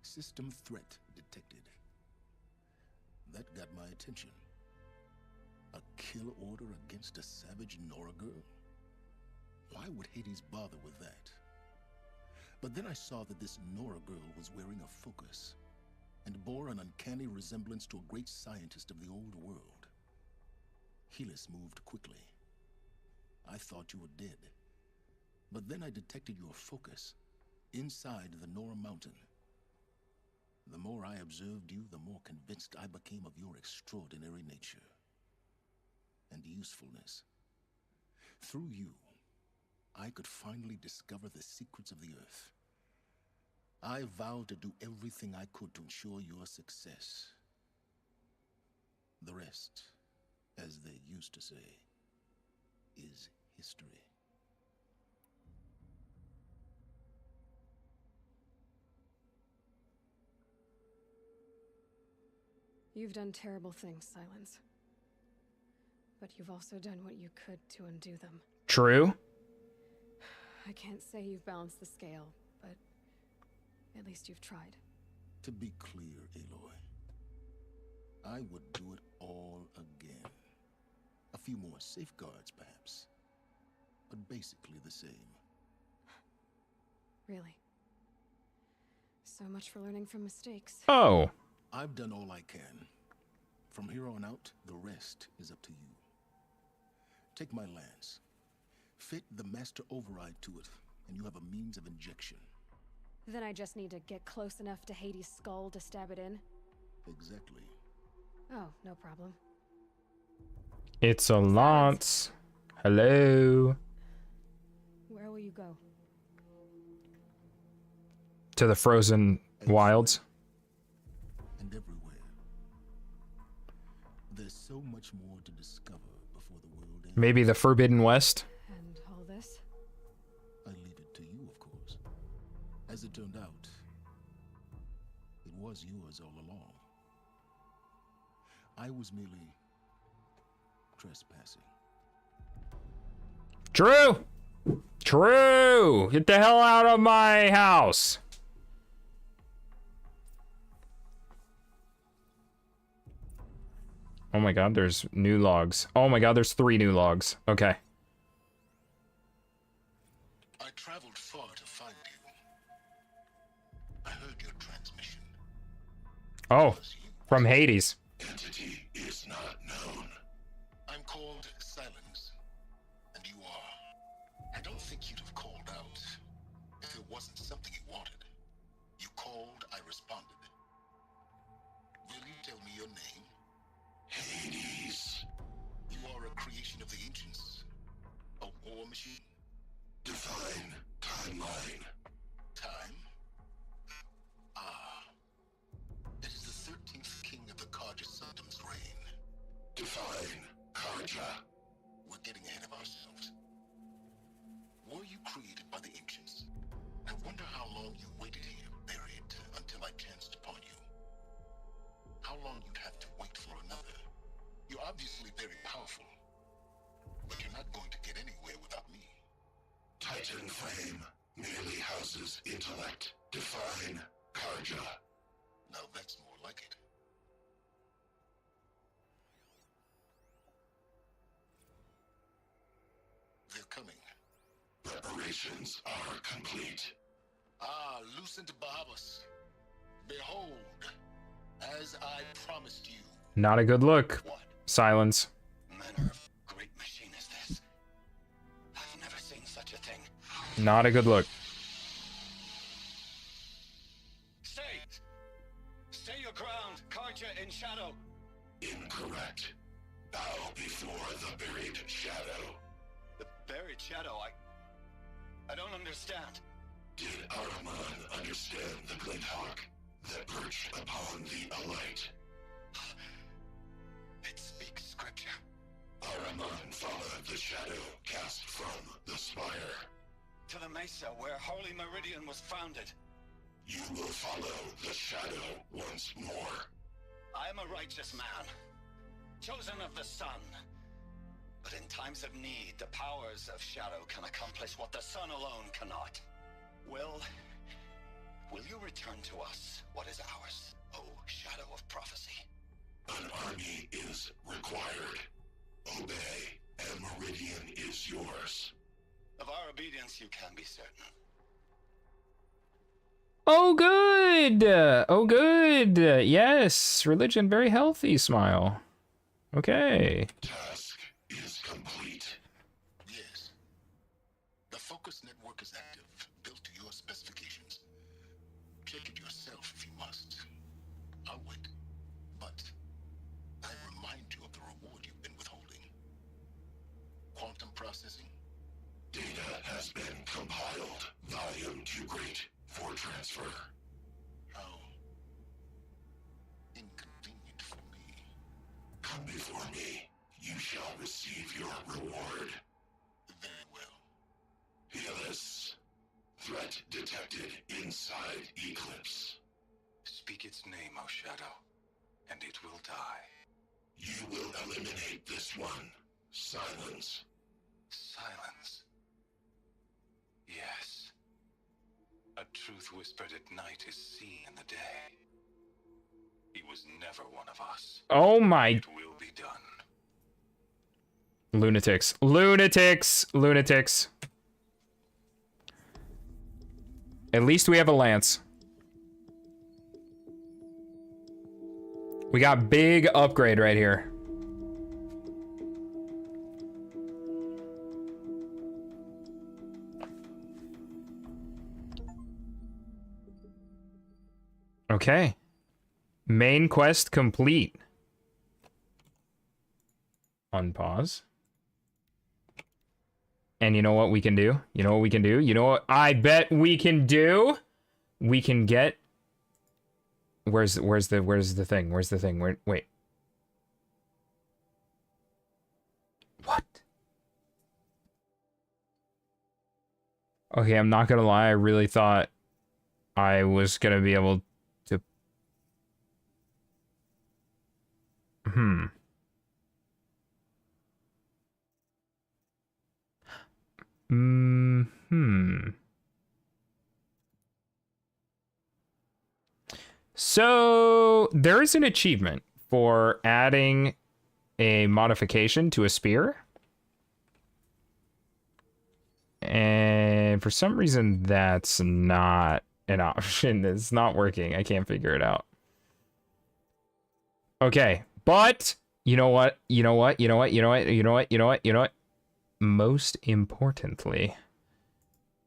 System threat detected. That got my attention. A kill order against a savage Nora girl? Why would Hades bother with that? But then I saw that this Nora girl was wearing a focus and bore an uncanny resemblance to a great scientist of the old world. Helis moved quickly. I thought you were dead. But then I detected your focus inside the Nora mountain. The more I observed you, the more convinced I became of your extraordinary nature and usefulness. Through you, I could finally discover the secrets of the Earth. I vowed to do everything I could to ensure your success. The rest, as they used to say, is history. You've done terrible things, Silence. But you've also done what you could to undo them. True. I can't say you've balanced the scale, but at least you've tried. To be clear, Aloy, I would do it all again. A few more safeguards, perhaps. But basically the same. Really? So much for learning from mistakes. Oh. I've done all I can. From here on out, the rest is up to you. Take my lance. Fit the master override to it, and you have a means of injection. Then I just need to get close enough to Hades' skull to stab it in? Exactly. Oh, no problem. It's a lance. Hello. Where will you go? To the frozen wilds. And everywhere. There's so much more to discover before the world ends. Maybe the Forbidden West. And all this? I leave it to you, of course. As it turned out, it was yours all along. I was merely trespassing. True! True! Get the hell out of my house! Oh my god, there's new logs. Oh my god, there's 3 new logs. Okay. I traveled far to find you. I heard your transmission. Oh, from Hades. Entity is not known. I'm called Silence, and you are. I don't think you'd have called out if it wasn't something you wanted. You called, I responded. Will you tell me your name? Hades. You are a creation of the ancients. A war machine? Define timeline. Time? Ah. It is the 13th king of the Karja Sanctum's reign. Define Karja. We're getting ahead of ourselves. Were you created by the ancients? I wonder how long you waited here, buried, until I chanced upon you. How long you'd have to wait for another. You're obviously very powerful, but you're not going to get anywhere without me. Titan Flame merely houses intellect. Define Karja. Now that's more like it. They're coming. Preparations are complete. Ah, Lucent Bahabas. Behold, as I promised you. Not a good look. Silence. Manner of great machine is this? I've never seen such a thing. Not a good look. Stay! Stay your ground, Karja in shadow. Incorrect. Bow before the buried shadow. The buried shadow, I don't understand. Did Ahriman understand the glint hawk that perched upon the alight? It speaks scripture. Ahriman followed the shadow cast from the spire. To the mesa where Holy Meridian was founded. You will follow the shadow once more. I am a righteous man, chosen of the sun. But in times of need, the powers of shadow can accomplish what the sun alone cannot. Will you return to us what is ours, O Shadow of Prophecy? An army is required. Obey, and Meridian is yours. Of our obedience you can be certain. Oh, good. Oh, good. Yes. Religion, very healthy. Smile. Okay. Task is complete. Yes. The focus network is active, built to your specifications. Check it yourself if you must. I'll wait. But I remind you of the reward you've been withholding. Quantum processing. Data has been compiled. Volume too great for transfer. How inconvenient for me. Come before me. You shall receive your reward. Very well. Helis. Threat detected inside Eclipse. Speak its name, O Shadow, and it will die. You will eliminate this one. Silence. Silence. Yes. A truth whispered at night is seen in the day. He was never one of us. Oh my. It will be done. Lunatics. Lunatics. Lunatics. At least we have a lance. We got big upgrade right here. Okay. Main quest complete. Unpause. And you know what we can do? You know what we can do? You know what I bet we can do? We can get... Where's the thing? Where's the thing? Wait. What? Okay, I'm not gonna lie. I really thought I was gonna be able to... So, there is an achievement for adding a modification to a spear. And for some reason, that's not an option. It's not working. I can't figure it out. Okay, but you know what? You know what? You know what? You know what? You know what? You know what? You know what? Most importantly,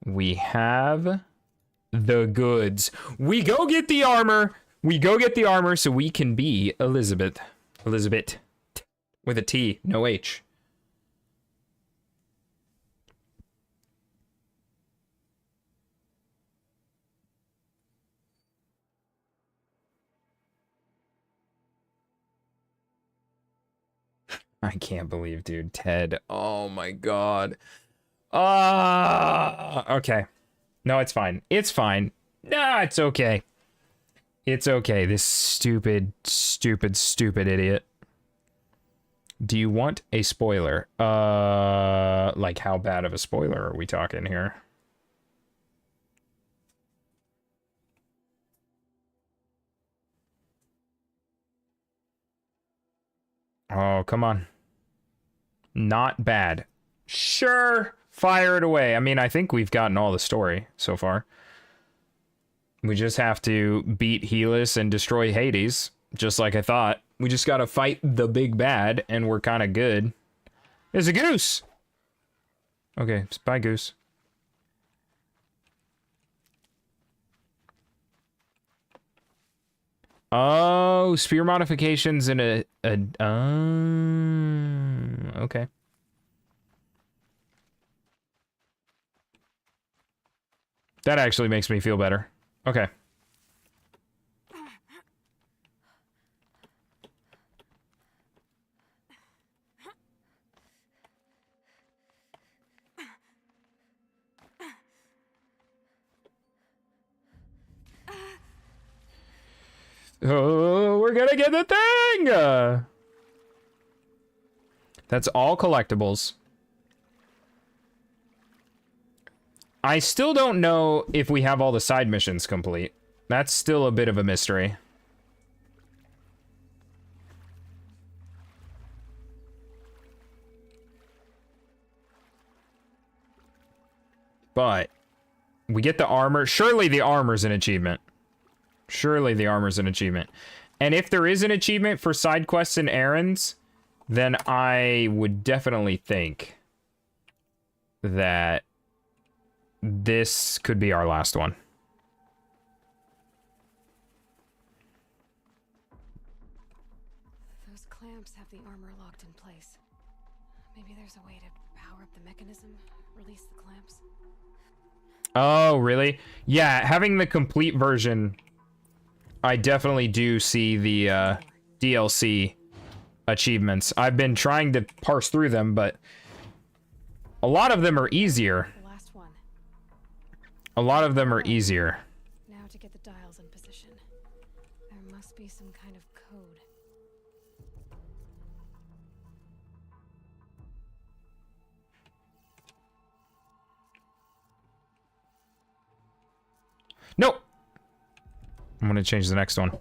we have the goods. We go get the armor. We go get the armor so we can be Elizabeth. Elizabeth. With a T, no H. I can't believe, dude. Ted. Oh my god. Okay. No, it's fine. It's fine. Nah, it's okay. It's okay. This stupid idiot. Do you want a spoiler? Like how bad of a spoiler are we talking here? Oh, come on. Not bad. Sure, fire it away. I mean, I think we've gotten all the story so far. We just have to beat Helis and destroy Hades, just like I thought. We just gotta fight the big bad, and we're kind of good. There's a goose! Okay, bye, goose. Oh, spear modifications in okay. That actually makes me feel better. Okay. Oh, we're gonna get the thing! That's all collectibles. I still don't know if we have all the side missions complete. That's still a bit of a mystery. But we get the armor. Surely the armor's an achievement. Surely the armor's an achievement. And if there is an achievement for side quests and errands, then I would definitely think that this could be our last one. Those clamps have the armor locked in place. Maybe there's a way to power up the mechanism, release the clamps. Oh, really? Yeah, having the complete version, I definitely do see the DLC achievements. I've been trying to parse through them, but a lot of them are easier. The last one. A lot of them are easier. Now to get the dials in position. There must be some kind of code. No! I'm gonna change the next one.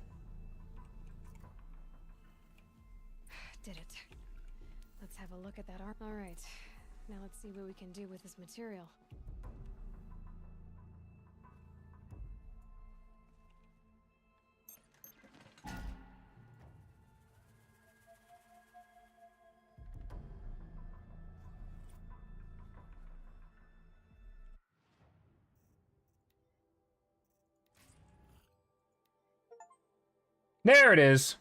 Now let's see what we can do with this material. There it is.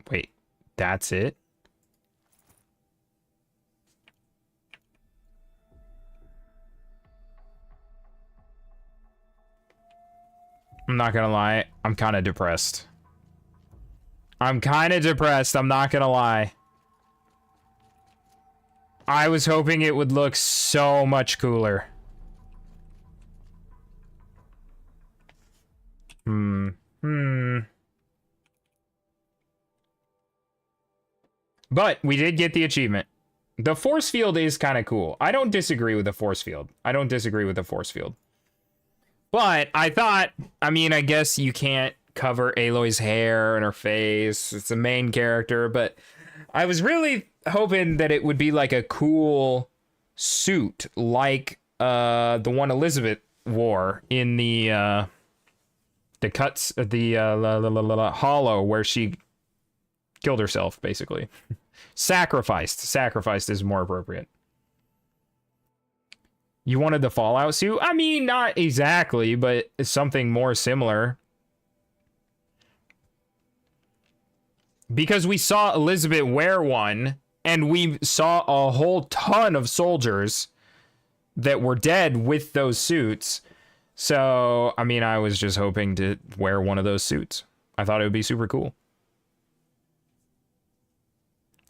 Wait, that's it? I'm not gonna lie, I'm kind of depressed. I'm not gonna lie. I was hoping it would look so much cooler. But we did get the achievement. The force field is kind of cool. I don't disagree with the force field. But I thought, I mean, I guess you can't cover Aloy's hair and her face. It's the main character, but I was really hoping that it would be like a cool suit, like the one Elizabeth wore in the Hollow, where she killed herself, basically. Sacrificed is more appropriate. You wanted the Fallout suit? I mean, not exactly, but something more similar. Because we saw Elizabeth wear one, and we saw a whole ton of soldiers that were dead with those suits. So, I mean, I was just hoping to wear one of those suits. I thought it would be super cool.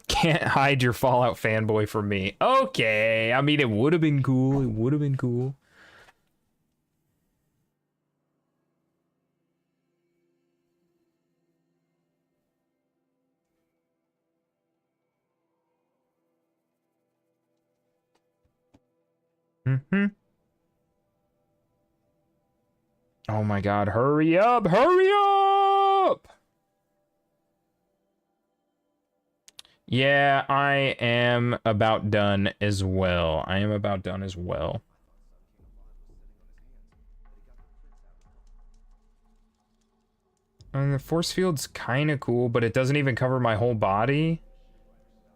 Can't hide your Fallout fanboy from me. Okay, I mean, it would have been cool. Oh my god, hurry up! Yeah, I am about done as well. And the force field's kind of cool, but it doesn't even cover my whole body.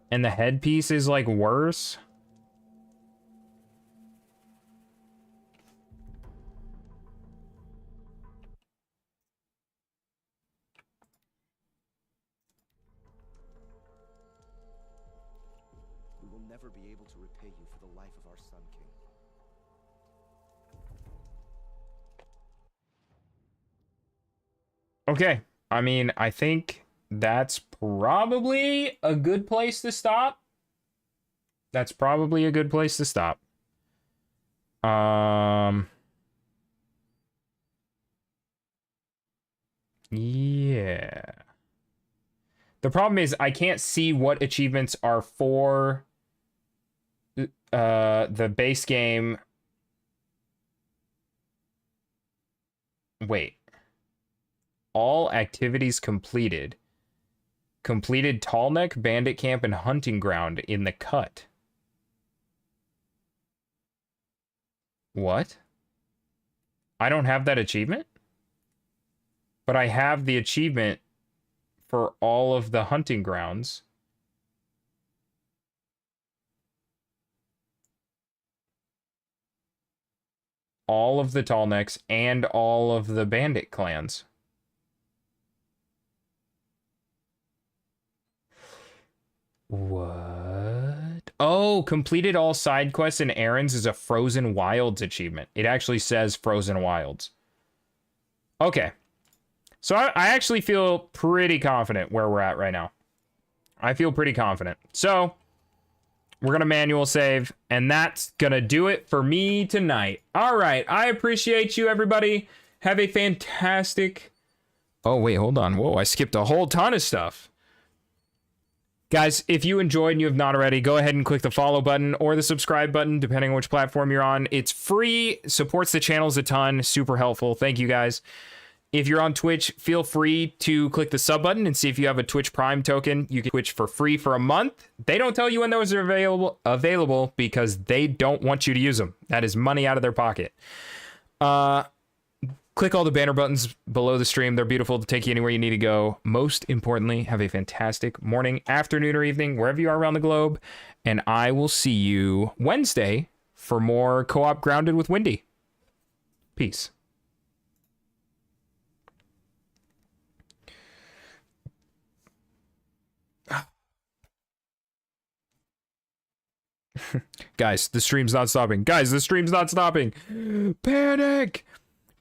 And the headpiece is like worse. Never be able to repay you for the life of our Sun King. Okay, I mean, I think that's probably a good place to stop. Yeah. The problem is I can't see what achievements are for the base game. Wait. All activities completed. Completed Tallneck, Bandit Camp, and Hunting Ground in the cut. What? I don't have that achievement? But I have the achievement for all of the hunting grounds. All of the Tallnecks and all of the bandit clans. What? Oh, completed all side quests and errands is a Frozen Wilds achievement. It actually says Frozen Wilds. Okay. So I actually feel pretty confident where we're at right now. I feel pretty confident. So we're going to manual save, and that's going to do it for me tonight. All right. I appreciate you, everybody. Have a fantastic... Oh, wait, hold on. Whoa, I skipped a whole ton of stuff. Guys, if you enjoyed and you have not already, go ahead and click the follow button or the subscribe button, depending on which platform you're on. It's free, supports the channels a ton, super helpful. Thank you, guys. If you're on Twitch, feel free to click the sub button and see if you have a Twitch Prime token. You can Twitch for free for a month. They don't tell you when those are available because they don't want you to use them. That is money out of their pocket. Click all the banner buttons below the stream. They're beautiful to take you anywhere you need to go. Most importantly, have a fantastic morning, afternoon, or evening, wherever you are around the globe. And I will see you Wednesday for more Co-op Grounded with Wendy. Peace. Guys, the stream's not stopping. Guys, the stream's not stopping. Panic!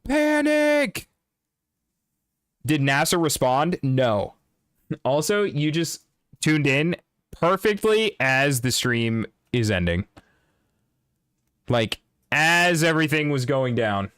Panic! Did NASA respond? No. Also, you just tuned in perfectly as the stream is ending. Like, as everything was going down.